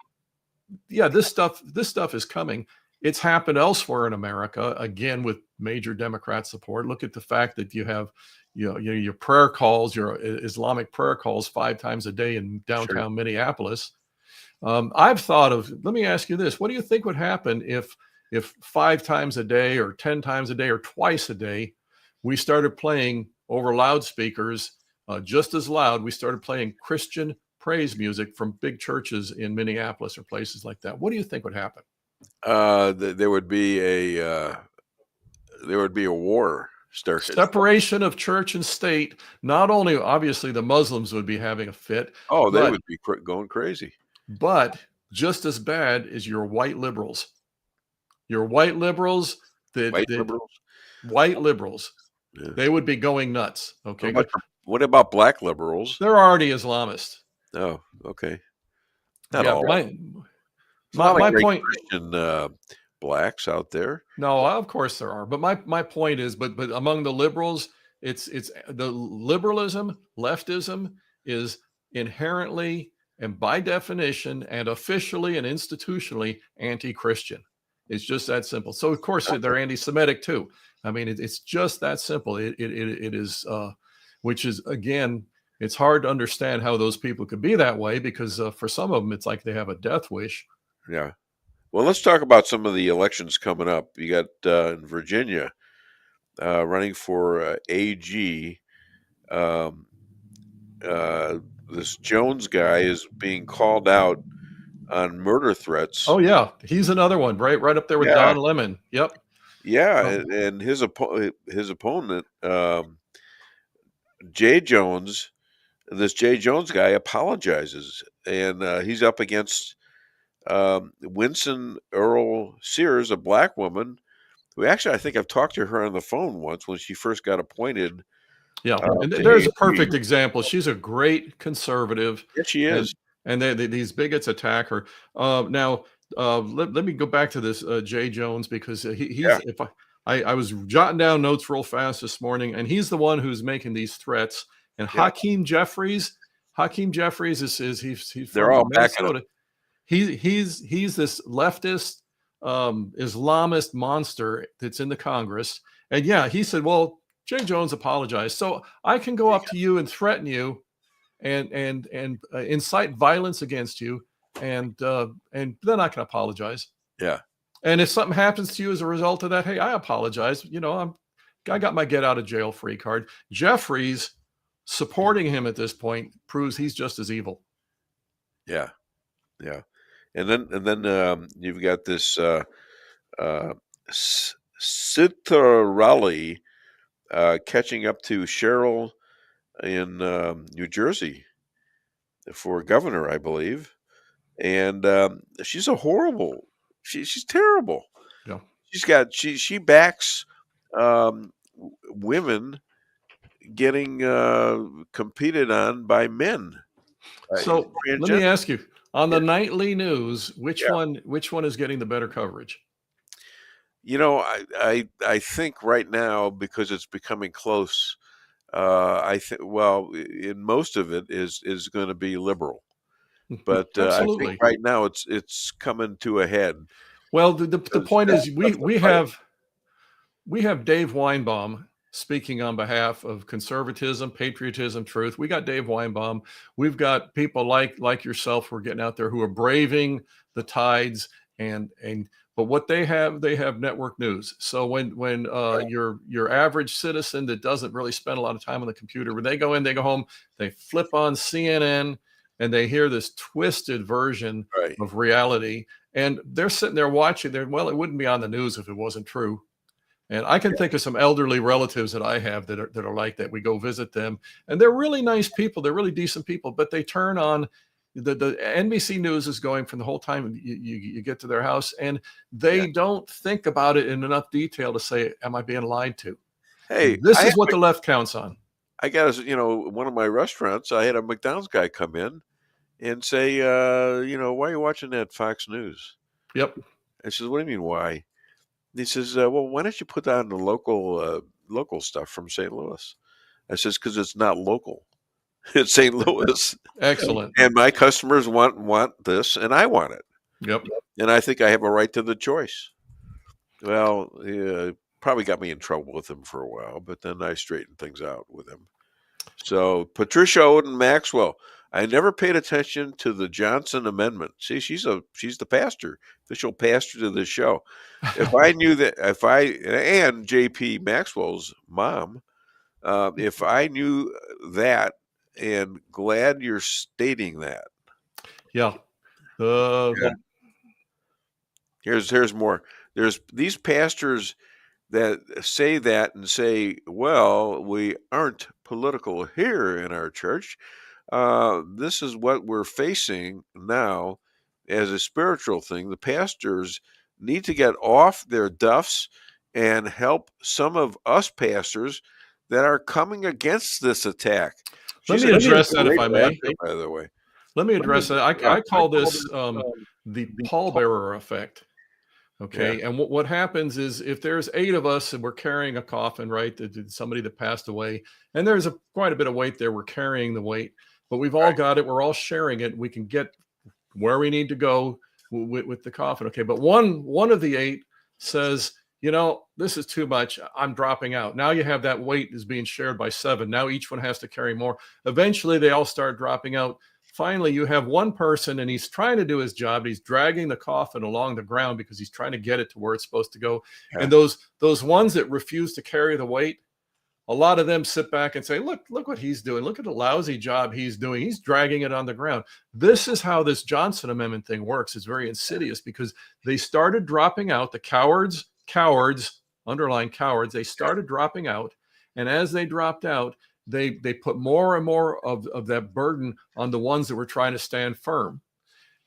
Speaker 20: this stuff is coming. It's happened elsewhere in America, again with major Democrat support. Look at the fact that you have your prayer calls, your Islamic prayer calls 5 times a day in downtown Minneapolis. I've thought of, let me ask you this: what do you think would happen if 5 times a day or 10 times a day or twice a day we started playing over loudspeakers, just as loud, we started playing Christian praise music from big churches in Minneapolis or places like that? What do you think would happen?
Speaker 2: There would be a war started.
Speaker 20: Separation of church and state. Not only, obviously, the Muslims would be having a fit.
Speaker 2: Oh, they would be going crazy.
Speaker 20: But just as bad is your white liberals. Your white liberals. White liberals. Yeah. They would be going nuts. Okay.
Speaker 2: What about black liberals?
Speaker 20: They're already Islamist.
Speaker 2: Oh, okay. Not all.
Speaker 20: My point.
Speaker 2: Christian blacks out there.
Speaker 20: No, of course there are. But my point is, but among the liberals, it's the liberalism, leftism is inherently and by definition and officially and institutionally anti-Christian. It's just that simple. So of course they're anti-Semitic too. I mean, it's just that simple. It is, which is, again, it's hard to understand how those people could be that way, because for some of them, it's like they have a death wish.
Speaker 2: Yeah. Well, let's talk about some of the elections coming up. You got in Virginia running for AG. This Jones guy is being called out on murder threats.
Speaker 20: Oh yeah, he's another one, right up there with Don Lemon. Yep.
Speaker 2: Yeah, and his opponent, Jay Jones, this Jay Jones guy apologizes, and he's up against Winston Earl Sears, a black woman who actually I think I've talked to her on the phone once when she first got appointed.
Speaker 20: Yeah, and there's a perfect example. She's a great conservative.
Speaker 2: Yes, she is.
Speaker 20: And these bigots attack her. Now, let me go back to this Jay Jones, because if I was jotting down notes real fast this morning, and he's the one who's making these threats. And Hakeem Jeffries is he's
Speaker 2: They're
Speaker 20: from
Speaker 2: all
Speaker 20: Minnesota. He's this leftist Islamist monster that's in the Congress. And yeah, he said, well, Jay Jones apologized, so I can go up to you and threaten you and incite violence against you, and then I can apologize.
Speaker 2: Yeah.
Speaker 20: And if something happens to you as a result of that, hey, I apologize. You know, I got my get out of jail free card. Jeffries supporting him at this point proves he's just as evil.
Speaker 2: Yeah. Yeah. And then you've got this Citarelli catching up to Cheryl in New Jersey for governor, I believe. And she's a horrible, she's terrible.
Speaker 20: Yeah.
Speaker 2: She backs women getting competed on by men.
Speaker 20: So let me ask you, on the nightly news, which one is getting the better coverage?
Speaker 2: You know, I think right now, because it's becoming close, I think, well, in most of it is going to be liberal, but I think right now it's coming to a head.
Speaker 20: Well, the point is we have Dave Weinbaum speaking on behalf of conservatism, patriotism, truth. We got Dave Weinbaum. We've got people like yourself who are getting out there who are braving the tides, but what they have network news. So when your average citizen that doesn't really spend a lot of time on the computer, when they go in, they go home, they flip on CNN and they hear this twisted version of reality, and they're sitting there watching. Well, it wouldn't be on the news if it wasn't true. And I can think of some elderly relatives that I have that are like that. We go visit them, and they're really nice people. They're really decent people, but they turn on the NBC News is going from the whole time you get to their house, and they don't think about it in enough detail to say, am I being lied to?
Speaker 2: Hey,
Speaker 20: this is what the left counts on.
Speaker 2: I got, one of my restaurants, I had a McDonald's guy come in and say, why are you watching that Fox News?
Speaker 20: Yep.
Speaker 2: I says, what do you mean, why? He says, well, why don't you put on the local stuff from St. Louis? I says, because it's not local. It's St. Louis.
Speaker 20: Excellent.
Speaker 2: And my customers want this, and I want it.
Speaker 20: Yep.
Speaker 2: And I think I have a right to the choice. Well, probably got me in trouble with him for a while, but then I straightened things out with him. So Patricia Odin Maxwell, I never paid attention to the Johnson Amendment. See, she's the pastor, official pastor to the show. If I knew that, and JP Maxwell's mom, if I knew that, and glad you're stating that.
Speaker 20: Yeah.
Speaker 2: Here's more. There's these pastors that say that and say, well, we aren't political here in our church. This is what we're facing now as a spiritual thing. The pastors need to get off their duffs and help some of us pastors that are coming against this attack.
Speaker 20: Let me address that, if I may.
Speaker 2: By the way,
Speaker 20: let me address that. I call this the pallbearer effect. Okay, and what happens is, if there's 8 of us and we're carrying a coffin, right, somebody that passed away, and there's quite a bit of weight there, we're carrying the weight, but we've all got it, we're all sharing it, we can get where we need to go with the coffin. Okay, but one of the 8 says, this is too much, I'm dropping out. Now you have that weight is being shared by 7. Now each one has to carry more. Eventually they all start dropping out. Finally, you have one person, and he's trying to do his job. He's dragging the coffin along the ground because he's trying to get it to where it's supposed to go. Yeah. And those ones that refuse to carry the weight, a lot of them sit back and say, look what he's doing. Look at the lousy job he's doing. He's dragging it on the ground. This is how this Johnson Amendment thing works. It's very insidious, because they started dropping out. The cowards, underline cowards, they started dropping out. And as they dropped out, they put more and more of that burden on the ones that were trying to stand firm.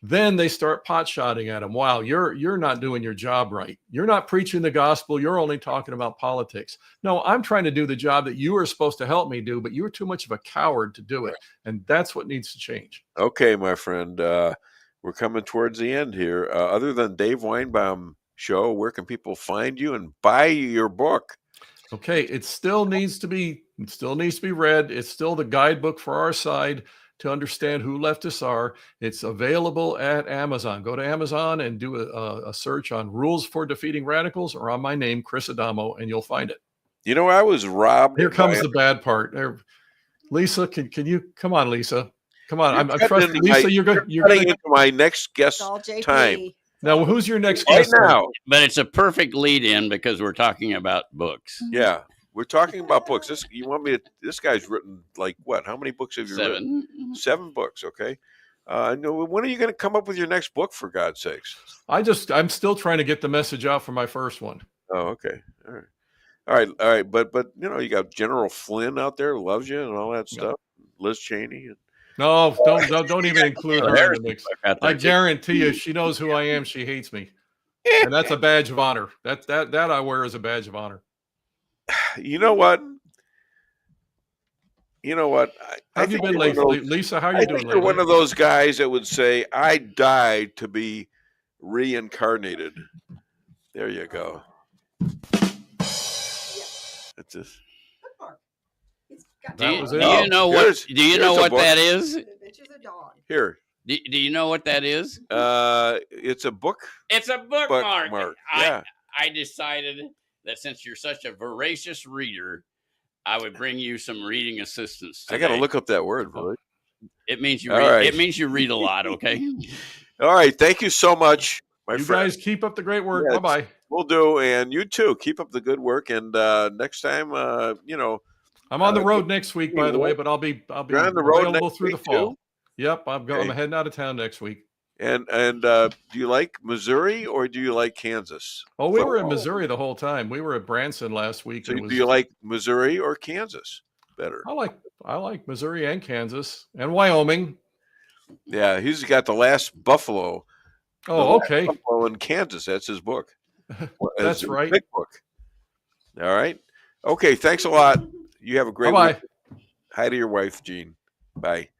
Speaker 20: Then they start pot-shotting at them. Wow, you're not doing your job right. You're not preaching the gospel. You're only talking about politics. No, I'm trying to do the job that you are supposed to help me do, but you're too much of a coward to do it. And that's what needs to change.
Speaker 2: Okay, my friend, we're coming towards the end here. Other than Dave Weinbaum show, where can people find you and buy your book?
Speaker 20: Okay, it still needs to be read. It's still the guidebook for our side to understand who leftists are. It's available at Amazon. Go to Amazon and do a search on Rules for Defeating Radicals or on my name, Chris Adamo, and you'll find it.
Speaker 2: You know, I was robbed.
Speaker 20: Here comes the bad part. There, Lisa, can you come on, Lisa? Come on. I'm trusting Lisa. You're going
Speaker 2: into my next guest time.
Speaker 20: Now, who's your next
Speaker 2: right
Speaker 20: guest
Speaker 2: now?
Speaker 1: But it's a perfect lead-in because we're talking about books.
Speaker 2: Yeah. We're talking about books. This guy's written like what? How many books have you written? 7 books. Okay. When are you going to come up with your next book, for God's sakes?
Speaker 20: I'm still trying to get the message out for my first one.
Speaker 2: Oh, okay. All right. But you got General Flynn out there who loves you and all that stuff. Liz Cheney.
Speaker 20: No, don't even include her in the mix. I guarantee you, she knows who I am. She hates me, and that's a badge of honor. That I wear as a badge of honor.
Speaker 2: You know what?
Speaker 20: Have you been lately, Lisa? How are you doing lately?
Speaker 2: You're one of those guys that would say, "I died to be reincarnated." There you go. That's just.
Speaker 1: Do you know what that is?
Speaker 2: Here.
Speaker 1: Do you know what that is?
Speaker 2: It's a book.
Speaker 1: It's a bookmark.
Speaker 2: Yeah.
Speaker 1: I decided that since you're such a voracious reader, I would bring you some reading assistance today.
Speaker 2: I got to look up that word, boy.
Speaker 1: It means you read. It means you read a lot. Okay.
Speaker 2: All right. Thank you so much, my
Speaker 20: friend.
Speaker 2: You
Speaker 20: guys keep up the great work. Yeah, bye-bye.
Speaker 2: We'll do, and you too. Keep up the good work. And next time,
Speaker 20: I'm on the road next week, by the way, but I'll be
Speaker 2: on the road
Speaker 20: available through the fall.
Speaker 2: Too?
Speaker 20: Yep, I'm heading out of town next week.
Speaker 2: And do you like Missouri or do you like Kansas?
Speaker 20: Oh, we were in Missouri the whole time. We were at Branson last week.
Speaker 2: So do you like Missouri or Kansas better?
Speaker 20: I like Missouri and Kansas and Wyoming.
Speaker 2: Yeah, he's got the last Buffalo.
Speaker 20: Oh, okay.
Speaker 2: Buffalo in Kansas. That's his book.
Speaker 20: That's right.
Speaker 2: Big book. All right. Okay. Thanks a lot. You have a great week. Hi to your wife, Jean. Bye.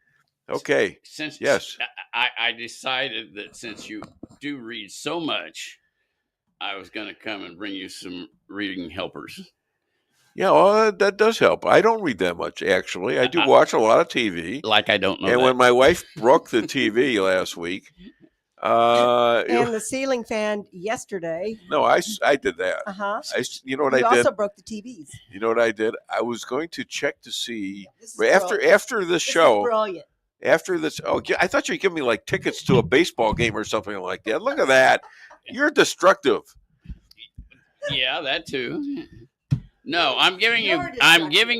Speaker 2: Okay. Yes.
Speaker 1: I decided that since you do read so much, I was going to come and bring you some reading helpers.
Speaker 2: Yeah, well, that does help. I don't read that much, actually. I do watch a lot of TV.
Speaker 1: Like I don't know.
Speaker 2: And when my wife broke the TV last week,
Speaker 3: and the ceiling fan yesterday.
Speaker 2: No, I did that. You know what I did?
Speaker 3: You also broke the TVs.
Speaker 2: You know what I did? I was going to check to see after the show.
Speaker 3: Brilliant.
Speaker 2: After this, I thought you'd give me like tickets to a baseball game or something like that. Look at that. You're destructive.
Speaker 1: Yeah, that too. No, I'm giving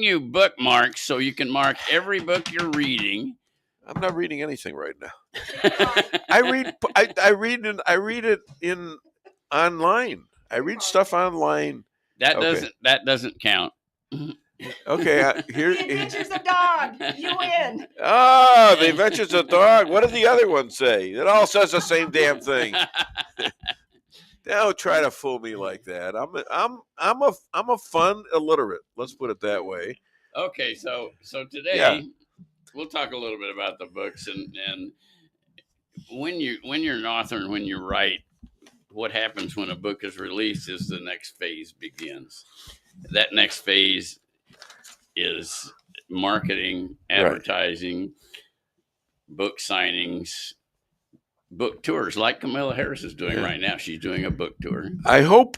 Speaker 1: you bookmarks so you can mark every book you're reading.
Speaker 2: I'm not reading anything right now. I read it in online. I read stuff online.
Speaker 1: That doesn't count.
Speaker 2: Okay, here.
Speaker 3: The Adventures of Dog. You win.
Speaker 2: Oh, The Adventures of Dog. What did the other one say? It all says the same damn thing. Don't try to fool me like that. I'm a fun illiterate. Let's put it that way.
Speaker 1: Okay, so today we'll talk a little bit about the books and when you're an author and when you write, what happens when a book is released is the next phase begins. That next phase is marketing, advertising, book signings, book tours, like Kamala Harris is doing right now. She's doing a book tour.
Speaker 2: I hope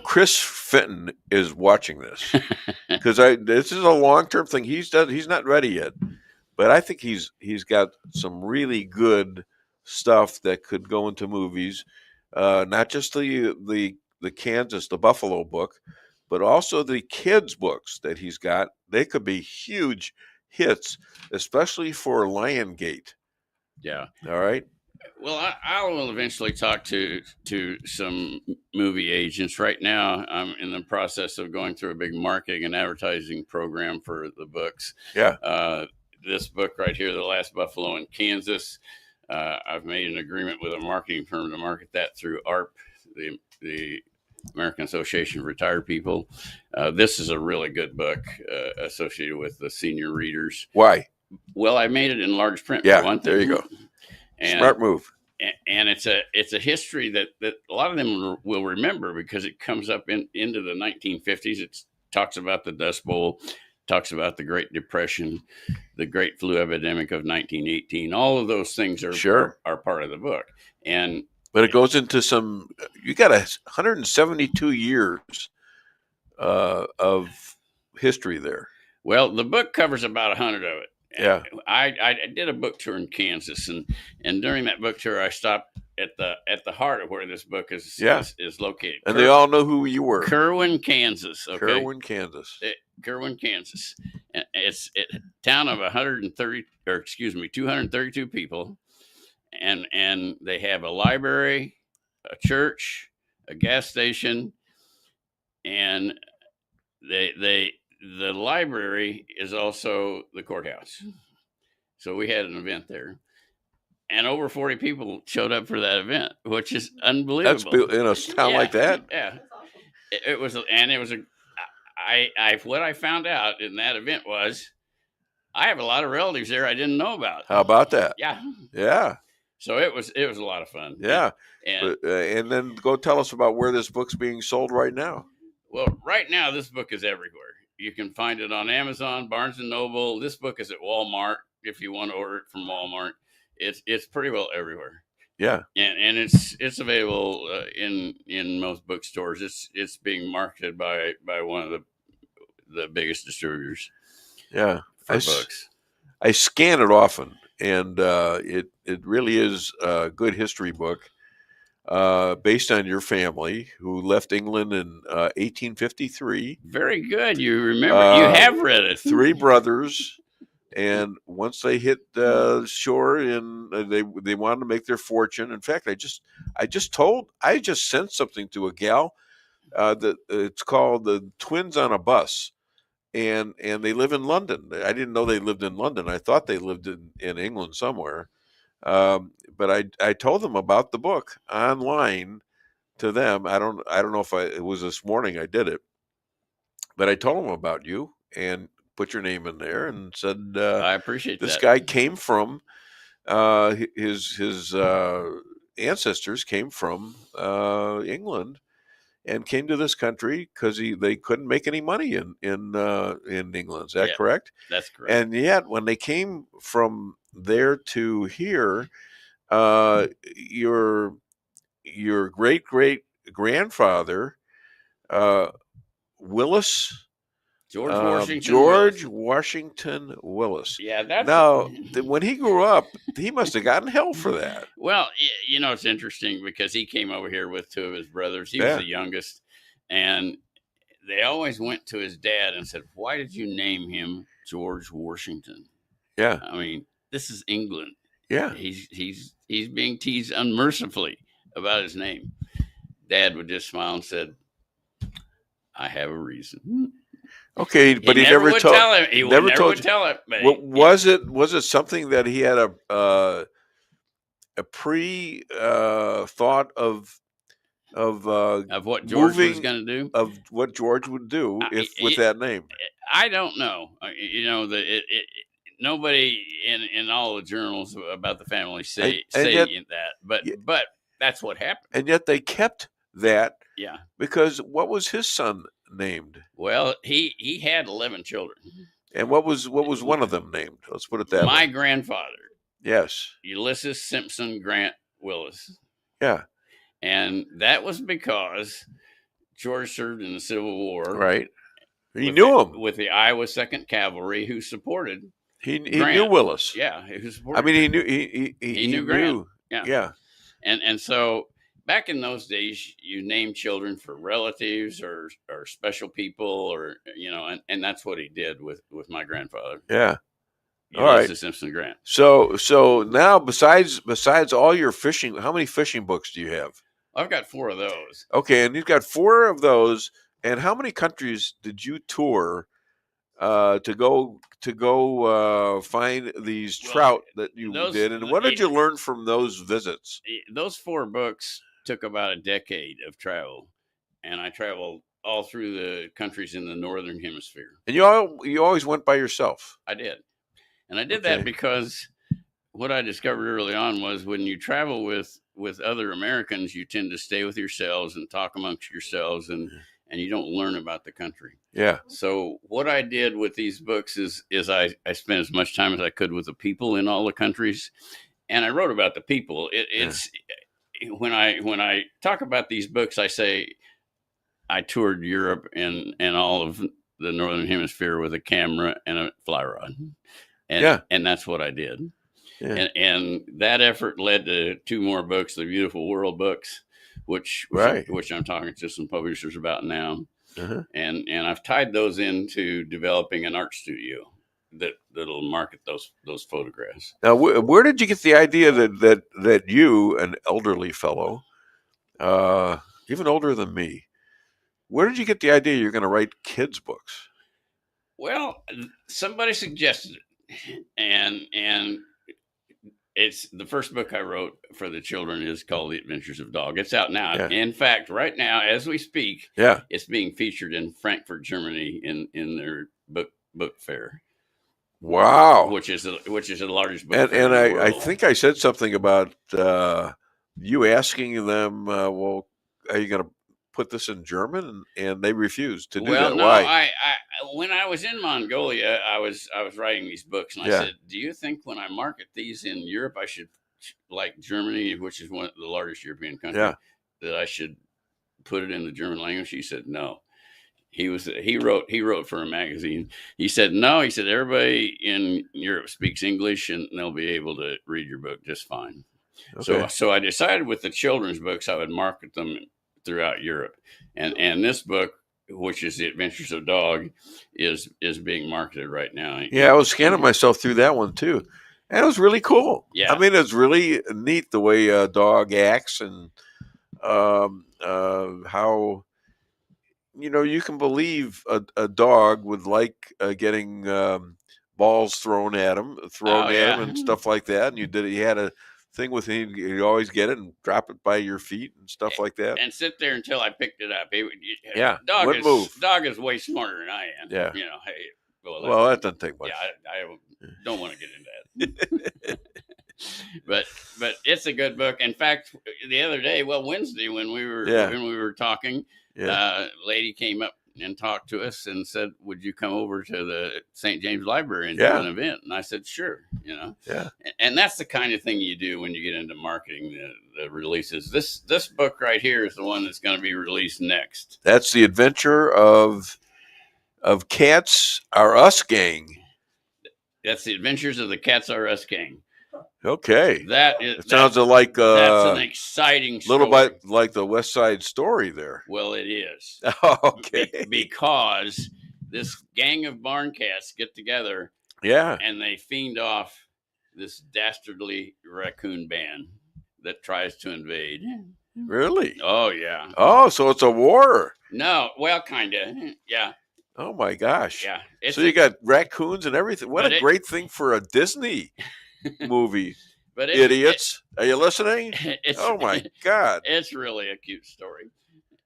Speaker 2: Chris Fenton is watching this because this is a long-term thing. He's not ready yet, but I think he's got some really good stuff that could go into movies. Not just the Kansas, the Buffalo book, but also the kids' books that he's got. They could be huge hits, especially for Liongate.
Speaker 1: Yeah.
Speaker 2: All right.
Speaker 1: Well, I will eventually talk to some movie agents. Right now, I'm in the process of going through a big marketing and advertising program for the books.
Speaker 2: Yeah.
Speaker 1: This book right here, The Last Buffalo in Kansas, I've made an agreement with a marketing firm to market that through ARP, the American Association of Retired People. This is a really good book associated with the senior readers.
Speaker 2: Why?
Speaker 1: Well, I made it in large print.
Speaker 2: Yeah,
Speaker 1: for one thing.
Speaker 2: there you go.
Speaker 1: And,
Speaker 2: Smart move.
Speaker 1: And it's a history that a lot of them will remember because it comes up into the 1950s. It talks about the Dust Bowl, talks about the Great Depression, the Great Flu Epidemic of 1918. All of those things are part of the book. But
Speaker 2: it goes into some. You got 172 years of history there.
Speaker 1: Well, the book covers about 100 of it.
Speaker 2: Yeah,
Speaker 1: I did a book tour in Kansas, and during that book tour, I stopped at the heart of where this book is located.
Speaker 2: And they all know who you were.
Speaker 1: Kerwin, Kansas. Okay?
Speaker 2: Kerwin, Kansas.
Speaker 1: Kerwin, Kansas. And it's a town of 232 people, and they have a library, a church, a gas station, and the library is also the courthouse. So we had an event there, and over 40 people showed up for that event, which is unbelievable.
Speaker 2: That's in a town like that.
Speaker 1: Yeah, it was, and it was what I found out in that event was I have a lot of relatives there I didn't know about.
Speaker 2: How about that?
Speaker 1: Yeah,
Speaker 2: yeah.
Speaker 1: So it was a lot of fun.
Speaker 2: Yeah,
Speaker 1: and
Speaker 2: then go tell us about where this book's being sold right now.
Speaker 1: Well, right now this book is everywhere. You can find it on Amazon, Barnes and Noble. This book is at Walmart if you want to order it from Walmart. It's pretty well everywhere.
Speaker 2: Yeah,
Speaker 1: and it's available in most bookstores. It's being marketed by one of the biggest distributors.
Speaker 2: Yeah,
Speaker 1: for books.
Speaker 2: I scan it often, and it really is a good history book. Based on your family who left England in 1853.
Speaker 1: Very good. You remember, you have read it.
Speaker 2: 3 brothers. And once they hit shore and they wanted to make their fortune. In fact, I just sent something to a gal that it's called The Twins on a Bus. And they live in London. I didn't know they lived in London. I thought they lived in England somewhere. But I told them about the book online to them. I don't know if it was this morning I did it, but I told them about you and put your name in there and said,
Speaker 1: I appreciate
Speaker 2: this
Speaker 1: that.
Speaker 2: guy came from, his ancestors came from England and came to this country because they couldn't make any money in England. Is that correct?
Speaker 1: That's correct.
Speaker 2: And yet when they came from there to here, your great grandfather, Willis, George Washington Willis.
Speaker 1: Yeah, that's
Speaker 2: now when he grew up, he must have gotten hell for that.
Speaker 1: Well, it's interesting because he came over here with 2 of his brothers. He was the youngest, and they always went to his dad and said, "Why did you name him George Washington?"
Speaker 2: Yeah,
Speaker 1: I mean, this is England.
Speaker 2: Yeah,
Speaker 1: he's being teased unmercifully about his name. Dad would just smile and said, "I have a reason."
Speaker 2: Okay, but he never
Speaker 1: would
Speaker 2: told.
Speaker 1: Tell him. He never
Speaker 2: told
Speaker 1: would
Speaker 2: you.
Speaker 1: tell it. But
Speaker 2: Was it something that he had a pre thought of
Speaker 1: what George was going to do,
Speaker 2: of what George would do with that name?
Speaker 1: I don't know. Nobody in all the journals about the family say that, but that's what happened.
Speaker 2: And yet they kept that.
Speaker 1: Yeah.
Speaker 2: Because what was his son named?
Speaker 1: Well, he had 11 children.
Speaker 2: And what was one of them named? Let's put it that way.
Speaker 1: My grandfather.
Speaker 2: Yes.
Speaker 1: Ulysses Simpson Grant Willis.
Speaker 2: Yeah.
Speaker 1: And that was because George served in the Civil War.
Speaker 2: Right. He knew him.
Speaker 1: With the Iowa 2nd Cavalry, who supported
Speaker 2: He knew Willis.
Speaker 1: Yeah. Who supported
Speaker 2: I mean, he
Speaker 1: knew Grant.
Speaker 2: Yeah.
Speaker 1: Yeah. And so back in those days, you named children for relatives or special people, or and that's what he did with my grandfather.
Speaker 2: Yeah. All right.
Speaker 1: Ulysses Simpson Grant.
Speaker 2: So now besides all your fishing, how many fishing books do you have?
Speaker 1: I've got 4 of those.
Speaker 2: Okay, and you've got 4 of those. And how many countries did you tour to go find these trout that you did? And what did you learn from those visits?
Speaker 1: Those 4 books took about a decade of travel, and I traveled all through the countries in the Northern Hemisphere.
Speaker 2: And you always went by yourself?
Speaker 1: I did. And I did that because what I discovered early on was when you travel with other Americans, you tend to stay with yourselves and talk amongst yourselves, and you don't learn about the country.
Speaker 2: Yeah.
Speaker 1: So what I did with these books is I spent as much time as I could with the people in all the countries, and I wrote about the people. It's when I talk about these books, I say I toured Europe and all of the Northern Hemisphere with a camera and a fly rod. And that's what I did. Yeah. And that effort led to 2 more books, the Beautiful World books, which I'm talking to some publishers about now. Uh-huh. And I've tied those into developing an art studio that'll market those photographs.
Speaker 2: Now, where did you get the idea that you, an elderly fellow, even older than me, where did you get the idea you're going to write kids' books?
Speaker 1: Well, somebody suggested it. And it's the first book I wrote for the children is called The Adventures of Dog. It's out now. Yeah. In fact, right now, as we speak, it's being featured in Frankfurt, Germany in their book fair.
Speaker 2: Wow.
Speaker 1: Which is the largest book fair
Speaker 2: and
Speaker 1: in the world.
Speaker 2: I think I said something about you asking them, well, are you going to put this in German? And they refused to do that.
Speaker 1: No,
Speaker 2: Why?
Speaker 1: I when I was in Mongolia, I was writing these books, and I said, do you think when I market these in Europe, I should, like Germany, which is one of the largest European countries, that I should put it in the German language? He said no. He wrote for a magazine. He said no. He said everybody in Europe speaks English, and they'll be able to read your book just fine. Okay. So I decided with the children's books, I would market them throughout Europe, and this book, which is The Adventures of Dog, is being marketed right now.
Speaker 2: Yeah, I was scanning myself through that one too, and it was really cool.
Speaker 1: Yeah,
Speaker 2: I mean, it's really neat the way a dog acts, and how you can believe a dog would like getting balls thrown at him, and stuff like that. And you had a thing with him, you always get it and drop it by your feet and stuff like that,
Speaker 1: and sit there until I picked it up. Dog is way smarter than I am.
Speaker 2: Yeah,
Speaker 1: hey,
Speaker 2: well, that doesn't take much.
Speaker 1: Yeah, I don't want to get into that. but it's a good book. In fact, the other day, Wednesday, when we were talking, a lady came up and talked to us and said, would you come over to the St. James Library and do an event? And I said, sure, and that's the kind of thing you do when you get into marketing the releases. This book right here is the one that's going to be released next.
Speaker 2: That's The Adventure of Cats Are Us Gang.
Speaker 1: That's The Adventures of the Cats Are Us Gang.
Speaker 2: Okay.
Speaker 1: It
Speaker 2: sounds like
Speaker 1: that's an exciting story.
Speaker 2: Little bit like the West Side Story there.
Speaker 1: Well, it is.
Speaker 2: Okay.
Speaker 1: Because this gang of barn cats get together.
Speaker 2: Yeah.
Speaker 1: And they fiend off this dastardly raccoon band that tries to invade.
Speaker 2: Really?
Speaker 1: Oh, yeah.
Speaker 2: Oh, so it's a war.
Speaker 1: No, well, kind of. Yeah.
Speaker 2: Oh, my gosh.
Speaker 1: Yeah.
Speaker 2: So you got raccoons and everything. What a great thing for a Disney movie.
Speaker 1: But
Speaker 2: idiots, are you listening? Oh my God!
Speaker 1: It's really a cute story,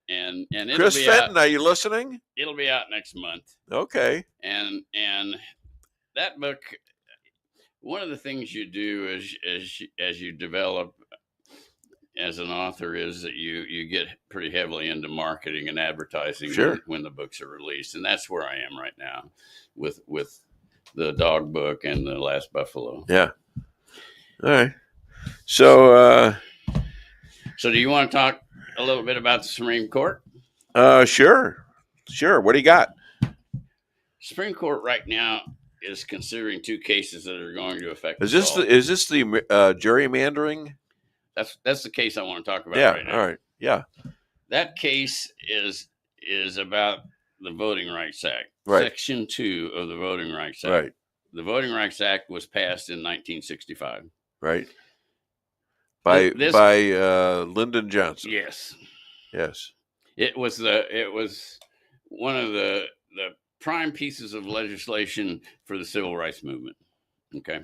Speaker 1: and
Speaker 2: Chris Fenton, are you listening?
Speaker 1: It'll be out next month.
Speaker 2: Okay.
Speaker 1: And that book, one of the things you do as you develop as an author is that you get pretty heavily into marketing and advertising when the books are released, and that's where I am right now with the dog book and The Last Buffalo.
Speaker 2: Yeah. All right. So
Speaker 1: do you want to talk a little bit about the Supreme Court?
Speaker 2: Sure. What do you got?
Speaker 1: Supreme Court right now is considering 2 cases that are going to affect.
Speaker 2: Is this the gerrymandering?
Speaker 1: That's the case I want to talk about right now.
Speaker 2: All right. Yeah.
Speaker 1: That case is about the Voting Rights Act.
Speaker 2: Right.
Speaker 1: Section 2 of the Voting Rights Act.
Speaker 2: Right.
Speaker 1: The Voting Rights Act was passed in 1965.
Speaker 2: Right. By Lyndon Johnson.
Speaker 1: Yes.
Speaker 2: Yes.
Speaker 1: It was one of the prime pieces of legislation for the civil rights movement. Okay.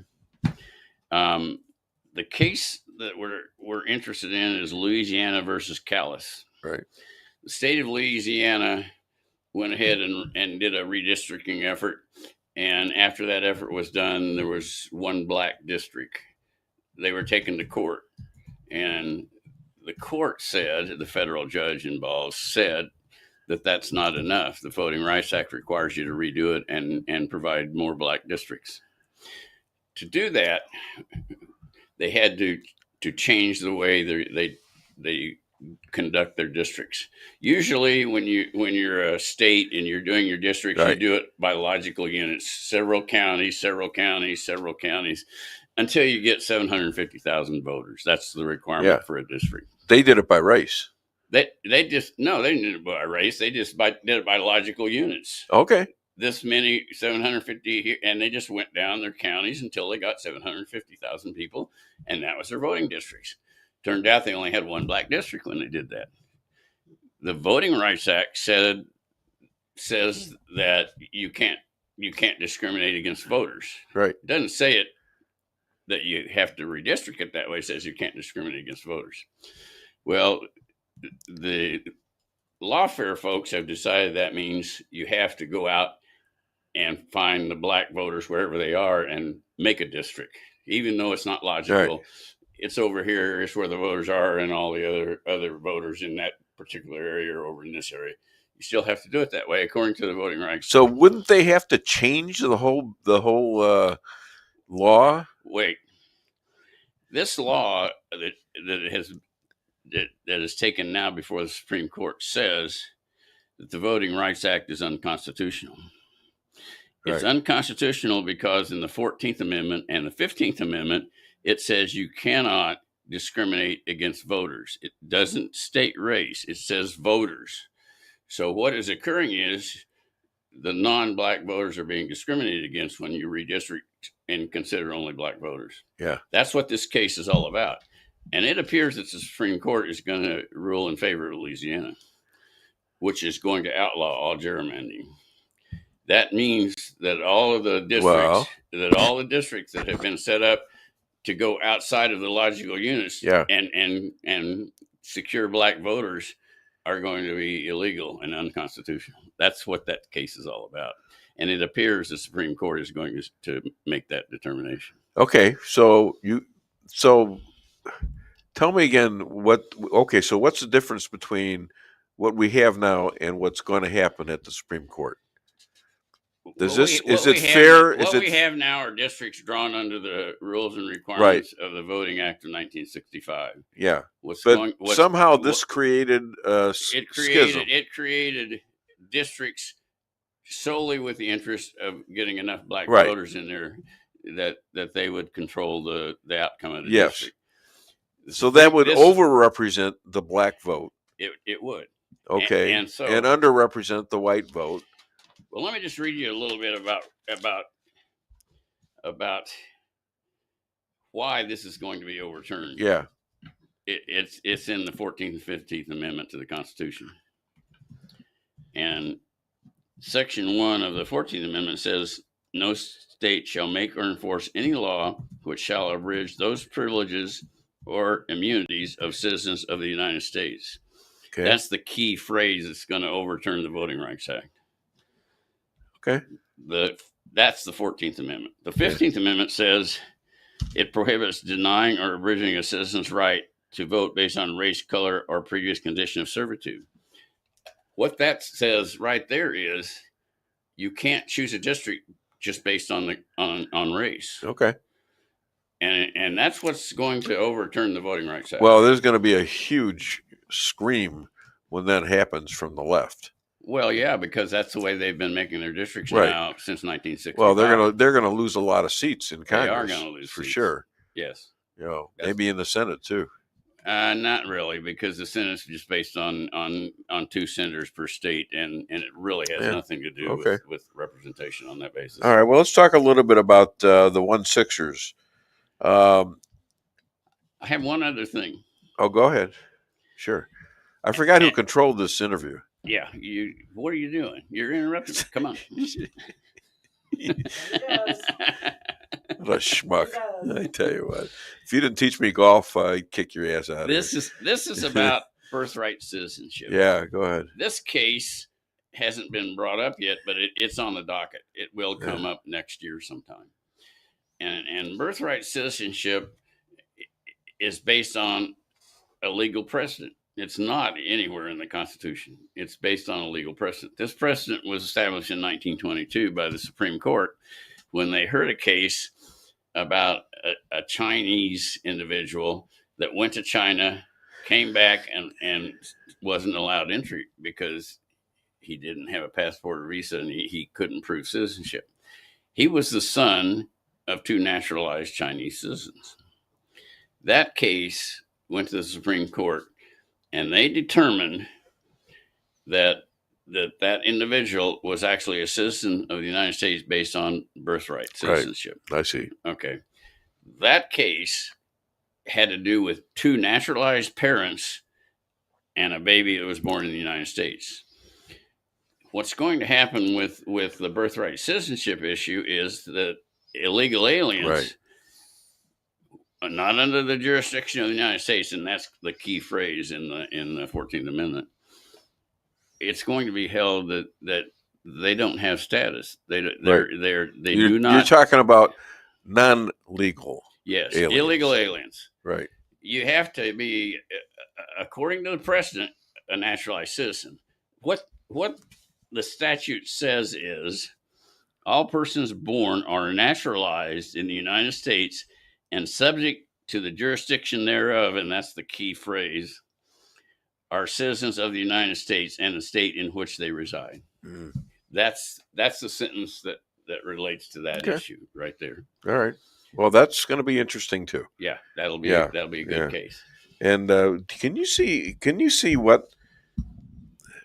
Speaker 1: The case that we're interested in is Louisiana versus Callais.
Speaker 2: Right.
Speaker 1: The state of Louisiana went ahead and did a redistricting effort. And after that effort was done, there was one black district. They were taken to court. And the court said, the federal judge involved said that that's not enough. The Voting Rights Act requires you to redo it and provide more black districts. To do that, they had to change the way they conduct their districts. Usually when you're a state and you're doing your districts,
Speaker 2: right.
Speaker 1: You do it by logical units, several counties, until you get 750,000 voters. That's the requirement for a district.
Speaker 2: They did it by race.
Speaker 1: They didn't do it by race. They just did it by logical units.
Speaker 2: Okay.
Speaker 1: This many 750 here, and they just went down their counties until they got 750,000 people, and that was their voting districts. Turned out they only had one black district when they did that. The Voting Rights Act says that you can't discriminate against voters.
Speaker 2: Right.
Speaker 1: It doesn't say it that you have to redistrict it that way. It says you can't discriminate against voters. Well, the lawfare folks have decided that means you have to go out and find the black voters wherever they are and make a district, even though it's not logical.
Speaker 2: Right.
Speaker 1: It's over here. It's where the voters are, and all the other voters in that particular area are over in this area. You still have to do it that way, according to the Voting Rights.
Speaker 2: So wouldn't they have to change the whole law?
Speaker 1: Wait, this law that is taken now before the Supreme Court says that the Voting Rights Act is unconstitutional. It's unconstitutional because in the 14th Amendment and the 15th Amendment, it says you cannot discriminate against voters. It doesn't state race. It says voters. So what is occurring is the non-black voters are being discriminated against when you redistrict and consider only black voters.
Speaker 2: Yeah.
Speaker 1: That's what this case is all about. And it appears that the Supreme Court is going to rule in favor of Louisiana, which is going to outlaw all gerrymandering. That means that all of the districts that have been set up to go outside of the logical units and secure black voters are going to be illegal and unconstitutional. That's what that case is all about. And it appears the Supreme Court is going to make that determination.
Speaker 2: Okay, so tell me again so what's the difference between what we have now and what's going to happen at the Supreme Court? Is it fair?
Speaker 1: What we have now are districts drawn under the rules and requirements of the Voting Act of 1965.
Speaker 2: Yeah, somehow this created a schism.
Speaker 1: It created districts solely with the interest of getting enough black
Speaker 2: Right.
Speaker 1: voters in there that they would control the outcome of the
Speaker 2: Yes.
Speaker 1: district.
Speaker 2: So that would overrepresent the black vote.
Speaker 1: It would.
Speaker 2: Okay,
Speaker 1: and
Speaker 2: underrepresent the white vote.
Speaker 1: Well, let me just read you a little bit about why this is going to be overturned.
Speaker 2: Yeah.
Speaker 1: It's in the 14th and 15th Amendment to the Constitution. And Section 1 of the 14th Amendment says, no state shall make or enforce any law which shall abridge those privileges or immunities of citizens of the United States.
Speaker 2: Okay.
Speaker 1: That's the key phrase that's going to overturn the Voting Rights Act.
Speaker 2: Okay.
Speaker 1: That's the 14th Amendment. The 15th Amendment says it prohibits denying or abridging a citizen's right to vote based on race, color, or previous condition of servitude. What that says right there is you can't choose a district just based on race.
Speaker 2: Okay.
Speaker 1: And that's what's going to overturn the Voting Rights Act.
Speaker 2: Well, there's going to be a huge scream when that happens from the left.
Speaker 1: Well, yeah, because that's the way they've been making their districts now since 1965.
Speaker 2: Well, they're gonna lose a lot of seats in Congress.
Speaker 1: They are going to lose
Speaker 2: for
Speaker 1: seats.
Speaker 2: sure.
Speaker 1: Yes.
Speaker 2: Maybe in the Senate too.
Speaker 1: Not really, because the Senate is just based on 2 senators per state, and it really has nothing to do with representation on that basis.
Speaker 2: All right. Well, let's talk a little bit about the 1/6ers.
Speaker 1: I have one other thing.
Speaker 2: Oh, go ahead. Sure. I forgot who controlled this interview.
Speaker 1: Yeah. What are you doing? You're interrupting me. Come on.
Speaker 2: What a schmuck! I tell you what. If you didn't teach me golf, I'd kick your ass out.
Speaker 1: This is about birthright citizenship.
Speaker 2: Yeah, go ahead.
Speaker 1: This case hasn't been brought up yet, but it's on the docket. It will come up next year sometime. And birthright citizenship is based on a legal precedent. It's not anywhere in the Constitution. It's based on a legal precedent. This precedent was established in 1922 by the Supreme Court when they heard a case about a Chinese individual that went to China, came back, and wasn't allowed entry because he didn't have a passport or visa, and he couldn't prove citizenship. He was the son of 2 naturalized Chinese citizens. That case went to the Supreme Court, and they determined that individual was actually a citizen of the United States based on birthright citizenship.
Speaker 2: Right. I see.
Speaker 1: Okay. That case had to do with 2 naturalized parents and a baby that was born in the United States. What's going to happen with the birthright citizenship issue is that illegal aliens, not under the jurisdiction of the United States, and that's the key phrase in the 14th Amendment, it's going to be held that they don't have status. They do not.
Speaker 2: You're talking about non-legal.
Speaker 1: Yes,
Speaker 2: aliens.
Speaker 1: Illegal aliens.
Speaker 2: Right.
Speaker 1: You have to be, according to the precedent, a naturalized citizen. What the statute says is all persons born are naturalized in the United States and subject to the jurisdiction thereof, and that's the key phrase, are citizens of the United States and the state in which they reside.
Speaker 2: Mm.
Speaker 1: That's the sentence that relates to that issue right there.
Speaker 2: All right. Well, that's going to be interesting too.
Speaker 1: Yeah, that'll be a good case.
Speaker 2: And can you see what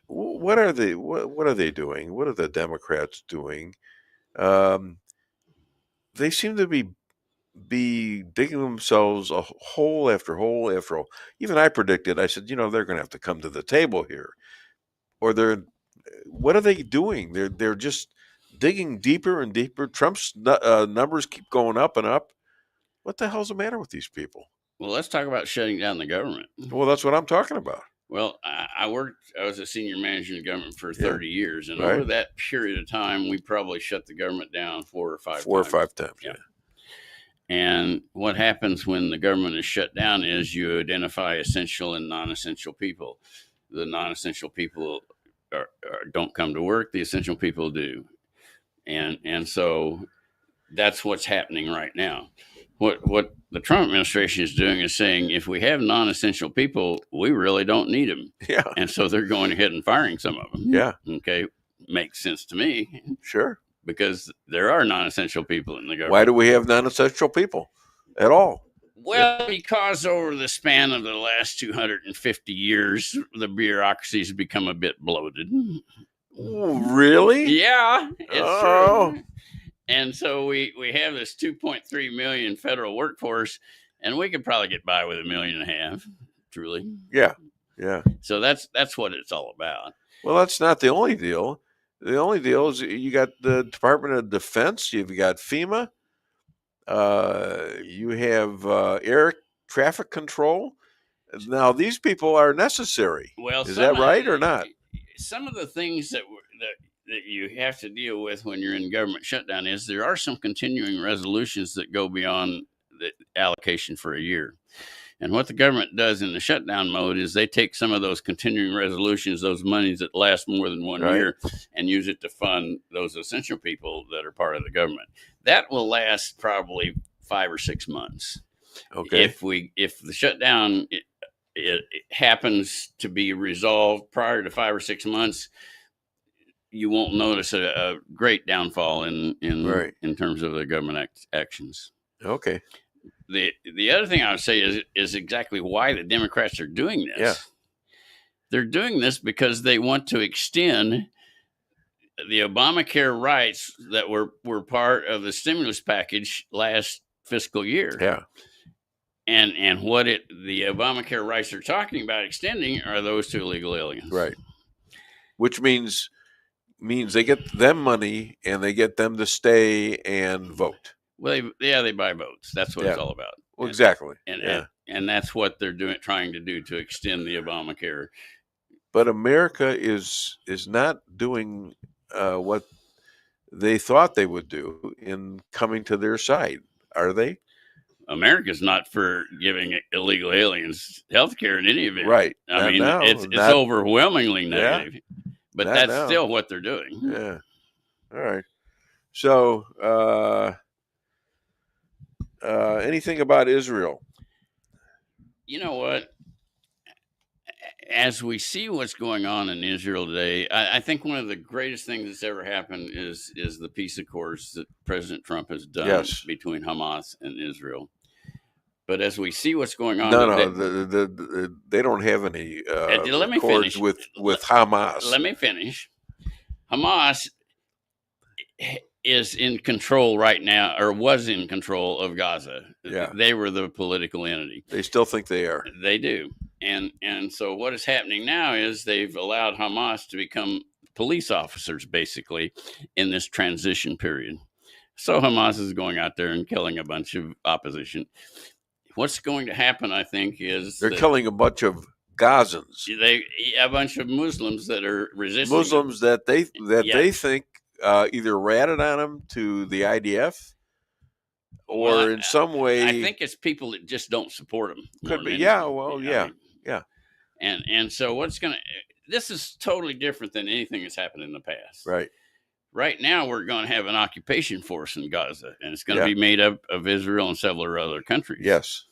Speaker 2: are they doing? What are the Democrats doing? They seem to be digging themselves a hole after hole after hole. Even I predicted. I said, they're going to have to come to the table here, or what are they doing? They're just digging deeper and deeper. Trump's numbers keep going up and up. What the hell's the matter with these people?
Speaker 1: Well, let's talk about shutting down the government.
Speaker 2: Well, that's what I'm talking about.
Speaker 1: Well, I was a senior manager in government for 30 years, and
Speaker 2: Right.
Speaker 1: over that period of time, we probably shut the government down 4 or 5 times.
Speaker 2: 4 or 5 times, yeah.
Speaker 1: And what happens when the government is shut down is you identify essential and non-essential people. The non-essential people don't come to work. The essential people do. And so that's what's happening right now. What the Trump administration is doing is saying, if we have non-essential people, we really don't need them.
Speaker 2: Yeah.
Speaker 1: And so they're going ahead and firing some of them.
Speaker 2: Yeah.
Speaker 1: Okay. Makes sense to me.
Speaker 2: Sure.
Speaker 1: Because there are non-essential people in the government.
Speaker 2: Why do we have non-essential people at all?
Speaker 1: Well, because over the span of the last 250 years, the bureaucracy's become a bit bloated.
Speaker 2: Oh, really?
Speaker 1: Yeah, it's true. And so we have this 2.3 million federal workforce, and we could probably get by with 1.5 million, truly.
Speaker 2: Yeah, yeah.
Speaker 1: So that's what it's all about.
Speaker 2: Well, that's not the only deal. The only deal is you got the Department of Defense, you've got FEMA, you have air traffic control. Now, these people are necessary.
Speaker 1: Well,
Speaker 2: is that right or not?
Speaker 1: Some of the things that you have to deal with when you're in government shutdown is there are some continuing resolutions that go beyond the allocation for a year. And what the government does in the shutdown mode is they take some of those continuing resolutions, those monies that last more than 1 year, and use it to fund those essential people that are part of the government. That will last probably 5 or 6 months.
Speaker 2: Okay.
Speaker 1: If the shutdown it happens to be resolved prior to 5 or 6 months, you won't notice a great downfall in terms of the government actions.
Speaker 2: Okay.
Speaker 1: the other thing I would say is exactly why the Democrats are doing this.
Speaker 2: Yeah.
Speaker 1: They're doing this because they want to extend the Obamacare rights that were part of the stimulus package last fiscal year.
Speaker 2: Yeah.
Speaker 1: And what the Obamacare rights they're talking about extending are those to illegal aliens.
Speaker 2: Right. Which means they get them money and they get them to stay and vote.
Speaker 1: Well, they buy votes. That's what it's all about.
Speaker 2: Well, exactly.
Speaker 1: And that's what they're trying to do to extend the Obamacare.
Speaker 2: But America is not doing what they thought they would do in coming to their side, are they?
Speaker 1: America's not for giving illegal aliens health care in any event.
Speaker 2: Right.
Speaker 1: I mean, it's overwhelmingly negative. Yeah. But that's still what they're doing.
Speaker 2: Yeah. All right. So, anything about Israel?
Speaker 1: You know what? As we see what's going on in Israel today, I think one of the greatest things that's ever happened is the peace accords that President Trump has done between Hamas and Israel. But as we see what's going on,
Speaker 2: they don't have any accords with Hamas.
Speaker 1: Let me finish. Hamas is in control right now, or was in control of Gaza.
Speaker 2: Yeah.
Speaker 1: They were the political entity.
Speaker 2: They still think they are.
Speaker 1: They do. And so what is happening now is they've allowed Hamas to become police officers, basically, in this transition period. So Hamas is going out there and killing a bunch of opposition. What's going to happen, I think, is
Speaker 2: they're killing a bunch of Gazans.
Speaker 1: A bunch of Muslims that are resisting.
Speaker 2: Muslims that they think either ratted on them to the IDF or in some way.
Speaker 1: I think it's people that just don't support them.
Speaker 2: Could be. Yeah. Well, yeah.
Speaker 1: And so this is totally different than anything that's happened in the past.
Speaker 2: Right.
Speaker 1: Right now, we're going to have an occupation force in Gaza, and it's going to be made up of Israel and several other countries.
Speaker 2: Yes.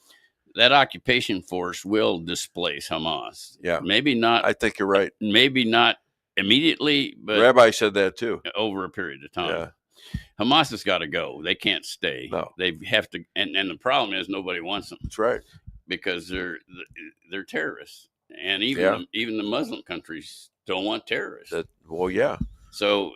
Speaker 1: That occupation force will displace Hamas.
Speaker 2: Yeah.
Speaker 1: Maybe not.
Speaker 2: I think you're right.
Speaker 1: Maybe not immediately, but
Speaker 2: Rabbi said that too.
Speaker 1: Over a period of time. Yeah. Hamas has got to go. They can't stay.
Speaker 2: No.
Speaker 1: They have to. And the problem is nobody wants them.
Speaker 2: That's right.
Speaker 1: Because they're terrorists. And even the Muslim countries don't want terrorists. So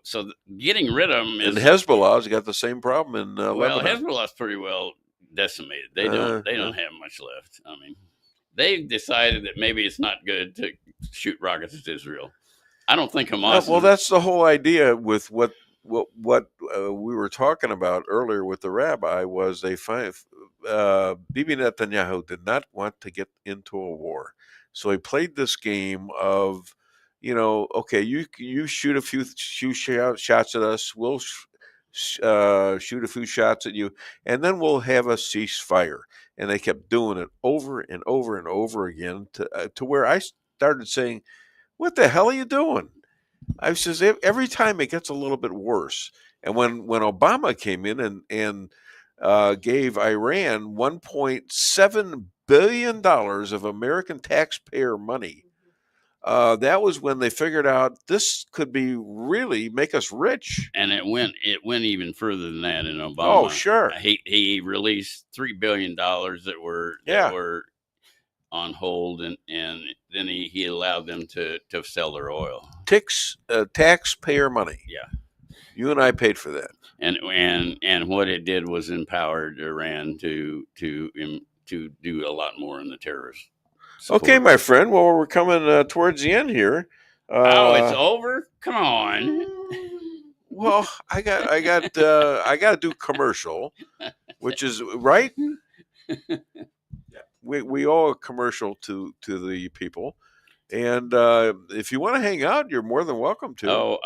Speaker 1: getting rid of them is.
Speaker 2: And Hezbollah's got the same problem in Lebanon.
Speaker 1: Hezbollah's pretty well decimated. They don't have much left. I mean, they've decided that maybe it's not good to shoot rockets at Israel. I don't think Hamas.
Speaker 2: Well, that's the whole idea with what we were talking about earlier with the rabbi was Bibi Netanyahu did not want to get into a war, so he played this game of, okay, you shoot a few shots at us, we'll shoot a few shots at you, and then we'll have a ceasefire. And they kept doing it over and over and over again to where I started saying, what the hell are you doing? I says, every time it gets a little bit worse. And when Obama came in and gave Iran $1.7 billion of American taxpayer money, that was when they figured out this could be really make us rich.
Speaker 1: And it went even further than that in Obama.
Speaker 2: Oh, sure.
Speaker 1: He released $3 billion that were on hold, and then he allowed them to sell their oil.
Speaker 2: Taxpayer money.
Speaker 1: Yeah.
Speaker 2: You and I paid for that.
Speaker 1: And what it did was empowered Iran to do a lot more in the terrorist support.
Speaker 2: Okay, my friend. Well, we're coming towards the end here.
Speaker 1: It's over? Come on.
Speaker 2: Well, I got to do commercial, which is right. We owe a commercial to the people, and if you want to hang out, you're more than welcome to.
Speaker 1: Oh,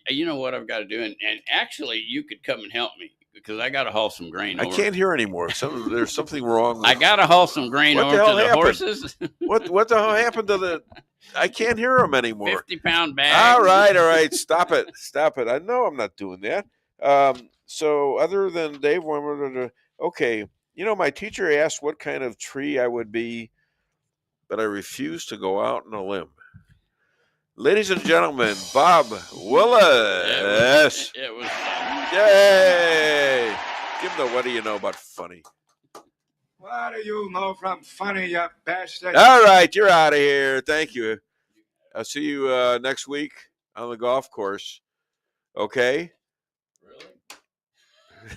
Speaker 1: you know what I've got to do, and actually, you could come and help me because I got to haul some grain.
Speaker 2: I can't hear anymore. There's something wrong.
Speaker 1: I got to haul some grain over to the horses.
Speaker 2: What the hell happened to the? I can't hear them anymore.
Speaker 1: 50-pound bags.
Speaker 2: All right. Stop it. I know I'm not doing that. So other than Dave, okay. My teacher asked what kind of tree I would be, but I refused to go out on a limb. Ladies and gentlemen, Bob Willis.
Speaker 1: It was
Speaker 2: Yay! Give him the what do you know about funny.
Speaker 21: What do you know from funny, you bastard?
Speaker 2: All right, you're out of here. Thank you. I'll see you next week on the golf course. Okay?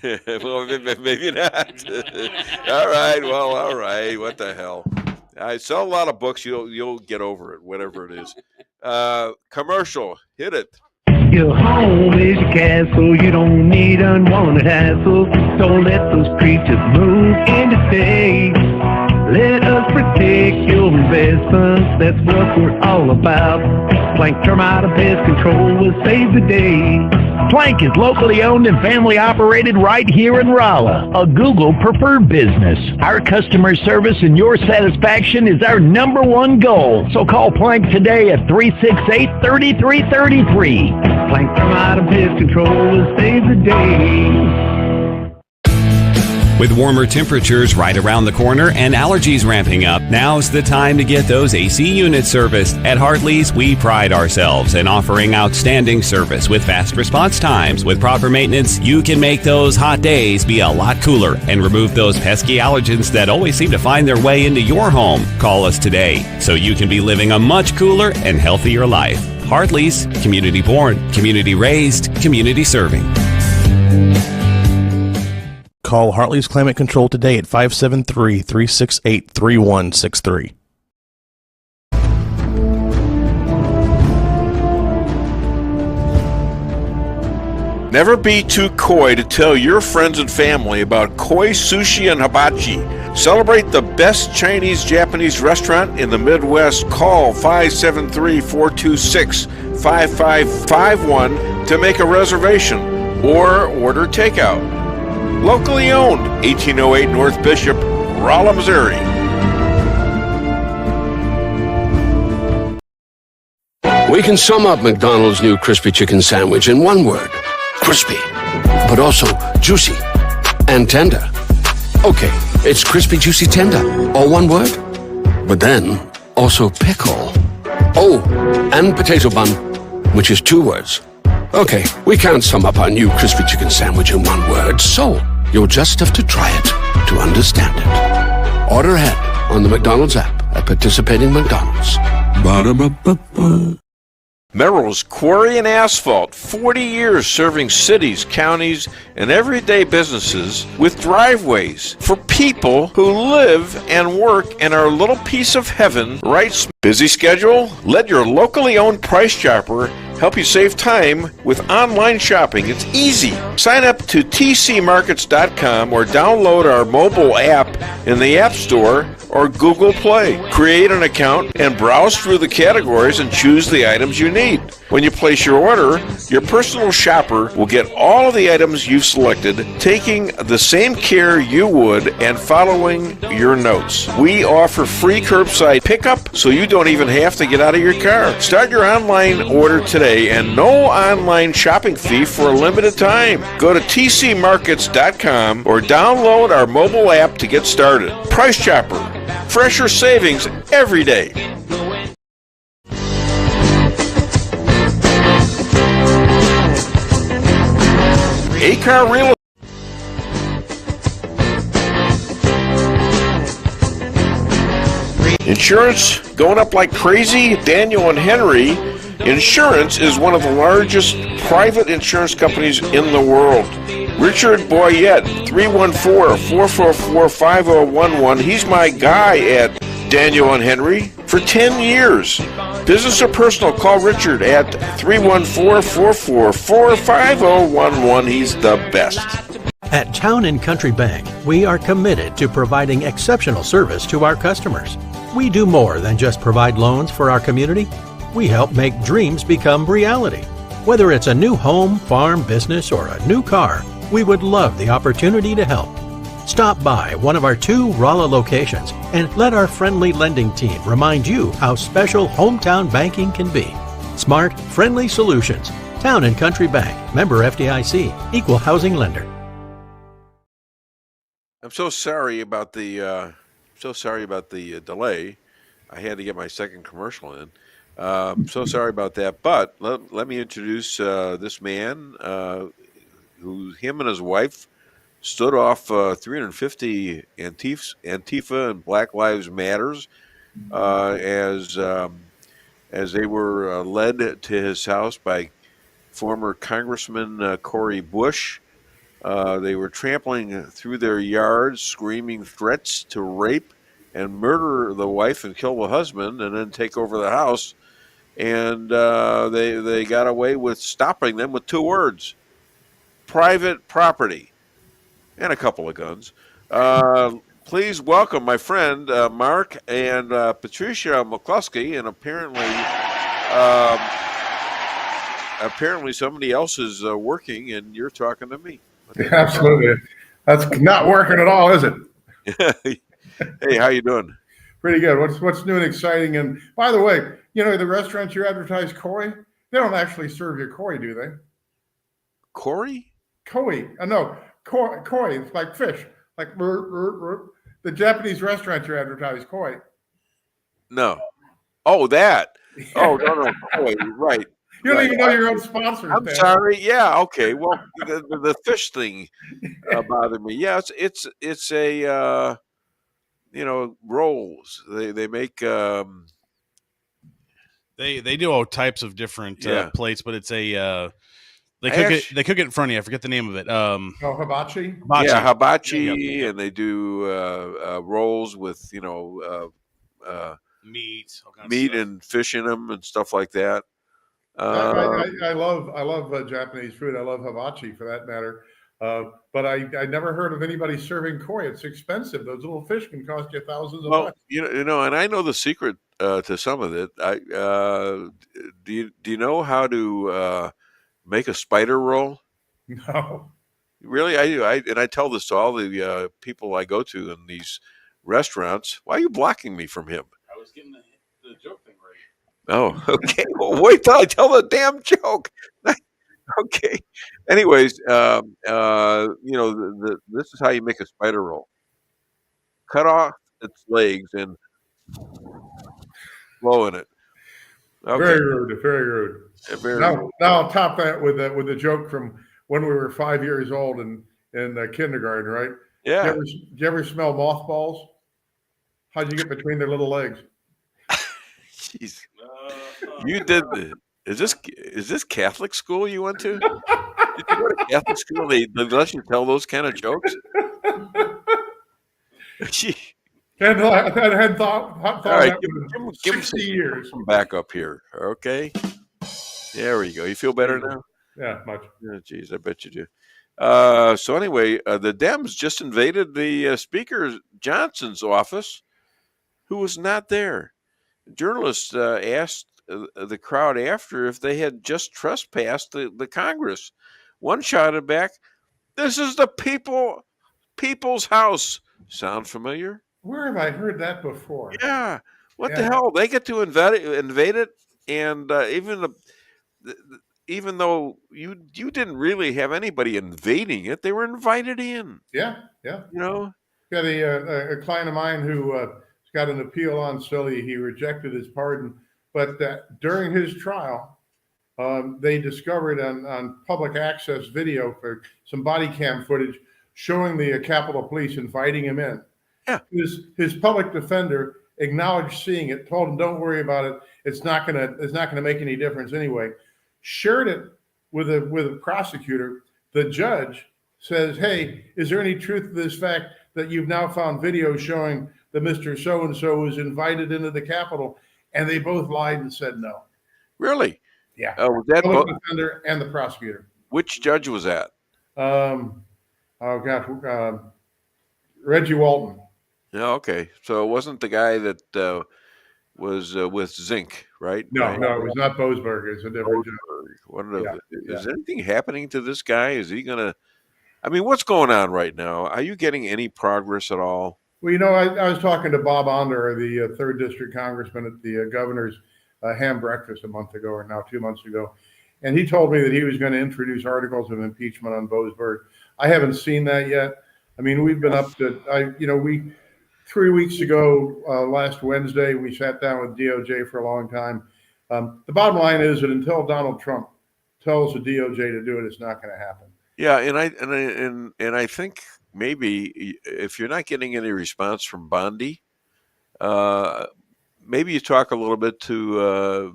Speaker 2: Really? Well, maybe not. All right. Well, all right. What the hell? I sell a lot of books. You'll get over it, whatever it is. Commercial. Hit it.
Speaker 7: Your home is your castle. You don't need unwanted hassle. Don't let those creatures move in to stay. Let us protect your investments. That's what we're all about. Plank Termite and Pest Control will save the day.
Speaker 4: Plank is locally owned and family operated right here in Rolla, a Google preferred business. Our customer service and your satisfaction is our #1 goal. So call Plank today at 368-3333.
Speaker 7: Plank Termite and Pest Control will save the day.
Speaker 22: With warmer temperatures right around the corner and allergies ramping up, now's the time to get those AC units serviced. At Hartley's, we pride ourselves in offering outstanding service with fast response times. With proper maintenance, you can make those hot days be a lot cooler and remove those pesky allergens that always seem to find their way into your home. Call us today so you can be living a much cooler and healthier life. Hartley's, community born, community raised, community serving.
Speaker 11: Call Hartley's Climate Control today at 573-368-3163.
Speaker 2: Never be too coy to tell your friends and family about koi sushi and hibachi. Celebrate the best Chinese-Japanese restaurant in the Midwest. Call 573-426-5551 to make a reservation or order takeout. Locally owned, 1808 North Bishop, Rolla, Missouri.
Speaker 12: We can sum up McDonald's new crispy chicken sandwich in one word. Crispy. But also juicy and tender. Okay, it's crispy, juicy, tender. All one word? But then, also pickle. Oh, and potato bun, which is 2 words. Okay, we can't sum up our new crispy chicken sandwich in one word, so you'll just have to try it to understand it. Order ahead on the McDonald's app at participating McDonald's. Ba-da-ba-ba-ba.
Speaker 2: Mayoral's Quarry and Asphalt, 40 years serving cities, counties, and everyday businesses with driveways for people who live and work in our little piece of heaven. Right? Busy schedule? Let your locally owned Price Chopper help you save time with online shopping. It's easy. Sign up to tcmarkets.com or download our mobile app in the App Store or Google Play. Create an account and browse through the categories and choose the items you need. When you place your order, your personal shopper will get all of the items you've selected, taking the same care you would and following your notes. We offer free curbside pickup, so you don't even have to get out of your car. Start your online order today and no online shopping fee for a limited time. Go to tcmarkets.com or download our mobile app to get started. Price Chopper. Fresher savings every day. A-Car Real Insurance going up like crazy. Daniel and Henry Insurance is one of the largest private insurance companies in the world. Richard Boyette, 314-444-5011. He's my guy at Daniel and Henry for 10 years. Business or personal, call Richard at 314-444-5011. He's the best.
Speaker 23: At Town & Country Bank, we are committed to providing exceptional service to our customers. We do more than just provide loans for our community. We help make dreams become reality. Whether it's a new home, farm, business, or a new car, we would love the opportunity to help. Stop by one of our 2 Rolla locations and let our friendly lending team remind you how special hometown banking can be. Smart, friendly solutions. Town & Country Bank. Member FDIC. Equal housing lender.
Speaker 2: I'm so sorry about the delay. I had to get my second commercial in. So sorry about that. But let me introduce this man, who him and his wife stood off 350 Antifa and Black Lives Matters as they were led to his house by former Congressman Cori Bush. They were trampling through their yards, screaming threats to rape and murder the wife and kill the husband, and then take over the house. And they got away with stopping them with 2 words: private property, and a couple of guns. Please welcome my friend Mark and Patricia McCloskey, and apparently somebody else is working, and you're talking to me.
Speaker 5: Absolutely, that's not working at all, is it?
Speaker 2: Hey, how you doing?
Speaker 5: Pretty good. What's new and exciting? And by the way, the restaurants you advertise koi, they don't actually serve you koi, do they?
Speaker 2: Koi?
Speaker 5: Koi. No, koi. It's like fish. Like the Japanese restaurants you advertise koi.
Speaker 2: No. Oh, that. Oh, no, koi. Right.
Speaker 5: You don't even know your own sponsors.
Speaker 2: I'm sorry. Yeah. Okay. Well, the fish thing bothered me. Yeah, it's a rolls. They make.
Speaker 11: They do all types of different plates, but it's a they cook it in front of you. I forget the name of it.
Speaker 5: Hibachi.
Speaker 2: Yeah, hibachi, and they do rolls with meat and fish in them and stuff like that.
Speaker 5: I love Japanese food. I love hibachi for that matter. But I never heard of anybody serving koi. It's expensive. Those little fish can cost you thousands of bucks.
Speaker 2: And I know the secret to some of it. Do you know how to make a spider roll?
Speaker 5: No.
Speaker 2: Really, I do. I tell this to all the people I go to in these restaurants. Why are you blocking me from him?
Speaker 11: I was getting the joke thing right.
Speaker 2: Oh, okay. Well, wait till I tell the damn joke. Okay. Anyways, this is how you make a spider roll. Cut off its legs and blow in it. Okay.
Speaker 5: Very rude. Very rude.
Speaker 2: Very
Speaker 5: now I'll top that with the joke from when we were 5 years old in kindergarten, right?
Speaker 2: Yeah.
Speaker 5: Did you ever smell mothballs? How'd you get between their little legs?
Speaker 2: Jeez. You did the. Is this Catholic school you went to? Did you go to Catholic school? They let you tell those kind of jokes?
Speaker 5: I hadn't thought
Speaker 2: all right,
Speaker 5: that
Speaker 2: give
Speaker 5: 60 years.
Speaker 2: Some back up here, okay? There we go. You feel better now?
Speaker 5: Yeah, much.
Speaker 2: Oh, geez, I bet you do. So anyway, the Dems just invaded the Speaker Johnson's office, who was not there. Journalists asked the crowd after if they had just trespassed the Congress. One shouted back, "This is the people's house." Sound familiar?
Speaker 5: Where have I heard that before?
Speaker 2: Yeah. What the hell? They get to invade it, and even though you didn't really have anybody invading it, they were invited in.
Speaker 5: Yeah.
Speaker 2: Yeah,
Speaker 5: a client of mine who got an appeal on Silly. He rejected his pardon, but during his trial, they discovered on public access video for some body cam footage showing the Capitol Police inviting him in.
Speaker 2: Yeah.
Speaker 5: His public defender acknowledged seeing it, told him, "Don't worry about it. It's not gonna make any difference anyway." Shared it with a prosecutor. The judge says, "Hey, is there any truth to this fact that you've now found video showing that Mr. So-and-so was invited into the Capitol?" And they both lied and said no.
Speaker 2: Really?
Speaker 5: Yeah.
Speaker 2: Was that
Speaker 5: both the defender and the prosecutor?
Speaker 2: Which judge was that?
Speaker 5: Reggie Walton.
Speaker 2: Yeah, okay. So it wasn't the guy that was with Zink, right?
Speaker 5: No, it was not Boasberg. It's a different judge.
Speaker 2: Is anything happening to this guy? Is he gonna? I mean, what's going on right now? Are you getting any progress at all?
Speaker 5: Well, I was talking to Bob Onder, the 3rd District Congressman at the governor's ham breakfast a month ago, or now 2 months ago. And he told me that he was going to introduce articles of impeachment on Boasberg. I haven't seen that yet. I mean, we've been up to, 3 weeks ago, last Wednesday, we sat down with DOJ for a long time. The bottom line is that until Donald Trump tells the DOJ to do it, it's not going to happen.
Speaker 2: Yeah, and I think maybe if you're not getting any response from Bondi, maybe you talk a little bit to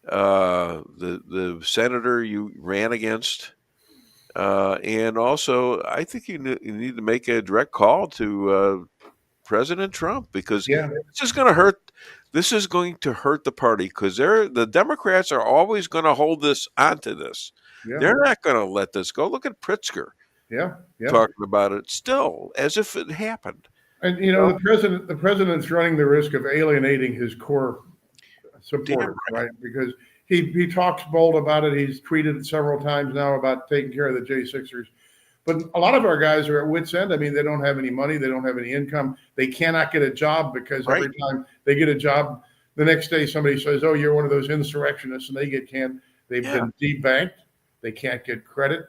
Speaker 2: the senator you ran against, and also I think you need to make a direct call to President Trump, because
Speaker 5: Yeah.
Speaker 2: this is going to hurt. This is going to hurt the party, because the Democrats are always going to hold this onto this.
Speaker 5: Yeah.
Speaker 2: They're not going to let this go. Look at Pritzker.
Speaker 5: Yeah.
Speaker 2: Talking about it still as if it happened.
Speaker 5: And the president's running the risk of alienating his core supporters, right? Because he talks bold about it. He's tweeted several times now about taking care of the J6ers. But a lot of our guys are at wit's end. I mean, they don't have any money. They don't have any income. They cannot get a job, because every time they get a job, the next day somebody says, "Oh, you're one of those insurrectionists," and they get canned. They've been debanked. They can't get credit.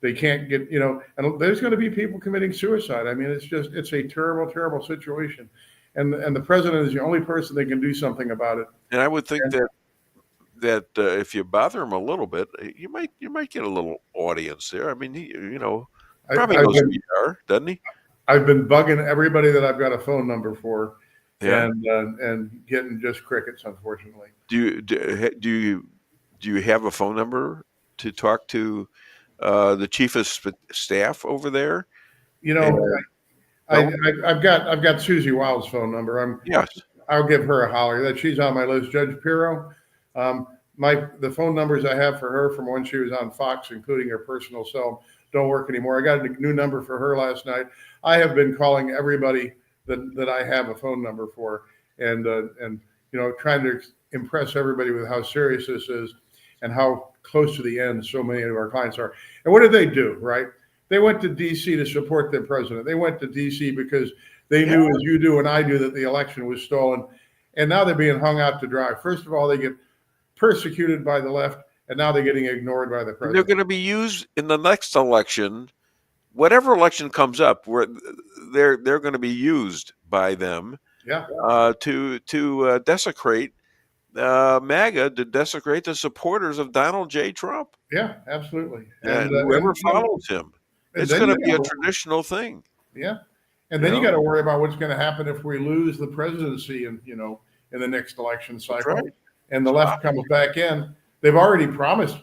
Speaker 5: They can't get, and there's going to be people committing suicide. I mean, it's a terrible, terrible situation. And the president is the only person that can do something about it.
Speaker 2: And I would think that if you bother him a little bit, you might get a little audience there. I mean, he probably knows who you are, doesn't he?
Speaker 5: I've been bugging everybody that I've got a phone number for,
Speaker 2: Yeah.
Speaker 5: and getting just crickets, unfortunately.
Speaker 2: Do you have a phone number to talk to the chief of staff over there?
Speaker 5: I've got Susie Wild's phone number. I'll give her a holler. That she's on my list. Judge Pirro. The phone numbers I have for her from when she was on Fox, including her personal cell, don't work anymore. I got a new number for her last night. I have been calling everybody that I have a phone number for, and trying to impress everybody with how serious this is and how close to the end so many of our clients are. And what did they do, right? They went to D.C. to support their president. They went to D.C. because they knew, as you do and I do, that the election was stolen. And now they're being hung out to dry. First of all, they get persecuted by the left, and now they're getting ignored by the president.
Speaker 2: They're going to be used in the next election, whatever election comes up, where they're going to be used by them to desecrate MAGA, to desecrate the supporters of Donald J. Trump.
Speaker 5: Yeah, absolutely.
Speaker 2: And whoever follows him. It's going to be a traditional thing.
Speaker 5: Yeah. And then you got to worry about what's going to happen if we lose the presidency in the next election cycle.
Speaker 2: Right.
Speaker 5: And the left comes back in. They've already promised,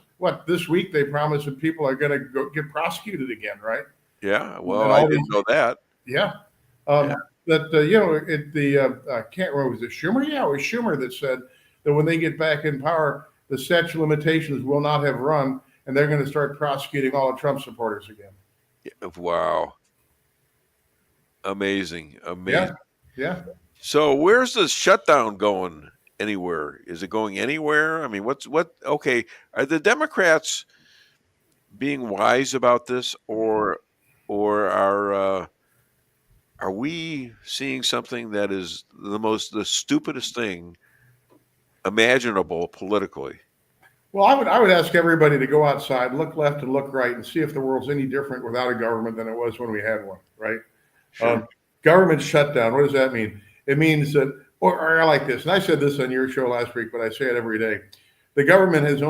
Speaker 5: this week they promised that people are going to get prosecuted again, right?
Speaker 2: Yeah. Well, I didn't know that.
Speaker 5: Yeah. I can't remember, was it Schumer? Yeah, it was Schumer that said that when they get back in power, the statute of limitations will not have run, and they're going to start prosecuting all of Trump supporters again.
Speaker 2: Wow. Amazing.
Speaker 5: Yeah.
Speaker 2: So where's the shutdown going? Anywhere? Is it going anywhere? I mean, okay, are the Democrats being wise about this, or are we seeing something that is the stupidest thing imaginable politically?
Speaker 5: Well, I would ask everybody to go outside, look left and look right, and see if the world's any different without a government than it was when we had one, right?
Speaker 2: Sure.
Speaker 5: Government shutdown, what does that mean? It means that, or I like this, and I said this on your show last week, but I say it every day. The government is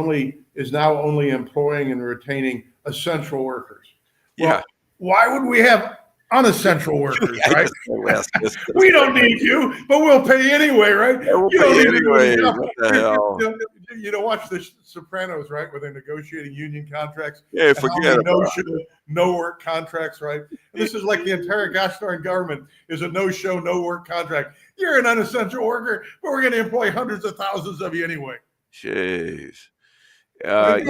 Speaker 5: now only employing and retaining essential workers. Well, why would we have unessential workers, right? We don't need you, but we'll pay you anyway, right?
Speaker 2: We'll pay you anyway.
Speaker 5: Watch the Sopranos, right, where they're negotiating union contracts.
Speaker 2: Yeah, forget about it.
Speaker 5: No work contracts, right? And this is like the entire gosh darn government is a no-show, no-work contract. You're an unessential worker, but we're going to employ hundreds of thousands of you anyway.
Speaker 2: Jeez.
Speaker 5: And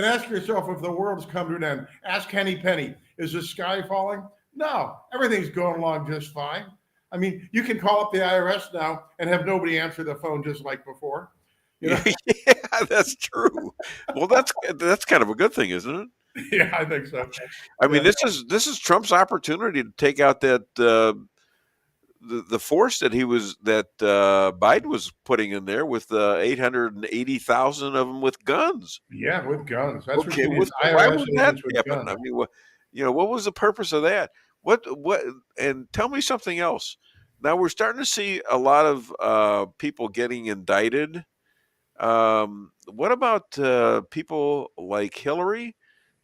Speaker 5: ask yourself if the world's come to an end. Ask Henny Penny, is the sky falling? No, everything's going along just fine. I mean, you can call up the IRS now and have nobody answer the phone just like before.
Speaker 2: Yeah, that's true. Well, that's kind of a good thing, isn't it?
Speaker 5: Yeah, I think so.
Speaker 2: I mean, this is Trump's opportunity to take out that the force that Biden was putting in there with 880,000 of them with guns.
Speaker 5: Yeah, with guns. That's
Speaker 2: okay.
Speaker 5: What
Speaker 2: Why would that happen? I mean, what was the purpose of that? What? And tell me something else. Now we're starting to see a lot of people getting indicted What about people like Hillary,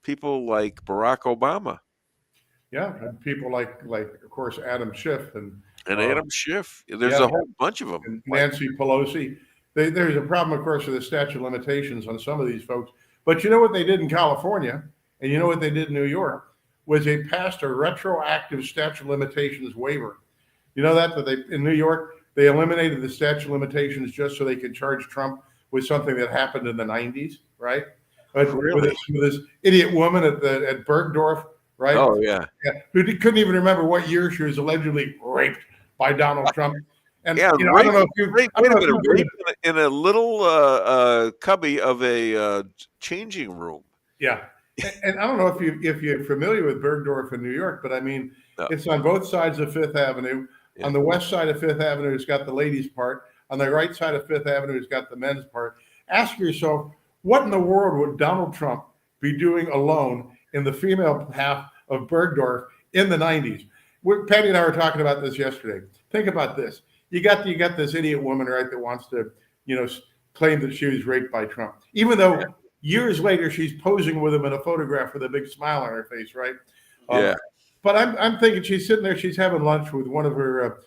Speaker 2: people like Barack Obama?
Speaker 5: Yeah, and people like of course Adam Schiff and
Speaker 2: Adam Schiff. There's a whole bunch of them.
Speaker 5: And Nancy Pelosi. There's a problem, of course, with the statute of limitations on some of these folks. But you know what they did in California, and you know what they did in New York, was they passed a retroactive statute of limitations waiver. You know that they in New York they eliminated the statute of limitations just so they could charge Trump with something that happened in the 90s, right? But
Speaker 2: Really?
Speaker 5: with this idiot woman at Bergdorf, right?
Speaker 2: Oh, yeah.
Speaker 5: Who couldn't even remember what year she was allegedly raped by Donald Trump. And
Speaker 2: Yeah,
Speaker 5: you know, I don't know if you
Speaker 2: rape in a little cubby of a changing room.
Speaker 5: Yeah, and I don't know if you're familiar with Bergdorf in New York, but I mean, it's on both sides of Fifth Avenue.
Speaker 2: Yeah.
Speaker 5: On the west side of Fifth Avenue, it's got the ladies' part. On the right side of Fifth Avenue, it's got the men's part. Ask yourself, what in the world would Donald Trump be doing alone in the female half of Bergdorf in the 90s? Patty and I were talking about this yesterday. Think about this. You got this idiot woman, right, that wants to, claim that she was raped by Trump, even though years later she's posing with him in a photograph with a big smile on her face, right?
Speaker 2: Yeah.
Speaker 5: But I'm thinking she's sitting there, she's having lunch with one of her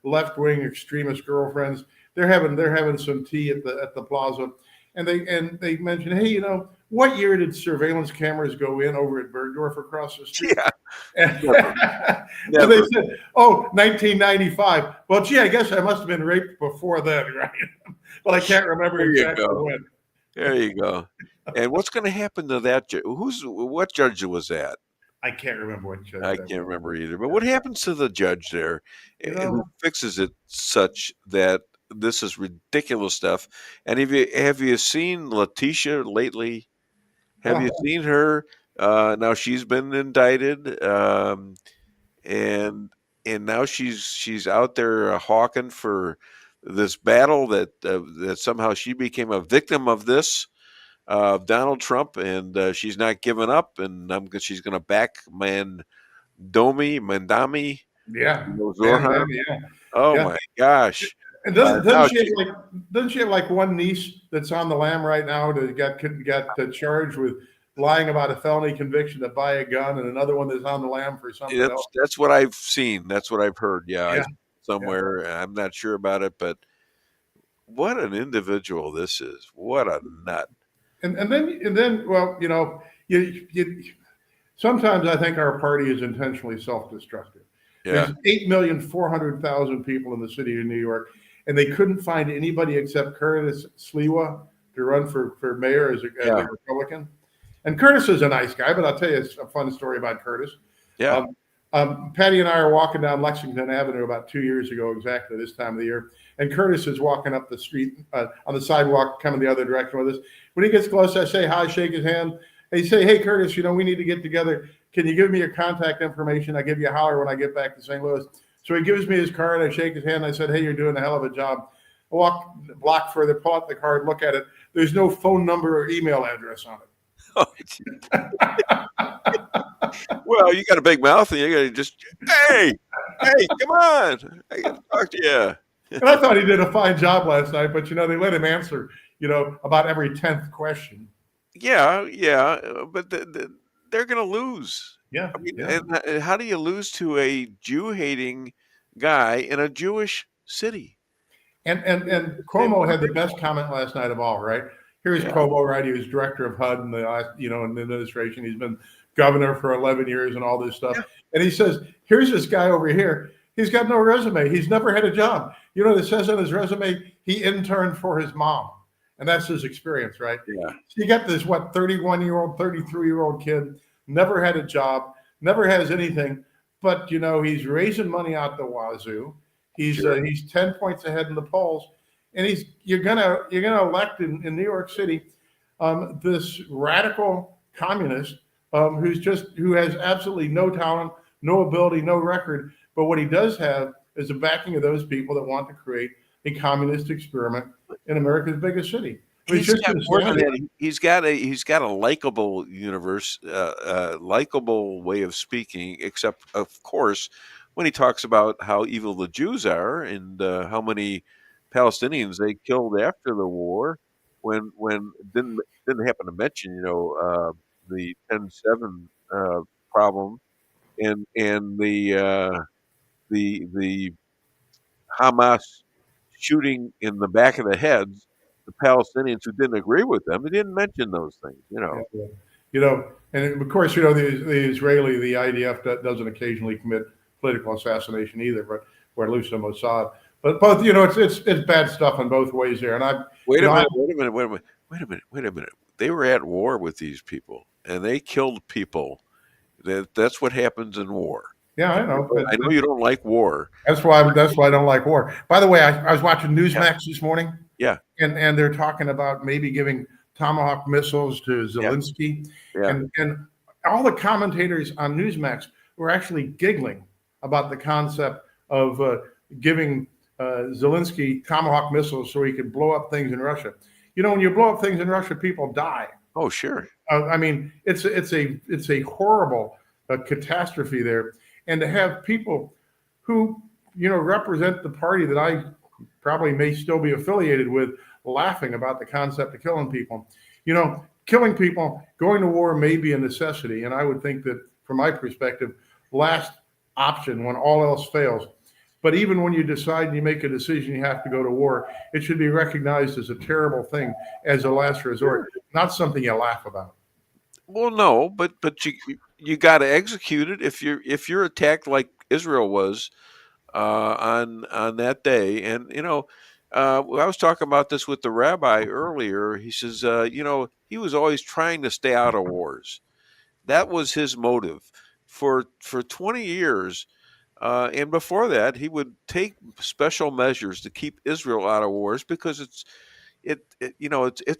Speaker 5: left-wing extremist girlfriends. They're having some tea at the plaza, and they mention, hey, what year did surveillance cameras go in over at Bergdorf across the street?
Speaker 2: Yeah.
Speaker 5: And they said, 1995. Well, gee, I guess I must have been raped before then, right? But I can't remember exactly when.
Speaker 2: There you go. And what's going to happen to that? What judge was that?
Speaker 5: I can't remember what judge.
Speaker 2: I can't remember either. But what happens to the judge there who fixes it such that this is ridiculous stuff? And have you seen Letitia lately? Have you seen her? Now she's been indicted, and now she's out there hawking for this battle that somehow she became a victim of this. Donald Trump, and she's not giving up, and she's going to back Mandami.
Speaker 5: Yeah.
Speaker 2: Zohar. Oh my gosh!
Speaker 5: And doesn't she have like one niece that's on the lam right now that got charged with lying about a felony conviction to buy a gun, and another one that's on the lam for something else?
Speaker 2: That's what I've seen. That's what I've heard. Yeah. Somewhere. Yeah. I'm not sure about it, but what an individual this is! What a nut!
Speaker 5: And then, well, you sometimes I think our party is intentionally self-destructive.
Speaker 2: Yeah.
Speaker 5: There's 8,400,000 people in the city of New York, and they couldn't find anybody except Curtis Sliwa to run for mayor as a Republican. And Curtis is a nice guy, but I'll tell you a fun story about Curtis.
Speaker 2: Yeah.
Speaker 5: Patty and I are walking down Lexington Avenue about 2 years ago, exactly this time of the year. And Curtis is walking up the street on the sidewalk, coming the other direction with us. When he gets close, I say hi, shake his hand. They say, hey, Curtis, we need to get together. Can you give me your contact information? I'll give you a holler when I get back to St. Louis. So he gives me his card. I shake his hand. I said, hey, you're doing a hell of a job. I walk a block further, pull out the card, look at it. There's no phone number or email address on it.
Speaker 2: Well, you got a big mouth, and you got to just, hey, come on. I got to talk to you.
Speaker 5: And I thought he did a fine job last night, but they let him answer, about every 10th question.
Speaker 2: Yeah, but they're going to lose.
Speaker 5: Yeah.
Speaker 2: I mean, and how do you lose to a Jew-hating guy in a Jewish city?
Speaker 5: And Cuomo had the best comment last night of all, right? Here's Cuomo, right? He was director of HUD in the last, in the administration. He's been governor for 11 years and all this stuff. Yeah. And he says, here's this guy over here. He's got no resume. He's never had a job. It says on his resume, he interned for his mom. And that's his experience, right?
Speaker 2: Yeah.
Speaker 5: So you got this, 31-year-old, 33-year-old kid, never had a job, never has anything. But, he's raising money out the wazoo. He's 10 points ahead in the polls. And you're gonna elect in New York City this radical communist who has absolutely no talent, no ability, no record. But what he does have is the backing of those people that want to create a communist experiment in America's biggest city.
Speaker 2: He's got a likable universe, likable way of speaking, except of course when he talks about how evil the Jews are and how many Palestinians they killed after the war, when didn't happen to mention the 10/7 problem and the Hamas shooting in the back of the heads the Palestinians who didn't agree with them. They didn't mention those things,
Speaker 5: And of course, the Israeli, the IDF doesn't occasionally commit political assassination either, but or at least Mossad. But both, it's bad stuff in both ways there. And
Speaker 2: wait a minute. They were at war with these people, and they killed people. That's what happens in war.
Speaker 5: Yeah, I know.
Speaker 2: I know you don't like war.
Speaker 5: That's why I don't like war. By the way, I was watching Newsmax this morning.
Speaker 2: Yeah.
Speaker 5: And they're talking about maybe giving Tomahawk missiles to Zelensky.
Speaker 2: Yeah.
Speaker 5: And all the commentators on Newsmax were actually giggling about the concept of giving Zelensky Tomahawk missiles so he could blow up things in Russia. When you blow up things in Russia, people die.
Speaker 2: Oh, sure.
Speaker 5: I mean, it's a horrible catastrophe there. And to have people who, represent the party that I probably may still be affiliated with laughing about the concept of killing people. Killing people, going to war may be a necessity. And I would think that, from my perspective, last option when all else fails. But even when you decide and you make a decision you have to go to war, it should be recognized as a terrible thing, as a last resort, not something you laugh about.
Speaker 2: Well, no, but you got to execute it if you're attacked like Israel was on that day. And I was talking about this with the rabbi earlier. He says, he was always trying to stay out of wars. That was his motive for 20 years. And before that, he would take special measures to keep Israel out of wars because it's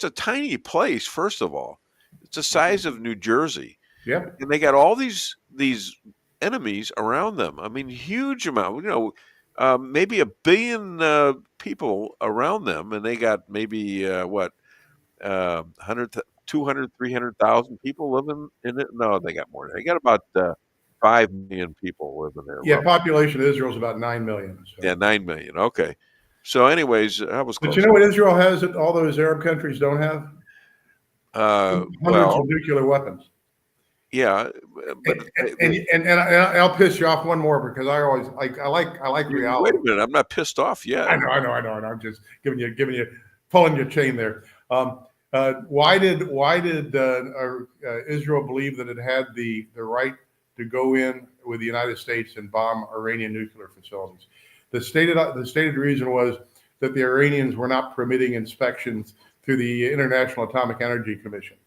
Speaker 2: a tiny place. First of all, it's the size of New Jersey.
Speaker 5: Yeah,
Speaker 2: and they got all these enemies around them. I mean, huge amount. Maybe 1 billion people around them, and they got maybe 100, 200, 300,000 people living in it. No, they got more. They got about 5 million people living there.
Speaker 5: Yeah, population of Israel is about 9 million. So.
Speaker 2: Yeah, 9 million. Okay. So, anyways, I was close.
Speaker 5: But you know what Israel has that all those Arab countries don't have? Hundreds of nuclear weapons.
Speaker 2: Yeah, but
Speaker 5: and I'll piss you off one more because I always I like reality.
Speaker 2: Wait a minute, I'm not pissed off yet.
Speaker 5: I know. And I'm just giving you pulling your chain there. Why did Israel believe that it had the right to go in with the United States and bomb Iranian nuclear facilities? The stated reason was that the Iranians were not permitting inspections through the International Atomic Energy Commission.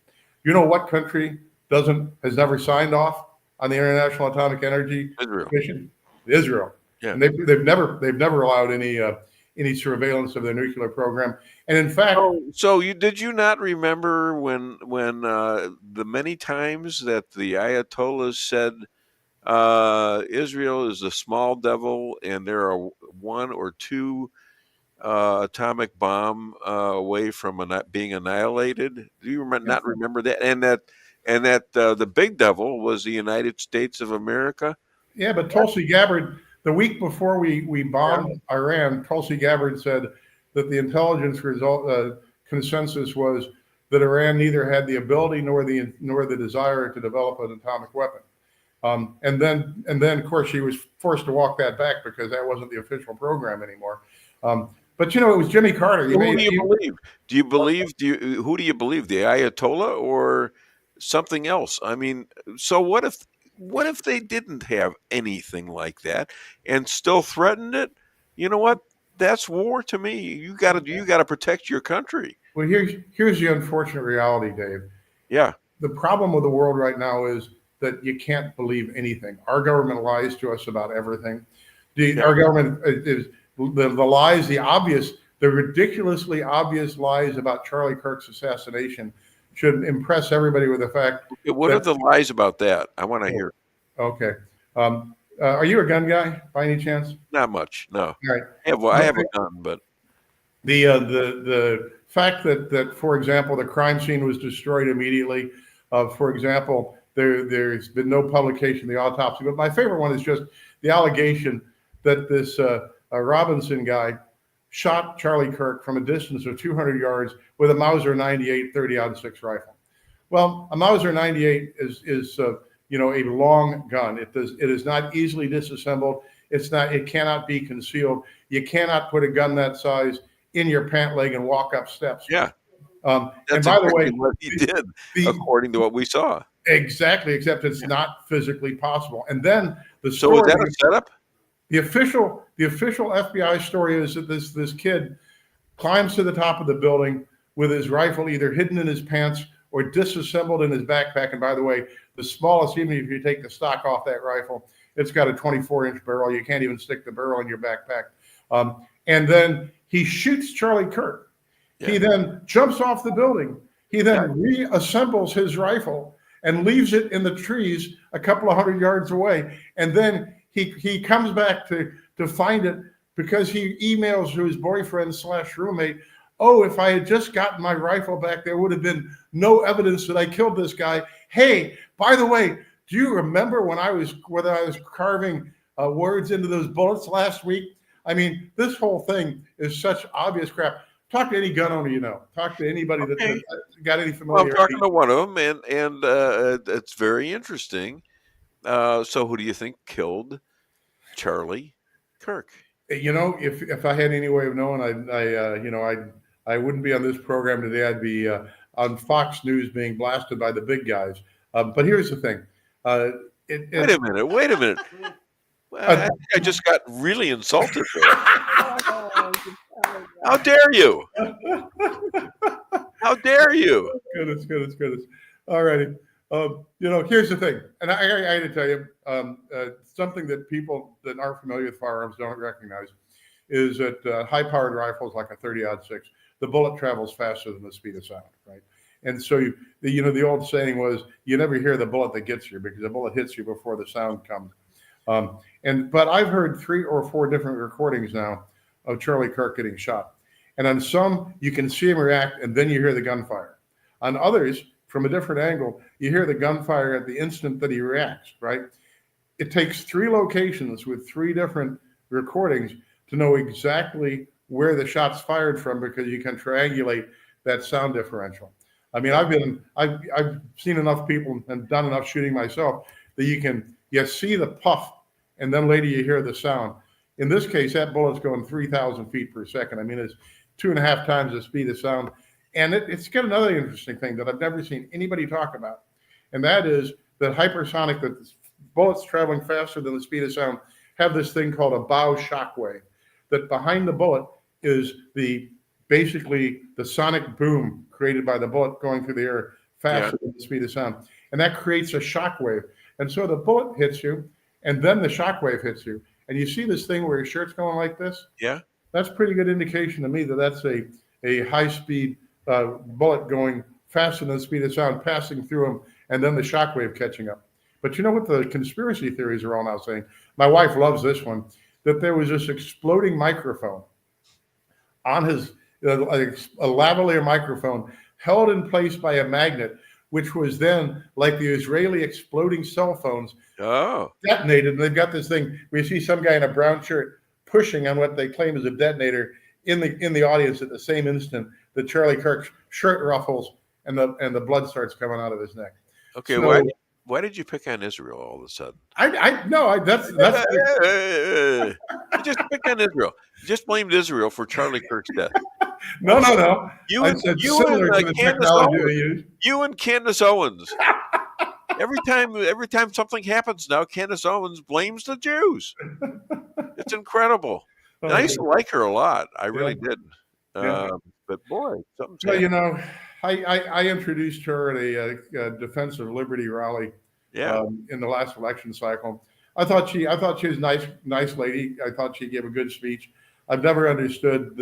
Speaker 5: You know what country has never signed off on the International Atomic Energy Commission? Israel.
Speaker 2: Yeah.
Speaker 5: And they've never allowed any surveillance of their nuclear program. And in fact,
Speaker 2: did you not remember when the many times that the Ayatollahs said Israel is a small devil and there are 1 or 2 atomic bomb away from being annihilated? Do you not remember that? And that the big devil was the United States of America?
Speaker 5: Yeah, but Tulsi Gabbard, the week before we bombed Iran, Tulsi Gabbard said that the intelligence consensus was that Iran neither had the ability nor the desire to develop an atomic weapon. And then of course she was forced to walk that back because that wasn't the official program anymore. But it was Jimmy Carter.
Speaker 2: Who do you believe? Who do you believe? The Ayatollah or something else? I mean, so what if they didn't have anything like that and still threatened it? You know what? That's war to me. You got to protect your country.
Speaker 5: Well, here's the unfortunate reality, Dave.
Speaker 2: Yeah.
Speaker 5: The problem with the world right now is that you can't believe anything. Our government lies to us about everything. Our government is the lies, the ridiculously obvious lies about Charlie Kirk's assassination should impress everybody with the fact.
Speaker 2: What are the lies about that? I want to hear.
Speaker 5: Okay. Are you a gun guy by any chance?
Speaker 2: Not much, no.
Speaker 5: All right.
Speaker 2: I have a gun, but
Speaker 5: the fact that for example the crime scene was destroyed immediately. For example, there's been no publication of the autopsy. But my favorite one is just the allegation that this Robinson guy shot Charlie Kirk from a distance of 200 yards with a Mauser 98 30-06 rifle. Well, a Mauser 98 is a long gun. It is not easily disassembled. It cannot be concealed. You cannot put a gun that size in your pant leg and walk up steps.
Speaker 2: Yeah.
Speaker 5: And
Speaker 2: That's
Speaker 5: by the way,
Speaker 2: exactly what he did, according to what we saw.
Speaker 5: Exactly, except it's not physically possible. And then
Speaker 2: So is that a setup?
Speaker 5: The official FBI story is that this kid climbs to the top of the building with his rifle either hidden in his pants or disassembled in his backpack. And by the way, the smallest, even if you take the stock off that rifle, it's got a 24-inch barrel. You can't even stick the barrel in your backpack. And then he shoots Charlie Kirk. Yeah. He then jumps off the building. He then reassembles his rifle and leaves it in the trees a couple of hundred yards away. And then he comes back to find it because he emails to his boyfriend/roommate, "Oh, if I had just gotten my rifle back, there would have been no evidence that I killed this guy. Hey, by the way, do you remember when I was carving words into those bullets last week?" I mean, this whole thing is such obvious crap. Talk to any gun owner you know. Talk to anybody that's got any familiarity.
Speaker 2: Well, I'm talking to one of them, and it's very interesting. So who do you think killed Charlie Kirk?
Speaker 5: If I had any way of knowing, I wouldn't be on this program today. I'd be on Fox News being blasted by the big guys. But here's the thing.
Speaker 2: Wait a minute. I just got really insulted there. How dare you? How dare you?
Speaker 5: Goodness. All righty. Here's the thing, and I got to tell you, something that people that aren't familiar with firearms don't recognize is that high-powered rifles like a 30-06, the bullet travels faster than the speed of sound, right? And so the old saying was, you never hear the bullet that gets you because the bullet hits you before the sound comes. But I've heard 3 or 4 different recordings now of Charlie Kirk getting shot. And on some, you can see him react, and then you hear the gunfire. On others, from a different angle, you hear the gunfire at the instant that he reacts, right? It takes 3 locations with 3 different recordings to know exactly where the shot's fired from because you can triangulate that sound differential. I mean, I've seen enough people and done enough shooting myself that you see the puff, and then later you hear the sound. In this case, that bullet's going 3,000 feet per second. I mean, it's 2.5 times the speed of sound. And it's got another interesting thing that I've never seen anybody talk about, and that is that hypersonic, that bullets traveling faster than the speed of sound have this thing called a bow shock wave, that behind the bullet is basically the sonic boom created by the bullet going through the air faster than the speed of sound. And that creates a shock wave. And so the bullet hits you, and then the shock wave hits you. And you see this thing where your shirt's going like this?
Speaker 2: Yeah.
Speaker 5: That's a pretty good indication to me that that's a high-speed bullet going faster than the speed of sound, passing through him, and then the shock wave catching up. But you know what the conspiracy theories are all now saying? My wife loves this one, that there was this exploding microphone on his, a lavalier microphone held in place by a magnet, which was then, like the Israeli exploding cell phones, detonated. And they've got this thing where you see some guy in a brown shirt pushing on what they claim is a detonator in the audience at the same instant that Charlie Kirk's shirt ruffles and the blood starts coming out of his neck.
Speaker 2: Okay,
Speaker 5: so,
Speaker 2: why did you pick on Israel all of a sudden?
Speaker 5: That's
Speaker 2: you just picked on Israel. You just blamed Israel for Charlie Kirk's death.
Speaker 5: No.
Speaker 2: You and Candace Owens. Every time something happens now, Candace Owens blames the Jews. It's incredible. And I used to like her a lot. I really did. But boy, something's happened.
Speaker 5: I introduced her at a Defense of Liberty rally in the last election cycle. I thought she was a nice lady. I thought she gave a good speech. I've never understood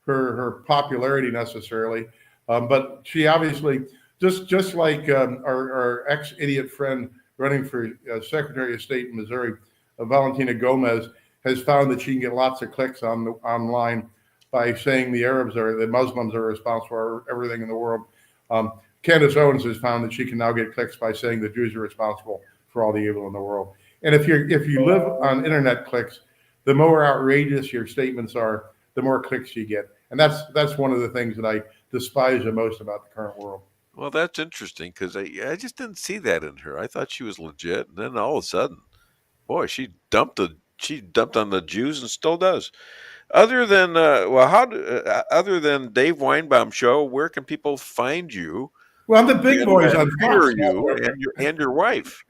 Speaker 5: her popularity necessarily, but she obviously just like our ex-idiot friend running for Secretary of State in Missouri, Valentina Gomez, has found that she can get lots of clicks online by saying the Muslims are responsible for everything in the world. Candace Owens has found that she can now get clicks by saying the Jews are responsible for all the evil in the world. And if you live on internet clicks, the more outrageous your statements are, the more clicks you get. And that's one of the things that I despise the most about the current world.
Speaker 2: Well, that's interesting because I just didn't see that in her. I thought she was legit, and then all of a sudden, boy, she dumped on the Jews and still does. Other than other than Dave Weinbaum show, where can people find you?
Speaker 5: Well, I'm the big boys on Fox.
Speaker 2: You and your wife.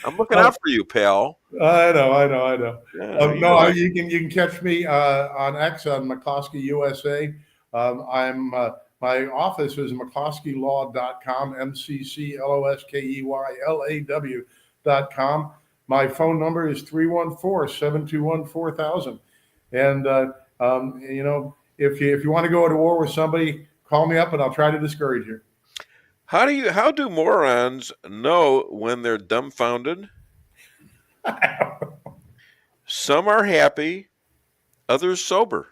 Speaker 2: I'm looking out for you, pal.
Speaker 5: I know.
Speaker 2: Yeah,
Speaker 5: you can catch me on X on McCloskey USA. My office is McCloskeylaw.com, McCloskeylaw.com. My phone number is 314-721-4000. And if you want to go to war with somebody, call me up and I'll try to discourage you.
Speaker 2: How do morons know when they're dumbfounded? Some are happy, others sober.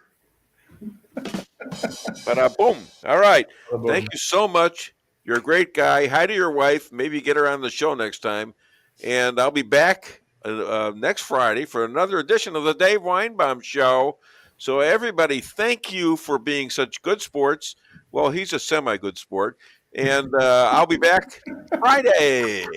Speaker 2: Boom. All right. Thank you so much. You're a great guy. Hi to your wife. Maybe get her on the show next time. And I'll be back next Friday for another edition of the Dave Weinbaum Show. So everybody, thank you for being such good sports. Well, he's a semi-good sport. And I'll be back Friday.